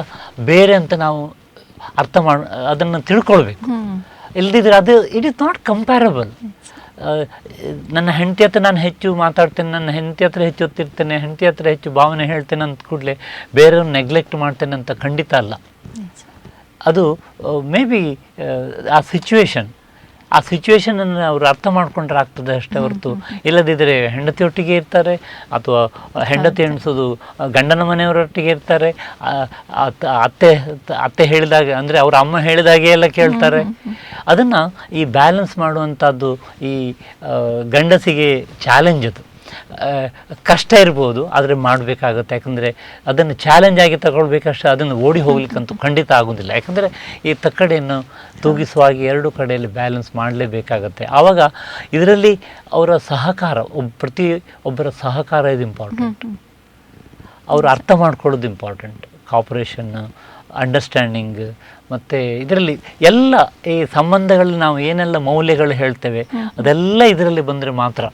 ಬೇರೆ ಅಂತ ನಾವು ಅದನ್ನು ತಿಳ್ಕೊಳ್ಬೇಕು. ಇಲ್ಲದಿದ್ದರೆ ಅದು ಇಟ್ ಈಸ್ ನಾಟ್ ಕಂಪ್ಯಾರಬಲ್. ನನ್ನ ಹೆಂಡತಿ ಹತ್ರ ನಾನು ಹೆಚ್ಚು ಮಾತಾಡ್ತೇನೆ, ನನ್ನ ಹೆಂಡತಿ ಹತ್ರ ಹೆಚ್ಚು ಹೊತ್ತಿರ್ತೇನೆ, ಹೆಂಡತಿ ಹತ್ರ ಹೆಚ್ಚು ಭಾವನೆ ಹೇಳ್ತೇನೆ ಅಂತ ಕೂಡಲೇ ಬೇರೆಯವ್ರನ್ನ ನೆಗ್ಲೆಕ್ಟ್ ಮಾಡ್ತೇನೆ ಅಂತ ಖಂಡಿತ ಅಲ್ಲ. ಅದು ಮೇ ಬಿ ಆ ಸಿಚುವೇಶನ್ ಆ ಸಿಚುವೇಶನನ್ನು ಅವರು ಅರ್ಥ ಮಾಡ್ಕೊಂಡ್ರೆ ಆಗ್ತದೆ ಅಷ್ಟೇ ಹೊರತು, ಇಲ್ಲದಿದ್ದರೆ ಹೆಂಡತಿಯೊಟ್ಟಿಗೆ ಇರ್ತಾರೆ, ಅಥವಾ ಹೆಂಡತಿ ಎಣಿಸೋದು ಗಂಡನ ಮನೆಯವರೊಟ್ಟಿಗೆ ಇರ್ತಾರೆ, ಅತ್ತೆ ಅತ್ತೆ ಹೇಳಿದಾಗ ಅಂದರೆ ಅವ್ರ ಅಮ್ಮ ಹೇಳಿದಾಗೆ ಎಲ್ಲ ಕೇಳ್ತಾರೆ. ಅದನ್ನು ಈ ಬ್ಯಾಲೆನ್ಸ್ ಮಾಡುವಂಥದ್ದು ಈ ಗಂಡಸಿಗೆ ಚಾಲೆಂಜ್. ಅದು ಕಷ್ಟ ಇರ್ಬೋದು, ಆದರೆ ಮಾಡಬೇಕಾಗುತ್ತೆ. ಯಾಕಂದರೆ ಅದನ್ನು ಚಾಲೆಂಜ್ ಆಗಿ ತಗೊಳ್ಬೇಕಷ್ಟೇ, ಅದನ್ನು ಓಡಿ ಹೋಗ್ಲಿಕ್ಕಂತೂ ಖಂಡಿತ ಆಗೋದಿಲ್ಲ. ಯಾಕಂದರೆ ಈ ತಕ್ಕಡೆಯನ್ನು ತೂಗಿಸುವಾಗಿ ಎರಡು ಕಡೆಯಲ್ಲಿ ಬ್ಯಾಲೆನ್ಸ್ ಮಾಡಲೇಬೇಕಾಗತ್ತೆ. ಆವಾಗ ಇದರಲ್ಲಿ ಅವರ ಸಹಕಾರ, ಪ್ರತಿಯೊಬ್ಬರ ಸಹಕಾರ ಇದು ಇಂಪಾರ್ಟೆಂಟ್. ಅವರು ಅರ್ಥ ಮಾಡ್ಕೊಳ್ಳೋದು ಇಂಪಾರ್ಟೆಂಟ್. ಕಾಪರೇಷನ್, ಅಂಡರ್ಸ್ಟ್ಯಾಂಡಿಂಗ್, ಮತ್ತು ಇದರಲ್ಲಿ ಎಲ್ಲ ಈ ಸಂಬಂಧಗಳಲ್ಲಿ ನಾವು ಏನೆಲ್ಲ ಮೌಲ್ಯಗಳು ಹೇಳ್ತೇವೆ ಅದೆಲ್ಲ ಇದರಲ್ಲಿ ಬಂದರೆ ಮಾತ್ರ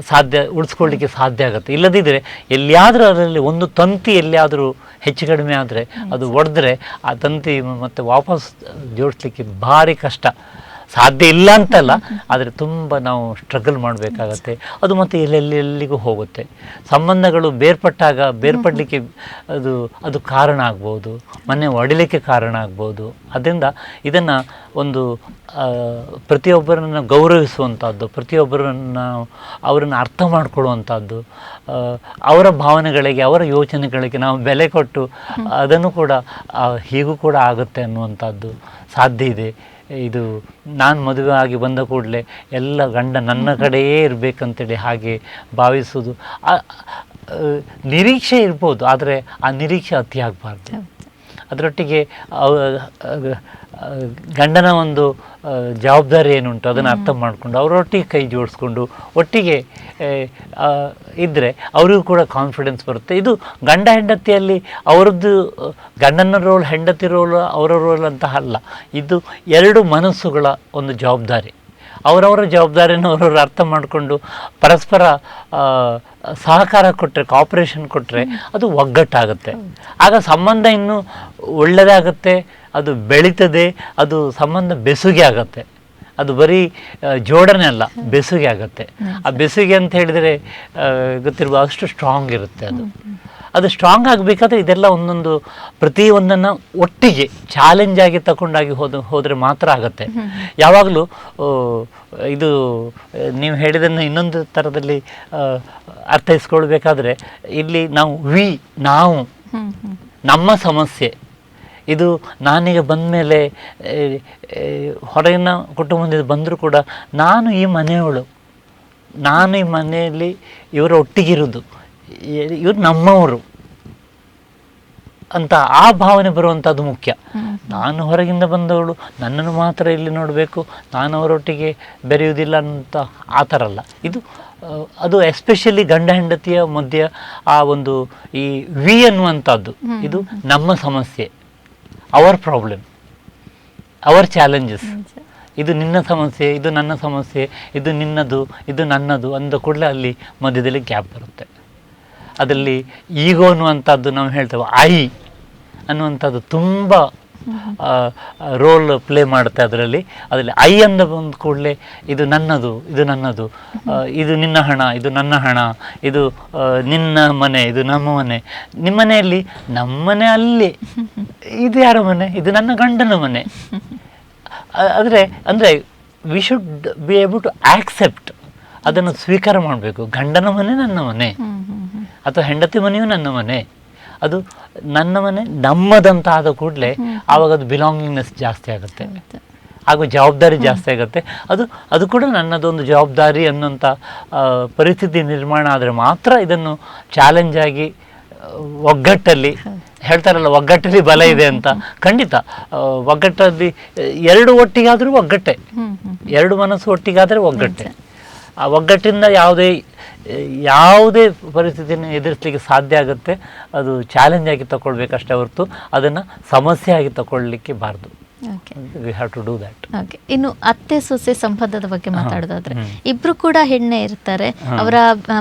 ಸಾಧ್ಯ, ಉಳಿಸ್ಕೊಳ್ಳಿಕ್ಕೆ ಸಾಧ್ಯ ಆಗುತ್ತೆ. ಇಲ್ಲದಿದ್ದರೆ ಎಲ್ಲಿಯಾದರೂ ಅದರಲ್ಲಿ ಒಂದು ತಂತಿ ಎಲ್ಲಿಯಾದರೂ ಹೆಚ್ಚು ಕಡಿಮೆ ಆದರೆ ಅದು ಒಡೆದ್ರೆ ಆ ತಂತಿ ಮತ್ತೆ ವಾಪಸ್ ಜೋಡಿಸ್ಲಿಕ್ಕೆ ಭಾರಿ ಕಷ್ಟ. ಸಾಧ್ಯ ಇಲ್ಲ ಅಂತಲ್ಲ, ಆದರೆ ತುಂಬ ನಾವು ಸ್ಟ್ರಗಲ್ ಮಾಡಬೇಕಾಗತ್ತೆ. ಅದು ಮತ್ತು ಎಲ್ಲೆಲ್ಲಿಗೂ ಹೋಗುತ್ತೆ. ಸಂಬಂಧಗಳು ಬೇರ್ಪಡಲಿಕ್ಕೆ ಅದು ಕಾರಣ ಆಗ್ಬೋದು, ಮನೆ ಒಡಿಲಿಕ್ಕೆ ಕಾರಣ ಆಗ್ಬೋದು. ಅದರಿಂದ ಇದನ್ನು ಒಂದು ಪ್ರತಿಯೊಬ್ಬರನ್ನು ಗೌರವಿಸುವಂಥದ್ದು, ಅವರನ್ನು ಅರ್ಥ ಮಾಡಿಕೊಳ್ಳುವಂಥದ್ದು, ಅವರ ಭಾವನೆಗಳಿಗೆ, ಅವರ ಯೋಚನೆಗಳಿಗೆ ನಾವು ಬೆಲೆ ಕೊಟ್ಟು ಅದನ್ನು ಕೂಡ ಹೀಗೂ ಕೂಡ ಆಗುತ್ತೆ ಅನ್ನುವಂಥದ್ದು ಸಾಧ್ಯ ಇದೆ. ಇದು ನಾನು ಮದುವೆ ಆಗಿ ಬಂದ ಕೂಡಲೇ ಎಲ್ಲ ಗಂಡ ನನ್ನ ಕಡೆಯೇ ಇರಬೇಕಂತೇಳಿ ಹಾಗೆ ಭಾವಿಸೋದು, ನಿರೀಕ್ಷೆ ಇರ್ಬೋದು, ಆದರೆ ಆ ನಿರೀಕ್ಷೆ ಅತಿ ಆಗಬಾರ್ದು. ಅದರೊಟ್ಟಿಗೆ ಗಂಡನ ಒಂದು ಜವಾಬ್ದಾರಿ ಏನುಂಟು ಅದನ್ನು ಅರ್ಥ ಮಾಡಿಕೊಂಡು ಅವರೊಟ್ಟಿಗೆ ಕೈ ಜೋಡಿಸ್ಕೊಂಡು ಒಟ್ಟಿಗೆ ಇದ್ದರೆ ಅವರಿಗೂ ಕೂಡ ಕಾನ್ಫಿಡೆನ್ಸ್ ಬರುತ್ತೆ. ಇದು ಗಂಡ ಹೆಂಡತಿಯಲ್ಲಿ ಅವರದ್ದು ಗಂಡನ ರೋಲ್, ಹೆಂಡತಿ ರೋಲ್, ಅವರ ರೋಲ್ ಅಂತ ಅಲ್ಲ. ಇದು ಎರಡು ಮನಸ್ಸುಗಳ ಒಂದು ಜವಾಬ್ದಾರಿ. ಅವರವರ ಜವಾಬ್ದಾರಿಯನ್ನು ಅವರವರು ಅರ್ಥ ಮಾಡಿಕೊಂಡು ಪರಸ್ಪರ ಸಹಕಾರ ಕೊಟ್ಟರೆ, ಕಾಪರೇಷನ್ ಕೊಟ್ಟರೆ ಅದು ಒಗ್ಗಟ್ಟಾಗುತ್ತೆ. ಆಗ ಸಂಬಂಧ ಇನ್ನೂ ಒಳ್ಳೆಯದಾಗುತ್ತೆ, ಅದು ಬೆಳೀತದೆ, ಅದು ಸಂಬಂಧ ಬೆಸುಗೆ ಆಗುತ್ತೆ. ಅದು ಬರೀ ಜೋಡಣೆ ಅಲ್ಲ, ಬೆಸುಗೆ ಆಗುತ್ತೆ. ಆ ಬೆಸುಗೆ ಅಂತ ಹೇಳಿದರೆ ಗೊತ್ತಿರ್ಬೋದು, ಅಷ್ಟು ಸ್ಟ್ರಾಂಗ್ ಇರುತ್ತೆ. ಅದು ಸ್ಟ್ರಾಂಗ್ ಆಗಬೇಕಾದ್ರೆ ಇದೆಲ್ಲ ಒಂದೊಂದು ಪ್ರತಿಯೊಂದನ್ನು ಒಟ್ಟಿಗೆ ಚಾಲೆಂಜ್ ಆಗಿ ತಗೊಂಡಾಗಿ ಹೋದರೆ ಮಾತ್ರ ಆಗುತ್ತೆ. ಯಾವಾಗಲೂ ಇದು ನೀವು ಹೇಳಿದ್ದನ್ನು ಇನ್ನೊಂದು ಥರದಲ್ಲಿ ಅರ್ಥೈಸ್ಕೊಳ್ಬೇಕಾದ್ರೆ, ಇಲ್ಲಿ ನಾವು ನಮ್ಮ ಸಮಸ್ಯೆ ಇದು ನಾನೀಗ ಬಂದ ಮೇಲೆ ಹೊರಗಿನ ಕುಟುಂಬದಿಂದ ಬಂದರೂ ಕೂಡ ನಾನು ಈ ಮನೆಯವಳು, ನಾನು ಈ ಮನೆಯಲ್ಲಿ ಇವರ ಒಟ್ಟಿಗಿರೋದು, ಇವರು ನಮ್ಮವರು ಅಂತ ಆ ಭಾವನೆ ಬರುವಂಥದ್ದು ಮುಖ್ಯ. ನಾನು ಹೊರಗಿಂದ ಬಂದವಳು, ನನ್ನನ್ನು ಮಾತ್ರ ಇಲ್ಲಿ ನೋಡಬೇಕು, ನಾನು ಅವರೊಟ್ಟಿಗೆ ಬೆರೆಯುವುದಿಲ್ಲ ಅಂತ ಆ ಥರ ಅಲ್ಲ. ಅದು ಎಸ್ಪೆಷಲಿ ಗಂಡ ಹೆಂಡತಿಯ ಮಧ್ಯೆ ಆ ಒಂದು ಈ ಅನ್ನುವಂಥದ್ದು, ಇದು ನಮ್ಮ ಸಮಸ್ಯೆ, ಅವರ್ ಪ್ರಾಬ್ಲಮ್, ಅವರ್ ಚಾಲೆಂಜಸ್. ಇದು ನಿನ್ನ ಸಮಸ್ಯೆ, ಇದು ನನ್ನ ಸಮಸ್ಯೆ, ಇದು ನಿನ್ನದು, ಇದು ನನ್ನದು ಅಂದ ಕೂಡಲೇ ಅಲ್ಲಿ ಮಧ್ಯದಲ್ಲಿ ಗ್ಯಾಪ್ ಬರುತ್ತೆ. ಅದರಲ್ಲಿ ಈಗೋ ಅನ್ನುವಂಥದ್ದು ನಾವು ಹೇಳ್ತೇವೆ, ಅನ್ನುವಂಥದ್ದು ತುಂಬ ರೋಲ್ ಪ್ಲೇ ಮಾಡುತ್ತೆ. ಅದರಲ್ಲಿ ಅಂದ ಬಂದ ಕೂಡಲೇ ಇದು ನನ್ನದು, ಇದು ನನ್ನದು, ಇದು ನಿನ್ನ ಹಣ, ಇದು ನನ್ನ ಹಣ, ಇದು ನಿನ್ನ ಮನೆ, ಇದು ನಮ್ಮ ಮನೆ. ನಿಮ್ಮ ಮನೆಯಲ್ಲಿ ನಮ್ಮನೆ ಅಲ್ಲಿ, ಇದು ಯಾರ ಮನೆ, ಇದು ನನ್ನ ಗಂಡನ ಮನೆ. ಅಂದರೆ we should be able to accept, ಅದನ್ನು ಸ್ವೀಕಾರ ಮಾಡಬೇಕು. ಗಂಡನ ಮನೆ ನನ್ನ ಮನೆ, ಅಥವಾ ಹೆಂಡತಿ ಮನೆಯೂ ನನ್ನ ಮನೆ, ಅದು ನನ್ನ ಮನೆ, ನಮ್ಮದಂತ ಆದ ಕೂಡಲೇ ಆವಾಗ ಅದು ಬಿಲಾಂಗಿಂಗ್ನೆಸ್ ಜಾಸ್ತಿ ಆಗುತ್ತೆ, ಹಾಗೂ ಜವಾಬ್ದಾರಿ ಜಾಸ್ತಿ ಆಗುತ್ತೆ. ಅದು ಕೂಡ ನನ್ನದೊಂದು ಜವಾಬ್ದಾರಿ ಅನ್ನೋಂಥ ಪರಿಸ್ಥಿತಿ ನಿರ್ಮಾಣ ಆದರೆ ಮಾತ್ರ ಇದನ್ನು ಚಾಲೆಂಜ್ ಆಗಿ ಒಗ್ಗಟ್ಟಲ್ಲಿ ಹೇಳ್ತಾರಲ್ಲ, ಒಗ್ಗಟ್ಟಲ್ಲಿ ಬಲ ಇದೆ ಅಂತ. ಖಂಡಿತ ಒಗ್ಗಟ್ಟಲ್ಲಿ ಎರಡು ಒಟ್ಟಿಗಾದರೂ ಒಗ್ಗಟ್ಟೆ, ಎರಡು ಮನಸ್ಸು ಒಟ್ಟಿಗಾದರೆ ಒಗ್ಗಟ್ಟೆ. ಆ ಒಗ್ಗಟ್ಟಿಂದ ಯಾವುದೇ ಪರಿಸ್ಥಿತಿಯನ್ನು ಎದುರಿಸಲಿಕ್ಕೆ ಸಾಧ್ಯ ಆಗುತ್ತೆ. ಅದು ಚಾಲೆಂಜ್ ಆಗಿ ತಗೊಳ್ಬೇಕಷ್ಟೇ ಹೊರತು ಅದನ್ನು ಸಮಸ್ಯೆ ಆಗಿ ತಗೊಳ್ಳಿಕ್ಕೆ ಬಾರ್ದು. We have to do that. Okay, ಇನ್ನು ಅತ್ತೆ ಸೊಸೆ ಸಂಬಂಧದ ಬಗ್ಗೆ ಮಾತಾಡೋದಾದ್ರೆ, ಇಬ್ರು ಕೂಡ ಹೆಣ್ಣೆ ಇರ್ತಾರೆ. ಅವರ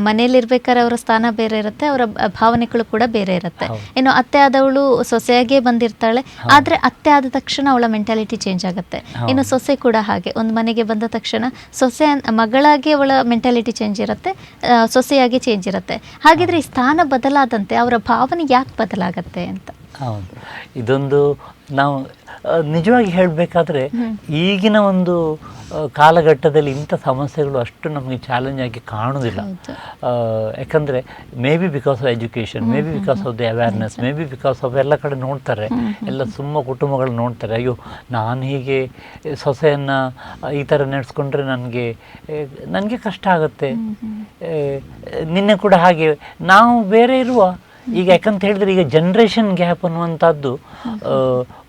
ಮನೆಯಲ್ಲಿರ್ಬೇಕಾದ್ರೆ ಅವರ ಸ್ಥಾನ ಬೇರೆ ಇರುತ್ತೆ, ಅವರ ಭಾವನೆಗಳು ಕೂಡ ಬೇರೆ ಇರುತ್ತೆ. ಇನ್ನು ಅತ್ತೆ ಆದವಳು ಸೊಸೆಯಾಗೇ ಬಂದಿರ್ತಾಳೆ, ಆದ್ರೆ ಅತ್ತೆ ಆದ ತಕ್ಷಣ ಅವಳ ಮೆಂಟಾಲಿಟಿ ಚೇಂಜ್ ಆಗುತ್ತೆ. ಇನ್ನು ಸೊಸೆ ಕೂಡ ಹಾಗೆ, ಒಂದು ಮನೆಗೆ ಬಂದ ತಕ್ಷಣ ಸೊಸೆ ಮಗಳಾಗಿ ಅವಳ ಮೆಂಟಾಲಿಟಿ ಚೇಂಜ್ ಇರುತ್ತೆ, ಸೊಸೆಯಾಗಿ ಚೇಂಜ್ ಇರುತ್ತೆ. ಹಾಗಿದ್ರೆ ಈ ಸ್ಥಾನ ಬದಲಾದಂತೆ ಅವರ ಭಾವನೆ ಯಾಕೆ ಬದಲಾಗತ್ತೆ ಅಂತ? ಹೌದು, ಇದೊಂದು ನಾವು ನಿಜವಾಗಿ ಹೇಳಬೇಕಾದ್ರೆ ಈಗಿನ ಒಂದು ಕಾಲಘಟ್ಟದಲ್ಲಿ ಇಂಥ ಸಮಸ್ಯೆಗಳು ಅಷ್ಟು ನಮಗೆ ಚಾಲೆಂಜ್ ಆಗಿ ಕಾಣುವುದಿಲ್ಲ. ಯಾಕಂದರೆ may be because of education, may be because of the awareness, may be because of ಎಲ್ಲ ಕಡೆ ನೋಡ್ತಾರೆ, ಎಲ್ಲ ಕುಟುಂಬಗಳು ನೋಡ್ತಾರೆ, ಅಯ್ಯೋ ನಾನು ಹೀಗೆ ಸೊಸೆಯನ್ನು ಈ ಥರ ನಡೆಸ್ಕೊಂಡ್ರೆ ನನಗೆ ಕಷ್ಟ ಆಗುತ್ತೆ. ನಿನ್ನೆ ಕೂಡ ಹಾಗೆ ನಾವು ಬೇರೆ ಇರುವ ಈಗ ಯಾಕಂತ ಹೇಳಿದ್ರೆ ಈಗ ಜನ್ರೇಷನ್ ಗ್ಯಾಪ್ ಅನ್ನುವಂಥದ್ದು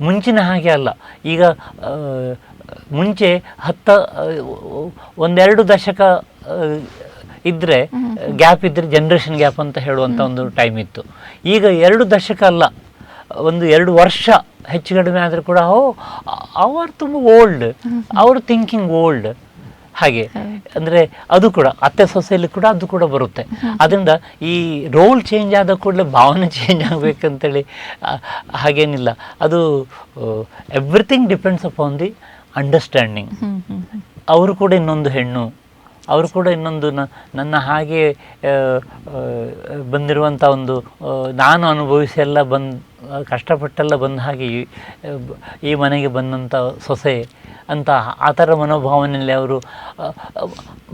ಮುಂಚಿನ ಹಾಗೆ ಅಲ್ಲ. ಈಗ ಮುಂಚೆ 1-2 ದಶಕ ಇದ್ದರೆ ಗ್ಯಾಪ್ ಇದ್ದರೆ ಜನ್ರೇಷನ್ ಗ್ಯಾಪ್ ಅಂತ ಹೇಳುವಂಥ ಒಂದು ಟೈಮ್ ಇತ್ತು. ಈಗ 2 ದಶಕ ಅಲ್ಲ, 1-2 ವರ್ಷ ಹೆಚ್ಚು ಕಡಿಮೆ ಆದರೆ ಕೂಡ ಅವರು ತುಂಬ ಓಲ್ಡ್, ಅವರು ಥಿಂಕಿಂಗ್ ಓಲ್ಡ್. ಹಾಗೆ ಅಂದರೆ ಅದು ಕೂಡ ಅತ್ತೆ ಸೊಸೆಯಲ್ಲಿ ಕೂಡ ಅದು ಕೂಡ ಬರುತ್ತೆ. ಅದರಿಂದ ಈ ರೋಲ್ ಚೇಂಜ್ ಆದ ಕೂಡಲೇ ಭಾವನೆ ಚೇಂಜ್ ಆಗಬೇಕಂತೇಳಿ ಹಾಗೇನಿಲ್ಲ. ಅದು everything depends upon the understanding. ಅವರು ಕೂಡ ಇನ್ನೊಂದು ಹೆಣ್ಣು, ಅವರು ಕೂಡ ಇನ್ನೊಂದು ನನ್ನ ಹಾಗೆ ಬಂದಿರುವಂಥ ಒಂದು ನಾನು ಅನುಭವಿಸಿ ಎಲ್ಲ ಕಷ್ಟಪಟ್ಟೆಲ್ಲ ಬಂದ ಹಾಗೆ ಈ ಮನೆಗೆ ಬಂದಂಥ ಸೊಸೆ ಅಂತ ಆ ಥರ ಮನೋಭಾವನೆಯಲ್ಲಿ ಅವರು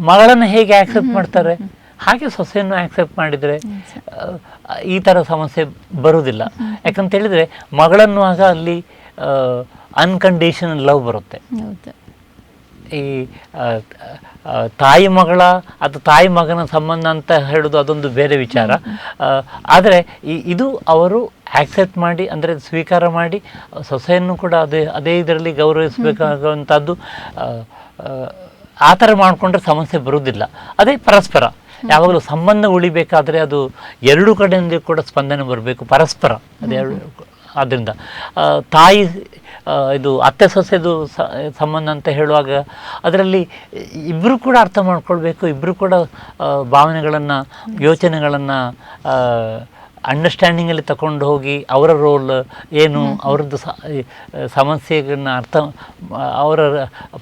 ಮಗಳನ್ನು ಹೇಗೆ ಆ್ಯಕ್ಸೆಪ್ಟ್ ಮಾಡ್ತಾರೆ ಹಾಗೆ ಸೊಸೆಯನ್ನು ಆ್ಯಕ್ಸೆಪ್ಟ್ ಮಾಡಿದರೆ ಈ ಥರ ಸಮಸ್ಯೆ ಬರುವುದಿಲ್ಲ. ಯಾಕಂತೇಳಿದರೆ ಮಗಳನ್ನು ಆಗ ಅಲ್ಲಿ ಅನ್ಕಂಡೀಷನಲ್ ಲವ್ ಬರುತ್ತೆ. ಈ ತಾಯಿ ಮಗಳ ಅಥವಾ ತಾಯಿ ಮಗನ ಸಂಬಂಧ ಅಂತ ಹೇಳೋದು ಅದೊಂದು ಬೇರೆ ವಿಚಾರ. ಆದರೆ ಇದು ಅವರು ಆ್ಯಕ್ಸೆಪ್ಟ್ ಮಾಡಿ, ಅಂದರೆ ಸ್ವೀಕಾರ ಮಾಡಿ ಸೊಸೆಯನ್ನು ಕೂಡ ಅದೇ ಇದರಲ್ಲಿ ಗೌರವಿಸಬೇಕಾಗುವಂಥದ್ದು. ಆ ಥರ ಮಾಡಿಕೊಂಡ್ರೆ ಸಮಸ್ಯೆ ಬರುವುದಿಲ್ಲ. ಅದೇ ಪರಸ್ಪರ ಯಾವಾಗಲೂ ಸಂಬಂಧ ಉಳಿಬೇಕಾದ್ರೆ ಅದು ಎರಡೂ ಕಡೆಯಿಂದ ಕೂಡ ಸ್ಪಂದನೆ ಬರಬೇಕು, ಪರಸ್ಪರ. ಆದ್ದರಿಂದ ತಾಯಿ ಇದು ಅತ್ತೆ ಸೊಸೆದು ಸಂಬಂಧ ಅಂತ ಹೇಳುವಾಗ ಅದರಲ್ಲಿ ಇಬ್ಬರು ಕೂಡ ಅರ್ಥ ಮಾಡ್ಕೊಳ್ಬೇಕು, ಇಬ್ಬರು ಕೂಡ ಭಾವನೆಗಳನ್ನು ಯೋಚನೆಗಳನ್ನು ಅಂಡರ್ಸ್ಟ್ಯಾಂಡಿಂಗಲ್ಲಿ ತಗೊಂಡು ಹೋಗಿ ಅವರ ರೋಲ್ ಏನು, ಅವರದ್ದು ಸಮಸ್ಯೆಗಳನ್ನ ಅವರ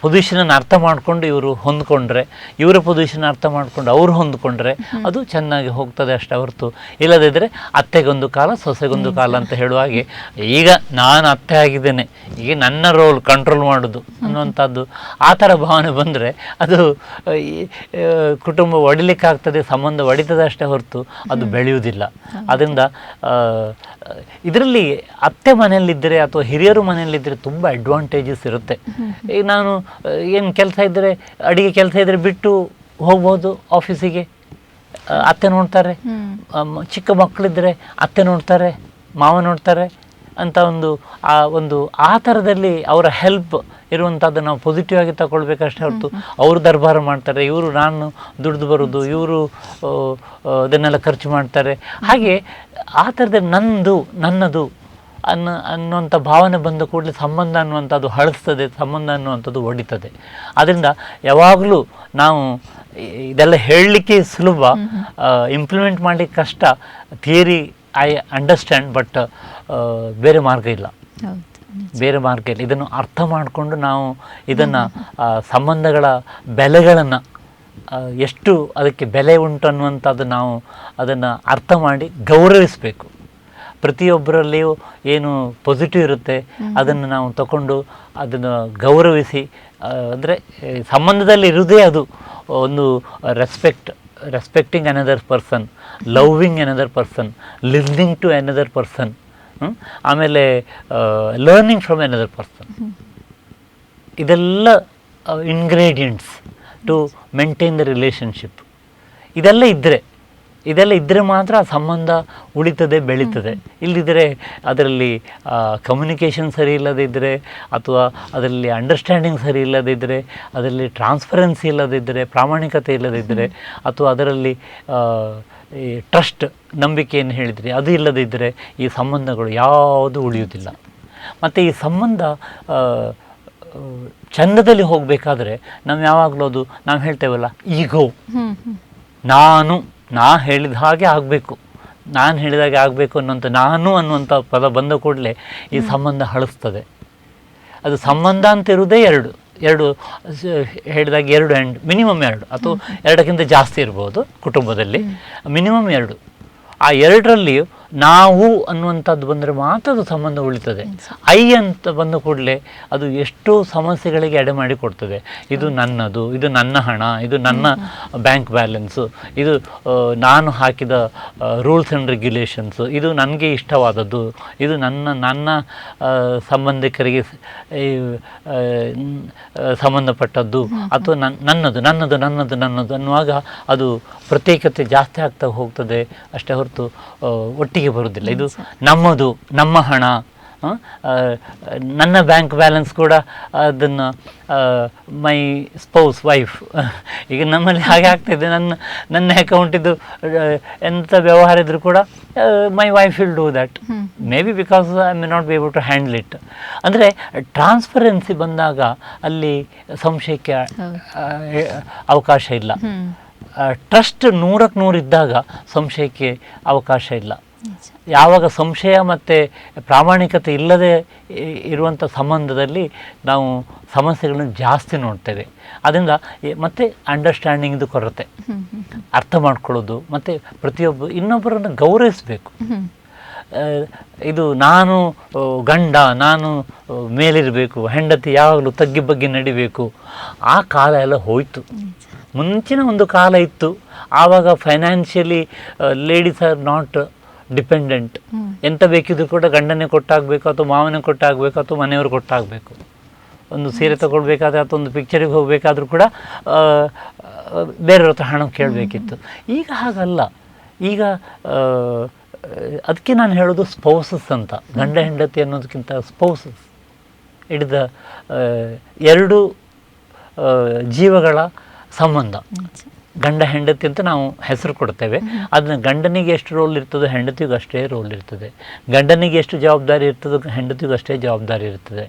ಪೊಸಿಷನನ್ನು ಅರ್ಥ ಮಾಡಿಕೊಂಡು ಇವರು ಹೊಂದ್ಕೊಂಡ್ರೆ, ಇವರ ಪೊಸಿಷನ್ ಅರ್ಥ ಮಾಡಿಕೊಂಡು ಅವರು ಹೊಂದ್ಕೊಂಡ್ರೆ ಅದು ಚೆನ್ನಾಗಿ ಹೋಗ್ತದೆ ಅಷ್ಟೇ ಹೊರತು ಇಲ್ಲದಿದ್ದರೆ ಅತ್ತೆಗೊಂದು ಕಾಲ ಸೊಸೆಗೊಂದು ಕಾಲ ಅಂತ ಹೇಳುವ ಹಾಗೆ ಈಗ ನಾನು ಅತ್ತೆ ಆಗಿದ್ದೇನೆ, ಈಗ ನನ್ನ ರೋಲ್ ಕಂಟ್ರೋಲ್ ಮಾಡೋದು ಅನ್ನುವಂಥದ್ದು ಆ ಥರ ಭಾವನೆ ಬಂದರೆ ಅದು ಕುಟುಂಬ ಒಡಿಲಿಕ್ಕಾಗ್ತದೆ, ಸಂಬಂಧ ಒಡಿತದೆ ಅಷ್ಟೇ ಹೊರತು ಅದು ಬೆಳೆಯುವುದಿಲ್ಲ. ಅದರಿಂದ ಇದರಲ್ಲಿ ಅತ್ತೆ ಮನೆಯಲ್ಲಿದ್ದರೆ ಅಥವಾ ಹಿರಿಯರು ಮನೆಯಲ್ಲಿದ್ದರೆ ತುಂಬ ಅಡ್ವಾಂಟೇಜಸ್ ಇರುತ್ತೆ. ಈಗ ನಾನು ಏನು ಕೆಲಸ ಇದ್ದರೆ, ಅಡುಗೆ ಕೆಲಸ ಇದ್ದರೆ ಬಿಟ್ಟು ಹೋಗ್ಬೋದು ಆಫೀಸಿಗೆ, ಅತ್ತೆ ನೋಡ್ತಾರೆ. ಚಿಕ್ಕ ಮಕ್ಕಳಿದ್ದರೆ ಅತ್ತೆ ನೋಡ್ತಾರೆ, ಮಾವ ನೋಡ್ತಾರೆ ಅಂತ ಒಂದು ಆ ಥರದಲ್ಲಿ ಅವರ ಹೆಲ್ಪ್ ಇರುವಂಥದ್ದು ನಾವು ಪಾಸಿಟಿವ್ ಆಗಿ ತಗೊಳ್ಬೇಕಷ್ಟೇ ಹೊರತು ಅವರು ದರ್ಬಾರ ಮಾಡ್ತಾರೆ, ಇವರು ನಾನು ದುಡ್ದು ಬರೋದು, ಇವರು ಅದನ್ನೆಲ್ಲ ಖರ್ಚು ಮಾಡ್ತಾರೆ, ಹಾಗೆ ಆ ಥರದಲ್ಲಿ ನನ್ನದು ಅನ್ನುವಂಥ ಭಾವನೆ ಬಂದ ಕೂಡಲೇ ಸಂಬಂಧ ಅನ್ನುವಂಥದ್ದು ಹಳಿಸ್ತದೆ, ಸಂಬಂಧ ಅನ್ನುವಂಥದ್ದು ಒಡಿತದೆ. ಅದರಿಂದ ಯಾವಾಗಲೂ ನಾವು ಇದೆಲ್ಲ ಹೇಳಲಿಕ್ಕೆ ಸುಲಭ, ಇಂಪ್ಲಿಮೆಂಟ್ ಮಾಡಲಿಕ್ಕೆ ಕಷ್ಟ. ಥಿಯರಿ ಐ ಅಂಡರ್ಸ್ಟ್ಯಾಂಡ್, ಬಟ್ ಬೇರೆ ಮಾರ್ಗ ಇಲ್ಲ. ಇದನ್ನು ಅರ್ಥ ಮಾಡಿಕೊಂಡು ನಾವು ಇದನ್ನು ಸಂಬಂಧಗಳ ಬೆಲೆಗಳನ್ನು ಎಷ್ಟು ಅದಕ್ಕೆ ಬೆಲೆ ಉಂಟು ಅನ್ನುವಂಥದ್ದು ನಾವು ಅದನ್ನು ಅರ್ಥ ಮಾಡಿ ಗೌರವಿಸಬೇಕು. ಪ್ರತಿಯೊಬ್ಬರಲ್ಲಿಯೂ ಏನು ಪಾಸಿಟಿವ್ ಇರುತ್ತೆ ಅದನ್ನು ನಾವು ತಗೊಂಡು ಅದನ್ನು ಗೌರವಿಸಿ, ಅಂದರೆ ಸಂಬಂಧದಲ್ಲಿ ಇರುವುದೇ ಅದು ಒಂದು respecting another person, loving another person, listening to another person, ಆಮೇಲೆ ಲರ್ನಿಂಗ್ ಫ್ರಮ್ ಅನದರ್ ಪರ್ಸನ್. ಇದೆಲ್ಲ ingredients to maintain the relationship. ಇದೆಲ್ಲ ಇದ್ದರೆ ಮಾತ್ರ ಆ ಸಂಬಂಧ ಉಳಿತದೆ, ಬೆಳೀತದೆ. ಇಲ್ಲದಿದ್ದರೆ ಅದರಲ್ಲಿ ಕಮ್ಯುನಿಕೇಷನ್ ಸರಿ ಇಲ್ಲದಿದ್ದರೆ, ಅಥವಾ ಅದರಲ್ಲಿ ಅಂಡರ್ಸ್ಟ್ಯಾಂಡಿಂಗ್ ಸರಿ ಇಲ್ಲದಿದ್ದರೆ, ಅದರಲ್ಲಿ ಟ್ರಾನ್ಸ್ಪರೆನ್ಸಿ ಇಲ್ಲದಿದ್ದರೆ, ಪ್ರಾಮಾಣಿಕತೆ ಇಲ್ಲದಿದ್ದರೆ, ಅಥವಾ ಅದರಲ್ಲಿ ಈ ಟ್ರಸ್ಟ್, ನಂಬಿಕೆಯನ್ನು ಹೇಳಿದರೆ ಅದು ಇಲ್ಲದಿದ್ದರೆ ಈ ಸಂಬಂಧಗಳು ಯಾವುದು ಉಳಿಯುವುದಿಲ್ಲ. ಮತ್ತು ಈ ಸಂಬಂಧ ಚಂದದಲ್ಲಿ ಹೋಗಬೇಕಾದ್ರೆ ನಾವು ಯಾವಾಗಲೂ ನಾವು ಹೇಳ್ತೇವಲ್ಲ, ಈಗೋ, ನಾ ಹೇಳಿದ ಹಾಗೆ ಆಗಬೇಕು, ನಾನು ಹೇಳಿದಾಗೆ ಆಗಬೇಕು ಅನ್ನೋಂಥ ನಾನು ಅನ್ನುವಂಥ ಪದ ಬಂದ ಕೂಡಲೇ ಈ ಸಂಬಂಧ ಹಳಿಸ್ತದೆ. ಅದು ಸಂಬಂಧ ಅಂತ ಇರುವುದೇ ಎರಡು ಹೇಳಿದಾಗ 2 ಆ್ಯಂಡ್ ಮಿನಿಮಮ್ 2 ಅಥವಾ 2ಕ್ಕಿಂತ ಜಾಸ್ತಿ ಇರ್ಬೋದು ಕುಟುಂಬದಲ್ಲಿ, ಮಿನಿಮಮ್ 2. ಆ 2ರಲ್ಲಿ ನಾವು ಅನ್ನುವಂಥದ್ದು ಬಂದರೆ ಮಾತ್ರ ಅದು ಸಂಬಂಧ ಉಳಿತದೆ. ಐ ಅಂತ ಬಂದ ಕೂಡಲೇ ಅದು ಎಷ್ಟೋ ಸಮಸ್ಯೆಗಳಿಗೆ ಎಡೆ ಮಾಡಿ ಕೊಡ್ತದೆ. ಇದು ನನ್ನದು, ಇದು ನನ್ನ ಹಣ, ಇದು ನನ್ನ ಬ್ಯಾಂಕ್ ಬ್ಯಾಲೆನ್ಸು, ಇದು ನಾನು ಹಾಕಿದ ರೂಲ್ಸ್ ಆ್ಯಂಡ್ ರೆಗ್ಯುಲೇಷನ್ಸು, ಇದು ನನಗೆ ಇಷ್ಟವಾದದ್ದು, ಇದು ನನ್ನ ಸಂಬಂಧಿಕರಿಗೆ ಸಂಬಂಧಪಟ್ಟದ್ದು, ಅಥವಾ ನನ್ನದು ಅನ್ನುವಾಗ ಅದು ಪ್ರತ್ಯೇಕತೆ ಜಾಸ್ತಿ ಆಗ್ತಾ ಹೋಗ್ತದೆ ಅಷ್ಟೇ ಹೊರತು ಒಟ್ಟಿಗೆ ಬರುವುದಿಲ್ಲ. ಇದು ನಮ್ಮದು, ನಮ್ಮ ಹಣ, ನನ್ನ ಬ್ಯಾಂಕ್ ಬ್ಯಾಲೆನ್ಸ್ ಕೂಡ ಅದನ್ನು ಮೈ ಸ್ಪೌಸ್ ವೈಫ್, ಈಗ ನಮ್ಮಲ್ಲಿ ಹಾಗೆ ಆಗ್ತಾಯಿದೆ. ನನ್ನ ಅಕೌಂಟಿದ್ದು ಎಂಥ ವ್ಯವಹಾರ ಇದ್ದರೂ ಕೂಡ my wife will do that, maybe because I may not be able to handle it. ಅಂದರೆ ಟ್ರಾನ್ಸ್ಪರೆನ್ಸಿ ಬಂದಾಗ ಅಲ್ಲಿ ಸಂಶಯಕ್ಕೆ ಅವಕಾಶ ಇಲ್ಲ. ಟ್ರಸ್ಟ್ 100ಕ್ಕೆ 100 ಇದ್ದಾಗ ಸಂಶಯಕ್ಕೆ ಅವಕಾಶ ಇಲ್ಲ. ಯಾವಾಗ ಸಂಶಯ ಮತ್ತು ಪ್ರಾಮಾಣಿಕತೆ ಇಲ್ಲದೆ ಇರುವಂಥ ಸಂಬಂಧದಲ್ಲಿ ನಾವು ಸಮಸ್ಯೆಗಳನ್ನು ಜಾಸ್ತಿ ನೋಡ್ತೇವೆ. ಅದರಿಂದ ಮತ್ತೆ ಅಂಡರ್ಸ್ಟ್ಯಾಂಡಿಂಗ್ದು ಕೊರತೆ, ಅರ್ಥ ಮಾಡ್ಕೊಳ್ಳೋದು, ಮತ್ತು ಇನ್ನೊಬ್ಬರನ್ನು ಗೌರವಿಸಬೇಕು. ಇದು ನಾನು ಗಂಡ, ನಾನು ಮೇಲಿರಬೇಕು, ಹೆಂಡತಿ ಯಾವಾಗಲೂ ತಗ್ಗಿ ಬಗ್ಗೆ ನಡಿಬೇಕು, ಆ ಕಾಲ ಎಲ್ಲ ಹೋಯಿತು. ಮುಂಚಿನ ಒಂದು ಕಾಲ ಇತ್ತು, ಆವಾಗ financially ladies are not dependent. ಎಂತ ಬೇಕಿದ್ರು ಕೂಡ ಗಂಡನೇ ಕೊಟ್ಟಾಗಬೇಕು, ಅಥವಾ ಮಾವನೇ ಕೊಟ್ಟಾಗಬೇಕು, ಅಥವಾ ಮನೆಯವರು ಕೊಟ್ಟಾಗಬೇಕು. ಒಂದು ಸೀರೆ ತಗೊಳ್ಬೇಕಾದ್ರೆ ಅಥವಾ ಒಂದು ಪಿಕ್ಚರಿಗೆ ಹೋಗಬೇಕಾದ್ರೂ ಕೂಡ ಬೇರೆಯವ್ರ ಹತ್ರ ಹಣ ಕೇಳಬೇಕಿತ್ತು. ಈಗ ಹಾಗಲ್ಲ. ಈಗ ಅದಕ್ಕೆ ನಾನು ಹೇಳೋದು ಸ್ಪೌಸಸ್ ಅಂತ, ಗಂಡ ಹೆಂಡತಿ ಅನ್ನೋದಕ್ಕಿಂತ ಸ್ಪೌಸಸ್. ಹಿಡಿದ ಎರಡು ಜೀವಗಳ ಸಂಬಂಧ, ಗಂಡ ಹೆಂಡತಿ ಅಂತ ನಾವು ಹೆಸರು ಕೊಡ್ತೇವೆ. ಅದನ್ನ ಗಂಡನಿಗೆ ಎಷ್ಟು ರೋಲ್ ಇರ್ತದೋ ಹೆಂಡತಿಗೂ ಅಷ್ಟೇ ರೋಲ್ ಇರ್ತದೆ, ಗಂಡನಿಗೆ ಎಷ್ಟು ಜವಾಬ್ದಾರಿ ಇರ್ತದೋ ಹೆಂಡತಿಗೂ ಅಷ್ಟೇ ಜವಾಬ್ದಾರಿ ಇರ್ತದೆ.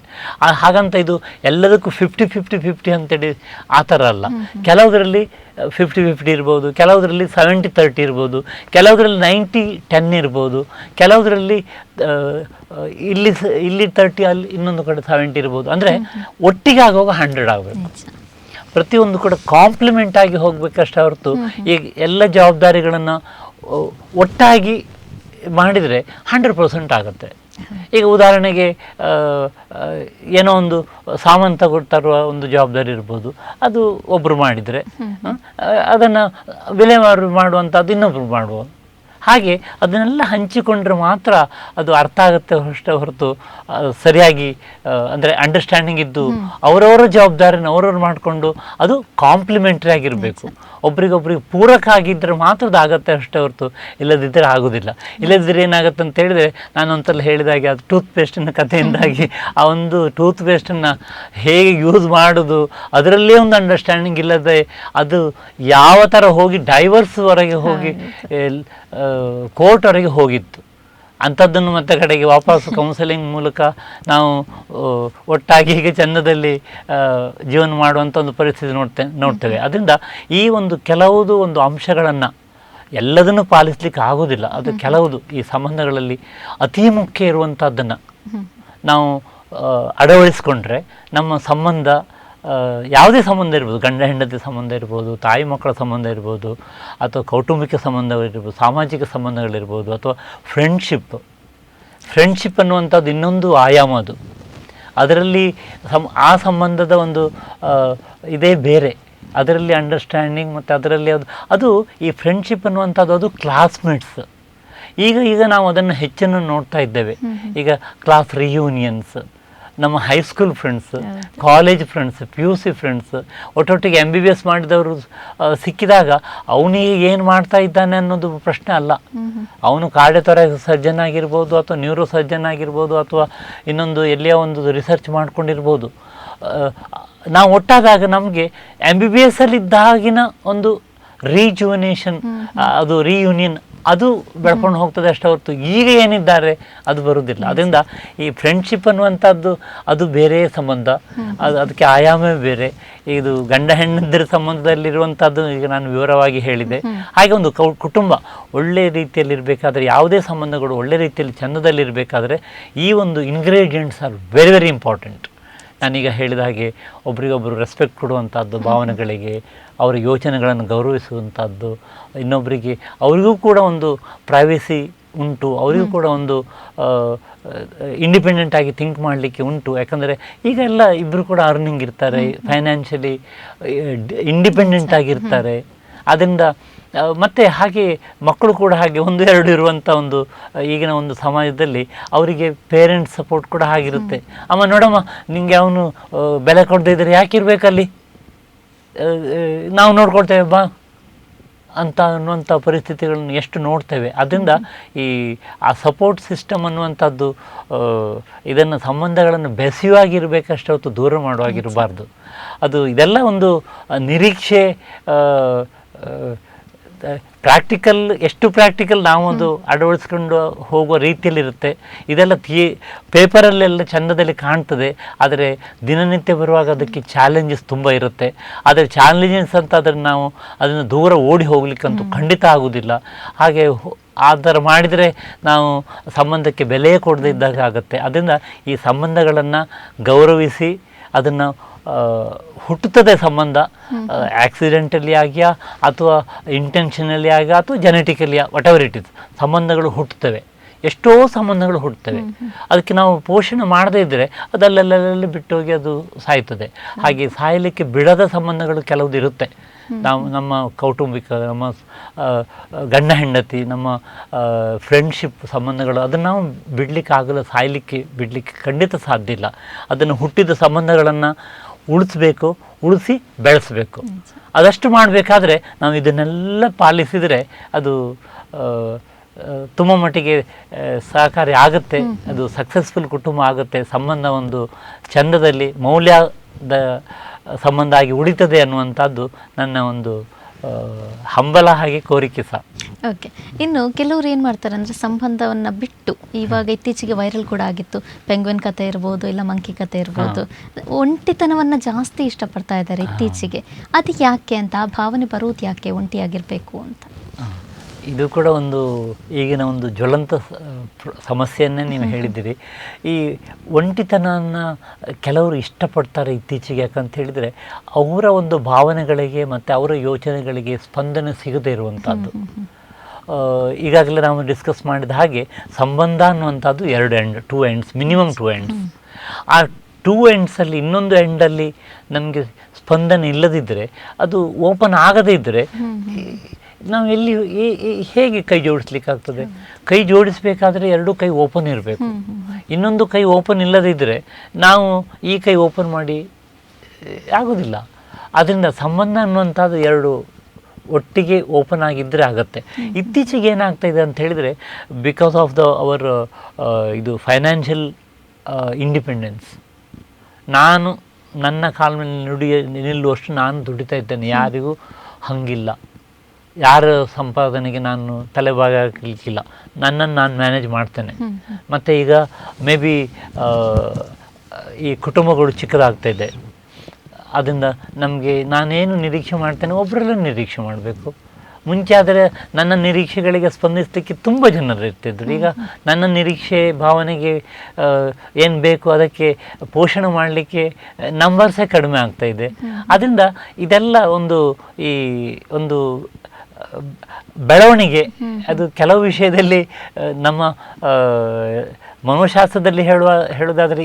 ಹಾಗಂತ ಇದು ಎಲ್ಲದಕ್ಕೂ 50-50 ಅಂತೇಳಿ ಆ ಥರ ಅಲ್ಲ. ಕೆಲವುದರಲ್ಲಿ 50-50 ಇರ್ಬೋದು, ಕೆಲವುದರಲ್ಲಿ 70-30 ಇರ್ಬೋದು, ಕೆಲವುದರಲ್ಲಿ 90-10 ಇರ್ಬೋದು, ಕೆಲವುದರಲ್ಲಿ ಇಲ್ಲಿ 30 ಅಲ್ಲಿ ಇನ್ನೊಂದು ಕಡೆ 70 ಇರ್ಬೋದು. ಅಂದರೆ ಒಟ್ಟಿಗೆ ಆಗುವಾಗ 100 ಆಗಬೇಕು. ಪ್ರತಿಯೊಂದು ಕೂಡ ಕಾಂಪ್ಲಿಮೆಂಟ್ ಆಗಿ ಹೋಗ್ಬೇಕಷ್ಟೇ ಹೊರತು ಈಗ ಎಲ್ಲ ಜವಾಬ್ದಾರಿಗಳನ್ನು ಒಟ್ಟಾಗಿ ಮಾಡಿದರೆ 100% ಆಗುತ್ತೆ. ಈಗ ಉದಾಹರಣೆಗೆ ಏನೋ ಒಂದು ಸಾಮಾನು ತರುವ ಒಂದು ಜವಾಬ್ದಾರಿ ಇರ್ಬೋದು, ಅದು ಒಬ್ಬರು ಮಾಡಿದರೆ ಅದನ್ನು ವಿಲೇವಾರಿ ಮಾಡುವಂಥದ್ದು ಇನ್ನೊಬ್ಬರು ಮಾಡುವ ಹಾಗೆ ಅದನ್ನೆಲ್ಲ ಹಂಚಿಕೊಂಡ್ರೆ ಮಾತ್ರ ಅದು ಅರ್ಥ ಆಗುತ್ತೆ ಅಷ್ಟೇ ಹೊರತು ಸರಿಯಾಗಿ ಅಂದರೆ ಅಂಡರ್ಸ್ಟ್ಯಾಂಡಿಂಗ್ ಇದ್ದು ಅವರವರ ಜವಾಬ್ದಾರಿನ ಅವರವ್ರು ಮಾಡಿಕೊಂಡು ಅದು ಕಾಂಪ್ಲಿಮೆಂಟ್ರಿ ಆಗಿರಬೇಕು. ಒಬ್ರಿಗೊಬ್ರಿಗೆ ಪೂರಕ ಆಗಿದ್ದರೆ ಮಾತ್ರ ಅದು ಆಗುತ್ತೆ ಅಷ್ಟೇ ಹೊರತು ಇಲ್ಲದಿದ್ದರೆ ಆಗೋದಿಲ್ಲ. ಇಲ್ಲದಿದ್ದರೆ ಏನಾಗುತ್ತೆ ಅಂತ ಹೇಳಿದರೆ, ನಾನು ಒಂದ್ಸಲ ಹೇಳಿದಾಗೆ ಅದು ಟೂತ್ ಪೇಸ್ಟಿನ ಕಥೆಯಿಂದಾಗಿ ಆ ಒಂದು ಟೂತ್ ಪೇಸ್ಟನ್ನು ಹೇಗೆ ಯೂಸ್ ಮಾಡೋದು ಅದರಲ್ಲೇ ಒಂದು ಅಂಡರ್ಸ್ಟ್ಯಾಂಡಿಂಗ್ ಇಲ್ಲದೆ ಅದು ಯಾವ ಥರ ಹೋಗಿ ಡೈವರ್ಸ್ವರೆಗೆ ಹೋಗಿ ಕೋರ್ಟ್ವರೆಗೆ ಹೋಗಿತ್ತು. ಅಂಥದ್ದನ್ನು ಮತ್ತೆ ಕಡೆಗೆ ವಾಪಸ್ಸು ಕೌನ್ಸಿಲಿಂಗ್ ಮೂಲಕ ನಾವು ಒಟ್ಟಾಗಿ ಹೀಗೆ ಚಂದದಲ್ಲಿ ಜೀವನ ಮಾಡುವಂಥ ಒಂದು ಪರಿಸ್ಥಿತಿ ನೋಡ್ತೇವೆ. ಅದರಿಂದ ಈ ಒಂದು ಕೆಲವುದು ಒಂದು ಅಂಶಗಳನ್ನು ಎಲ್ಲದನ್ನು ಪಾಲಿಸ್ಲಿಕ್ಕೆ ಆಗೋದಿಲ್ಲ. ಅದು ಕೆಲವುದು ಈ ಸಂಬಂಧಗಳಲ್ಲಿ ಅತಿ ಮುಖ್ಯ ಇರುವಂಥದ್ದನ್ನು ನಾವು ಅಳವಡಿಸ್ಕೊಂಡ್ರೆ ನಮ್ಮ ಸಂಬಂಧ ಯಾವುದೇ ಸಂಬಂಧ ಇರ್ಬೋದು, ಗಂಡ ಹೆಂಡತಿ ಸಂಬಂಧ ಇರ್ಬೋದು, ತಾಯಿ ಮಕ್ಕಳ ಸಂಬಂಧ ಇರ್ಬೋದು, ಅಥವಾ ಕೌಟುಂಬಿಕ ಸಂಬಂಧಗಳಿರ್ಬೋದು, ಸಾಮಾಜಿಕ ಸಂಬಂಧಗಳಿರ್ಬೋದು, ಅಥವಾ ಫ್ರೆಂಡ್ಶಿಪ್ ಅನ್ನುವಂಥದ್ದು ಇನ್ನೊಂದು ಆಯಾಮ. ಅದು ಅದರಲ್ಲಿ ಆ ಸಂಬಂಧದ ಒಂದು ಇದೇ ಬೇರೆ, ಅದರಲ್ಲಿ ಅಂಡರ್ಸ್ಟ್ಯಾಂಡಿಂಗ್ ಮತ್ತು ಅದರಲ್ಲಿ ಅದು ಈ ಫ್ರೆಂಡ್ಶಿಪ್ ಅನ್ನುವಂಥದ್ದು ಅದು ಕ್ಲಾಸ್ಮೇಟ್ಸ್. ಈಗ ನಾವು ಅದನ್ನು ಹೆಚ್ಚನ್ನು ನೋಡ್ತಾ ಇದ್ದೇವೆ. ಈಗ ಕ್ಲಾಸ್ ರಿಯೂನಿಯನ್ಸ್, ನಮ್ಮ high school friends, college friends, PUC friends, ಒಟ್ಟೊಟ್ಟಿಗೆ MBBS ಮಾಡಿದವರು ಸಿಕ್ಕಿದಾಗ ಅವನಿಗೆ ಏನು ಮಾಡ್ತಾ ಇದ್ದಾನೆ ಅನ್ನೋದು ಪ್ರಶ್ನೆ ಅಲ್ಲ. ಅವನು ಕಾರ್ಡಿಯಾಕ್ ಸರ್ಜನ್ ಆಗಿರ್ಬೋದು, ಅಥವಾ ನ್ಯೂರೋ ಸರ್ಜನ್ ಆಗಿರ್ಬೋದು, ಅಥವಾ ಇನ್ನೊಂದು ಎಲ್ಲಿಯೋ ಒಂದು ರಿಸರ್ಚ್ ಮಾಡ್ಕೊಂಡಿರ್ಬೋದು. ನಾವು ಒಟ್ಟಾದಾಗ ನಮಗೆ MBBS ಅಲ್ಲಿದ್ದಾಗಿನ ಒಂದು ರೀಜುವನೇಷನ್, ಅದು ರಿಯೂನಿಯನ್ ಅದು ಬೆಳ್ಕೊಂಡು ಹೋಗ್ತದೆ ಅಷ್ಟೇ ಹೊರತು ಈಗ ಏನಿದ್ದಾರೆ ಅದು ಬರುವುದಿಲ್ಲ. ಅದರಿಂದ ಈ ಫ್ರೆಂಡ್ಶಿಪ್ ಅನ್ನುವಂಥದ್ದು ಅದು ಬೇರೆ ಸಂಬಂಧ, ಅದಕ್ಕೆ ಆಯಾಮವೇ ಬೇರೆ. ಇದು ಗಂಡ ಹೆಣ್ಣಂದಿರ ಸಂಬಂಧದಲ್ಲಿರುವಂಥದ್ದು ಈಗ ನಾನು ವಿವರವಾಗಿ ಹೇಳಿದೆ. ಹಾಗೆ ಒಂದು ಕುಟುಂಬ ಒಳ್ಳೆಯ ರೀತಿಯಲ್ಲಿ ಇರಬೇಕಾದ್ರೆ, ಯಾವುದೇ ಸಂಬಂಧಗಳು ಒಳ್ಳೆ ರೀತಿಯಲ್ಲಿ ಚಂದದಲ್ಲಿರಬೇಕಾದ್ರೆ ಈ ಒಂದು ingredients are very very important. ನಾನೀಗ ಹೇಳಿದ ಹಾಗೆ ಒಬ್ರಿಗೊಬ್ಬರು ರೆಸ್ಪೆಕ್ಟ್ ಕೊಡುವಂಥದ್ದು, ಭಾವನೆಗಳಿಗೆ ಅವರ ಯೋಚನೆಗಳನ್ನು ಗೌರವಿಸುವಂಥದ್ದು, ಇನ್ನೊಬ್ಬರಿಗೆ ಅವರಿಗೂ ಕೂಡ ಒಂದು ಪ್ರೈವೇಸಿ ಉಂಟು, ಅವರಿಗೂ ಕೂಡ ಒಂದು ಇಂಡಿಪೆಂಡೆಂಟ್ ಆಗಿ ಥಿಂಕ್ ಮಾಡಲಿಕ್ಕೆ ಉಂಟು. ಯಾಕಂದರೆ ಈಗ ಎಲ್ಲ ಇಬ್ಬರು ಕೂಡ ಅರ್ನಿಂಗ್ ಇರ್ತಾರೆ, ಫೈನಾನ್ಷಿಯಲಿ ಇಂಡಿಪೆಂಡೆಂಟ್ ಆಗಿರ್ತಾರೆ. ಅದರಿಂದ ಮತ್ತು ಹಾಗೆ ಮಕ್ಕಳು ಕೂಡ ಹಾಗೆ ಒಂದು ಎರಡು ಇರುವಂಥ ಒಂದು ಈಗಿನ ಒಂದು ಸಮಾಜದಲ್ಲಿ ಅವರಿಗೆ ಪೇರೆಂಟ್ಸ್ ಸಪೋರ್ಟ್ ಕೂಡ ಆಗಿರುತ್ತೆ. ಅಮ್ಮ ನೋಡಮ್ಮ, ನಿಂಗೆ ಅವನು ಬೆಲೆ ಕೊಡದೇ ಇದ್ದರೆ ಯಾಕಿರ್ಬೇಕಲ್ಲಿ, ನಾವು ನೋಡ್ಕೊಳ್ತೇವೆ ಬಾ ಅಂತ ಅನ್ನುವಂಥ ಪರಿಸ್ಥಿತಿಗಳನ್ನು ಎಷ್ಟು ನೋಡ್ತೇವೆ. ಅದರಿಂದ ಆ ಸಪೋರ್ಟ್ ಸಿಸ್ಟಮ್ ಅನ್ನುವಂಥದ್ದು ಇದನ್ನು ಸಂಬಂಧಗಳನ್ನು ಬೆಸೆಯುವಾಗಿರಬೇಕಷ್ಟೇ ಹೊತ್ತು ದೂರ ಮಾಡುವಾಗಿರಬಾರ್ದು. ಅದು ಇದೆಲ್ಲ ಒಂದು ನಿರೀಕ್ಷೆ, ಪ್ರಾಕ್ಟಿಕಲ್, ಎಷ್ಟು ಪ್ರಾಕ್ಟಿಕಲ್ ನಾವು ಅದು ಅಳವಡಿಸ್ಕೊಂಡು ಹೋಗುವ ರೀತಿಯಲ್ಲಿರುತ್ತೆ. ಇದೆಲ್ಲ ಪೇಪರಲ್ಲೆಲ್ಲ ಚಂದದಲ್ಲಿ ಕಾಣ್ತದೆ, ಆದರೆ ದಿನನಿತ್ಯ ಬರುವಾಗ ಅದಕ್ಕೆ ಚಾಲೆಂಜಸ್ ತುಂಬ ಇರುತ್ತೆ. ಆದರೆ ಚಾಲೆಂಜಸ್ ಅಂತ ನಾವು ಅದನ್ನು ದೂರ ಓಡಿ ಹೋಗ್ಲಿಕ್ಕಂತೂ ಖಂಡಿತ ಆಗೋದಿಲ್ಲ. ಹಾಗೆ ಆ ಥರ ಮಾಡಿದರೆ ನಾವು ಸಂಬಂಧಕ್ಕೆ ಬೆಲೆ ಕೊಡದೇ ಇದ್ದಾಗ ಆಗುತ್ತೆ. ಅದರಿಂದ ಈ ಸಂಬಂಧಗಳನ್ನು ಗೌರವಿಸಿ ಅದನ್ನು ಹುಟ್ಟುತ್ತದೆ ಸಂಬಂಧ, ಆಕ್ಸಿಡೆಂಟಲಿ ಆಗಿಯಾ ಅಥವಾ ಇಂಟೆನ್ಷನಲಿ ಆಗಿಯಾ ಅಥವಾ ಜೆನೆಟಿಕಲಿಯಾ, ವಾಟ್ ಎವರ್ ಇಟ್ ಇಸ್, ಸಂಬಂಧಗಳು ಹುಟ್ಟುತ್ತವೆ. ಎಷ್ಟೋ ಸಂಬಂಧಗಳು ಹುಟ್ಟುತ್ತವೆ. ಅದಕ್ಕೆ ನಾವು ಪೋಷಣೆ ಮಾಡದೇ ಇದ್ದರೆ ಅದಲ್ಲೆಲ್ಲ ಬಿಟ್ಟೋಗಿ ಅದು ಸಾಯ್ತದೆ. ಹಾಗೆ ಸಾಯಲಿಕ್ಕೆ ಬಿಡದ ಸಂಬಂಧಗಳು ಕೆಲವುದು ಇರುತ್ತೆ. ನಾವು ನಮ್ಮ ಕೌಟುಂಬಿಕ, ನಮ್ಮ ಗಂಡ ಹೆಂಡತಿ, ನಮ್ಮ ಫ್ರೆಂಡ್ಶಿಪ್ ಸಂಬಂಧಗಳು, ಅದನ್ನು ನಾವು ಬಿಡಲಿಕ್ಕಾಗಲ್ಲ, ಬಿಡಲಿಕ್ಕೆ ಖಂಡಿತ ಸಾಧ್ಯ ಇಲ್ಲ. ಅದನ್ನು ಹುಟ್ಟಿದ ಸಂಬಂಧಗಳನ್ನು ಉಳಿಸ್ಬೇಕು, ಉಳಿಸಿ ಬೆಳೆಸಬೇಕು. ಅದಷ್ಟು ಮಾಡಬೇಕಾದ್ರೆ ನಾವು ಇದನ್ನೆಲ್ಲ ಪಾಲಿಸಿದರೆ ಅದು ತುಂಬ ಮಟ್ಟಿಗೆ ಸಹಕಾರಿ ಆಗುತ್ತೆ. ಅದು ಸಕ್ಸಸ್ಫುಲ್ ಕುಟುಂಬ ಆಗುತ್ತೆ. ಸಂಬಂಧ ಒಂದು ಚಂದದಲ್ಲಿ ಮೌಲ್ಯದ ಸಂಬಂಧ ಆಗಿ ಉಳಿತದೆ ಅನ್ನುವಂಥದ್ದು ನನ್ನ ಒಂದು ಹಂಬಲ, ಹಾಗೆ ಕೋರಿಕೆ ಸಹ. ಓಕೆ. ಇನ್ನು ಕೆಲವರು ಏನು ಮಾಡ್ತಾರೆ ಅಂದರೆ ಸಂಬಂಧವನ್ನು ಬಿಟ್ಟು, ಇವಾಗ ಇತ್ತೀಚೆಗೆ ವೈರಲ್ ಕೂಡ ಆಗಿತ್ತು, ಪೆಂಗ್ವಿನ್ ಕತೆ ಇರ್ಬೋದು, ಇಲ್ಲ ಮಂಕಿ ಕತೆ ಇರ್ಬೋದು, ಒಂಟಿತನವನ್ನು ಜಾಸ್ತಿ ಇಷ್ಟಪಡ್ತಾ ಇದ್ದಾರೆ ಇತ್ತೀಚೆಗೆ. ಅದು ಯಾಕೆ ಅಂತ, ಆ ಭಾವನೆ ಬರುವುದು ಯಾಕೆ ಒಂಟಿಯಾಗಿರಬೇಕು ಅಂತ? ಇದು ಕೂಡ ಒಂದು ಈಗಿನ ಒಂದು ಜ್ವಲಂತ ಸಮಸ್ಯೆಯನ್ನೇ ನೀವು ಹೇಳಿದ್ದೀರಿ. ಈ ಒಂಟಿತನವನ್ನು ಕೆಲವರು ಇಷ್ಟಪಡ್ತಾರೆ ಇತ್ತೀಚೆಗೆ. ಯಾಕಂತ ಹೇಳಿದರೆ ಅವರ ಒಂದು ಭಾವನೆಗಳಿಗೆ ಮತ್ತು ಅವರ ಯೋಚನೆಗಳಿಗೆ ಸ್ಪಂದನೆ ಸಿಗದೇ ಇರುವಂಥದ್ದು. ಈಗಾಗಲೇ ನಾವು ಡಿಸ್ಕಸ್ ಮಾಡಿದ ಹಾಗೆ ಸಂಬಂಧ ಅನ್ನುವಂಥದ್ದು ಟೂ ಎಂಡ್ಸ್, ಮಿನಿಮಮ್ 2 ಎಂಡ್ಸ್. ಆ 2 ಎಂಡ್ಸಲ್ಲಿ ಇನ್ನೊಂದು ಎಂಡಲ್ಲಿ ನಮಗೆ ಸ್ಪಂದನೆ ಇಲ್ಲದಿದ್ದರೆ, ಅದು ಓಪನ್ ಆಗದೇ ಇದ್ದರೆ ನಾವು ಎಲ್ಲಿ ಹೇಗೆ ಕೈ ಜೋಡಿಸ್ಲಿಕ್ಕಾಗ್ತದೆ? ಕೈ ಜೋಡಿಸಬೇಕಾದ್ರೆ 2 ಕೈ ಓಪನ್ ಇರಬೇಕು. ಇನ್ನೊಂದು ಕೈ ಓಪನ್ ಇಲ್ಲದಿದ್ದರೆ ನಾವು ಈ ಕೈ ಓಪನ್ ಮಾಡಿ ಆಗೋದಿಲ್ಲ. ಅದರಿಂದ ಸಂಬಂಧ ಅನ್ನುವಂಥದ್ದು 2 ಒಟ್ಟಿಗೆ ಓಪನ್ ಆಗಿದ್ದರೆ ಆಗುತ್ತೆ. ಇತ್ತೀಚೆಗೆ ಏನಾಗ್ತಾ ಇದೆ ಅಂತ ಹೇಳಿದರೆ, ಬಿಕಾಸ್ ಆಫ್ ಅವರ್ ಇದು ಫೈನಾನ್ಷಿಯಲ್ ಇಂಡಿಪೆಂಡೆನ್ಸ್, ನಾನು ನನ್ನ ಕಾಲ ಮೇಲೆ ನಿಲ್ಲುವಷ್ಟು ನಾನು ದುಡಿತಾ ಇದ್ದೇನೆ, ಯಾರಿಗೂ ಹಂಗಿಲ್ಲ, ಯಾರ ಸಂಪಾದನೆಗೆ ನಾನು ತಲೆಭಾಗ ಹಾಕಲಿಕ್ಕಿಲ್ಲ, ನನ್ನನ್ನು ನಾನು ಮ್ಯಾನೇಜ್ ಮಾಡ್ತೇನೆ. ಮತ್ತು ಈಗ ಮೇ ಬಿ ಈ ಕುಟುಂಬಗಳು ಚಿಕ್ಕದಾಗ್ತಾಯಿದೆ. ಅದರಿಂದ ನಮಗೆ ನಾನೇನು ನಿರೀಕ್ಷೆ ಮಾಡ್ತೇನೆ ಒಬ್ಬರೆಲ್ಲ ನಿರೀಕ್ಷೆ ಮಾಡಬೇಕು. ಮುಂಚೆ ಆದರೆ ನನ್ನ ನಿರೀಕ್ಷೆಗಳಿಗೆ ಸ್ಪಂದಿಸಲಿಕ್ಕೆ ತುಂಬ ಜನರು ಇರ್ತಿದ್ರು. ಈಗ ನನ್ನ ನಿರೀಕ್ಷೆ ಭಾವನೆಗೆ ಏನು ಬೇಕು ಅದಕ್ಕೆ ಪೋಷಣೆ ಮಾಡಲಿಕ್ಕೆ ನಂಬರ್ಸೇ ಕಡಿಮೆ ಆಗ್ತಾಯಿದೆ. ಅದರಿಂದ ಇದೆಲ್ಲ ಒಂದು ಬೆಳವಣಿಗೆ. ಅದು ಕೆಲವು ವಿಷಯದಲ್ಲಿ ನಮ್ಮ ಮನೋಶಾಸ್ತ್ರದಲ್ಲಿ ಹೇಳೋದಾದರೆ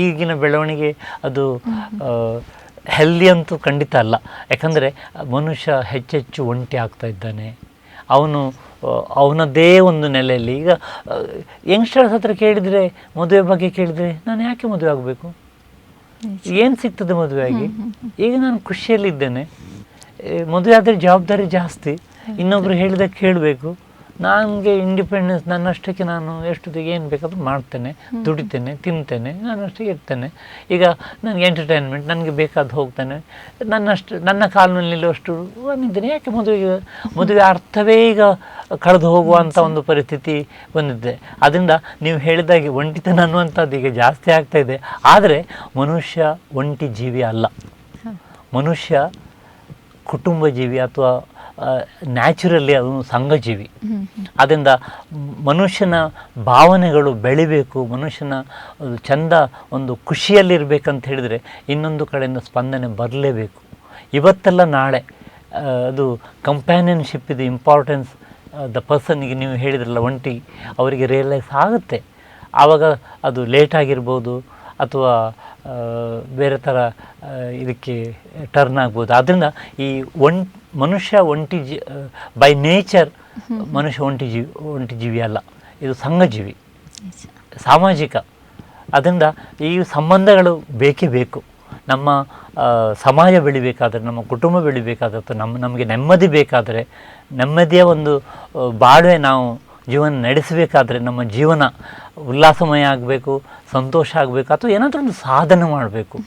ಈಗಿನ ಬೆಳವಣಿಗೆ ಅದು ಹೆಲ್ದಿ ಅಂತೂ ಖಂಡಿತ ಅಲ್ಲ. ಯಾಕಂದರೆ ಮನುಷ್ಯ ಹೆಚ್ಚೆಚ್ಚು ಒಂಟಿ ಆಗ್ತಾ ಇದ್ದಾನೆ. ಅವನದ್ದೇ ಒಂದು ನೆಲೆಯಲ್ಲಿ. ಈಗ ಯಂಗ್ಸ್ಟರ್ಸ್ ಹತ್ರ ಕೇಳಿದರೆ, ಮದುವೆ ಬಗ್ಗೆ ಕೇಳಿದರೆ, ನಾನು ಯಾಕೆ ಮದುವೆ ಆಗಬೇಕು, ಏನು ಸಿಗ್ತದೆ ಮದುವೆಯಾಗಿ, ಈಗ ನಾನು ಖುಷಿಯಲ್ಲಿದ್ದೇನೆ, ಮದುವೆ ಆದರೆ ಜವಾಬ್ದಾರಿ ಜಾಸ್ತಿ, ಇನ್ನೊಬ್ರು ಹೇಳಿದಾಗ ಕೇಳಬೇಕು, ನನಗೆ ಇಂಡಿಪೆಂಡೆನ್ಸ್, ನನ್ನಷ್ಟಕ್ಕೆ ನಾನು ಎಷ್ಟೊತ್ತಿಗೆ ಏನು ಬೇಕಾದ್ರೂ ಮಾಡ್ತೇನೆ, ದುಡಿತೇನೆ, ತಿಂತೇನೆ, ನಾನಷ್ಟೇ ಇರ್ತೇನೆ. ಈಗ ನನಗೆ ಎಂಟರ್ಟೈನ್ಮೆಂಟ್, ನನಗೆ ಬೇಕಾದ ಹೋಗ್ತೇನೆ, ನನ್ನ ಕಾಲಿನಲ್ಲಿ ನಿಲ್ಲುವಷ್ಟು ಬಂದಿದ್ದೇನೆ, ಯಾಕೆ ಮದುವೆ ಅರ್ಥವೇ ಈಗ ಕಳೆದು ಹೋಗುವಂಥ ಒಂದು ಪರಿಸ್ಥಿತಿ ಬಂದಿದೆ. ಅದರಿಂದ ನೀವು ಹೇಳಿದಾಗೆ ಒಂಟಿತನ ಅನ್ನುವಂಥದ್ದು ಈಗ ಜಾಸ್ತಿ ಆಗ್ತಾ ಇದೆ. ಆದರೆ ಮನುಷ್ಯ ಒಂಟಿ ಜೀವಿ ಅಲ್ಲ, ಮನುಷ್ಯ ಕುಟುಂಬ ಜೀವಿ ಅಥವಾ ನ್ಯಾಚುರಲಿ ಅದೊಂದು ಸಂಘಜೀವಿ. ಅದರಿಂದ ಮನುಷ್ಯನ ಭಾವನೆಗಳು ಬೆಳಿಬೇಕು, ಮನುಷ್ಯನ ಚಂದ ಒಂದು ಖುಷಿಯಲ್ಲಿರಬೇಕಂತ ಹೇಳಿದರೆ ಇನ್ನೊಂದು ಕಡೆಯಿಂದ ಸ್ಪಂದನೆ ಬರಲೇಬೇಕು. ಇವತ್ತೆಲ್ಲ ನಾಳೆ ಅದು ಕಂಪ್ಯಾನಿಯನ್ಶಿಪ್ ಇದು ಇಂಪಾರ್ಟೆನ್ಸ್ ದ ಪರ್ಸನ್ನಿಗೆ ನೀವು ಹೇಳಿದ್ರಲ್ಲ ಒಂಟಿ, ಅವರಿಗೆ ರಿಯಲೈಸ್ ಆಗುತ್ತೆ. ಆವಾಗ ಅದು ಲೇಟ್ ಆಗಿರ್ಬೋದು ಅಥವಾ ಬೇರೆ ಥರ ಇದಕ್ಕೆ ಟರ್ನ್ ಆಗ್ಬೋದು. ಆದ್ದರಿಂದ ಈ ಮನುಷ್ಯ ಒಂಟಿ ಬೈ ನೇಚರ್ ಮನುಷ್ಯ ಒಂಟಿ ಜೀವಿ ಅಲ್ಲ, ಇದು ಸಂಘಜೀವಿ, ಸಾಮಾಜಿಕ. ಅದರಿಂದ ಈ ಸಂಬಂಧಗಳು ಬೇಕೇ ಬೇಕು. ನಮ್ಮ ಸಮಾಜ ಬೆಳಿಬೇಕಾದ್ರೆ, ನಮ್ಮ ಕುಟುಂಬ ಬೆಳಿಬೇಕಾದ್ರೆ, ಅಥವಾ ನಮಗೆ ನೆಮ್ಮದಿ ಬೇಕಾದರೆ, ನೆಮ್ಮದಿಯ ಒಂದು ಬಾಳ್ವೆ ನಾವು ಜೀವನ ನಡೆಸಬೇಕಾದ್ರೆ, ನಮ್ಮ ಜೀವನ ಉಲ್ಲಾಸಮಯ ಆಗಬೇಕು, ಸಂತೋಷ ಆಗಬೇಕು, ಅಥವಾ ಏನಾದರೂ ಒಂದು ಸಾಧನೆ ಮಾಡಬೇಕು,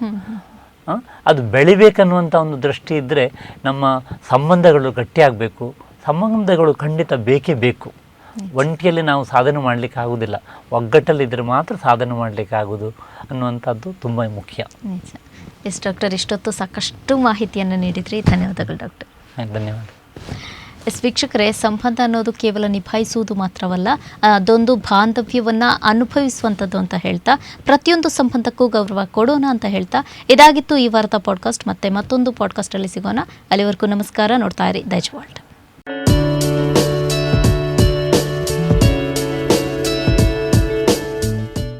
ಅದು ಬೆಳಿಬೇಕನ್ನುವಂಥ ಒಂದು ದೃಷ್ಟಿ ಇದ್ದರೆ ನಮ್ಮ ಸಂಬಂಧಗಳು ಗಟ್ಟಿಯಾಗಬೇಕು. ಸಂಬಂಧಗಳು ಖಂಡಿತ ಬೇಕೇ ಬೇಕು. ಒಂಟಿಯಲ್ಲಿ ನಾವು ಸಾಧನೆ ಮಾಡಲಿಕ್ಕೆ ಆಗೋದಿಲ್ಲ, ಒಗ್ಗಟ್ಟಲ್ಲಿದ್ದರೆ ಮಾತ್ರ ಸಾಧನೆ ಮಾಡಲಿಕ್ಕೆ ಆಗೋದು ಅನ್ನುವಂಥದ್ದು ತುಂಬ ಮುಖ್ಯ. ಎಸ್ ಡಾಕ್ಟರ್, ಇಷ್ಟೊತ್ತು ಸಾಕಷ್ಟು ಮಾಹಿತಿಯನ್ನು ನೀಡಿದ್ರಿ. ಧನ್ಯವಾದಗಳು ಡಾಕ್ಟರ್. ಧನ್ಯವಾದ. ಎಸ್ ವೀಕ್ಷಕರೇ, ಸಂಬಂಧ ಅನ್ನೋದು ಕೇವಲ ನಿಭಾಯಿಸುವುದು ಮಾತ್ರವಲ್ಲ, ಅದೊಂದು ಬಾಂಧವ್ಯವನ್ನು ಅನುಭವಿಸುವಂಥದ್ದು ಅಂತ ಹೇಳ್ತಾ, ಪ್ರತಿಯೊಂದು ಸಂಬಂಧಕ್ಕೂ ಗೌರವ ಕೊಡೋಣ ಅಂತ ಹೇಳ್ತಾ, ಇದಾಗಿತ್ತು ಈ ವಾರದ ಪಾಡ್ಕಾಸ್ಟ್. ಮತ್ತೆ ಮತ್ತೊಂದು ಪಾಡ್ಕಾಸ್ಟಲ್ಲಿ ಸಿಗೋಣ. ಅಲ್ಲಿವರೆಗೂ ನಮಸ್ಕಾರ. ನೋಡ್ತಾ ಇರಿ ದೈಜ್ ವರ್ಲ್ಡ್.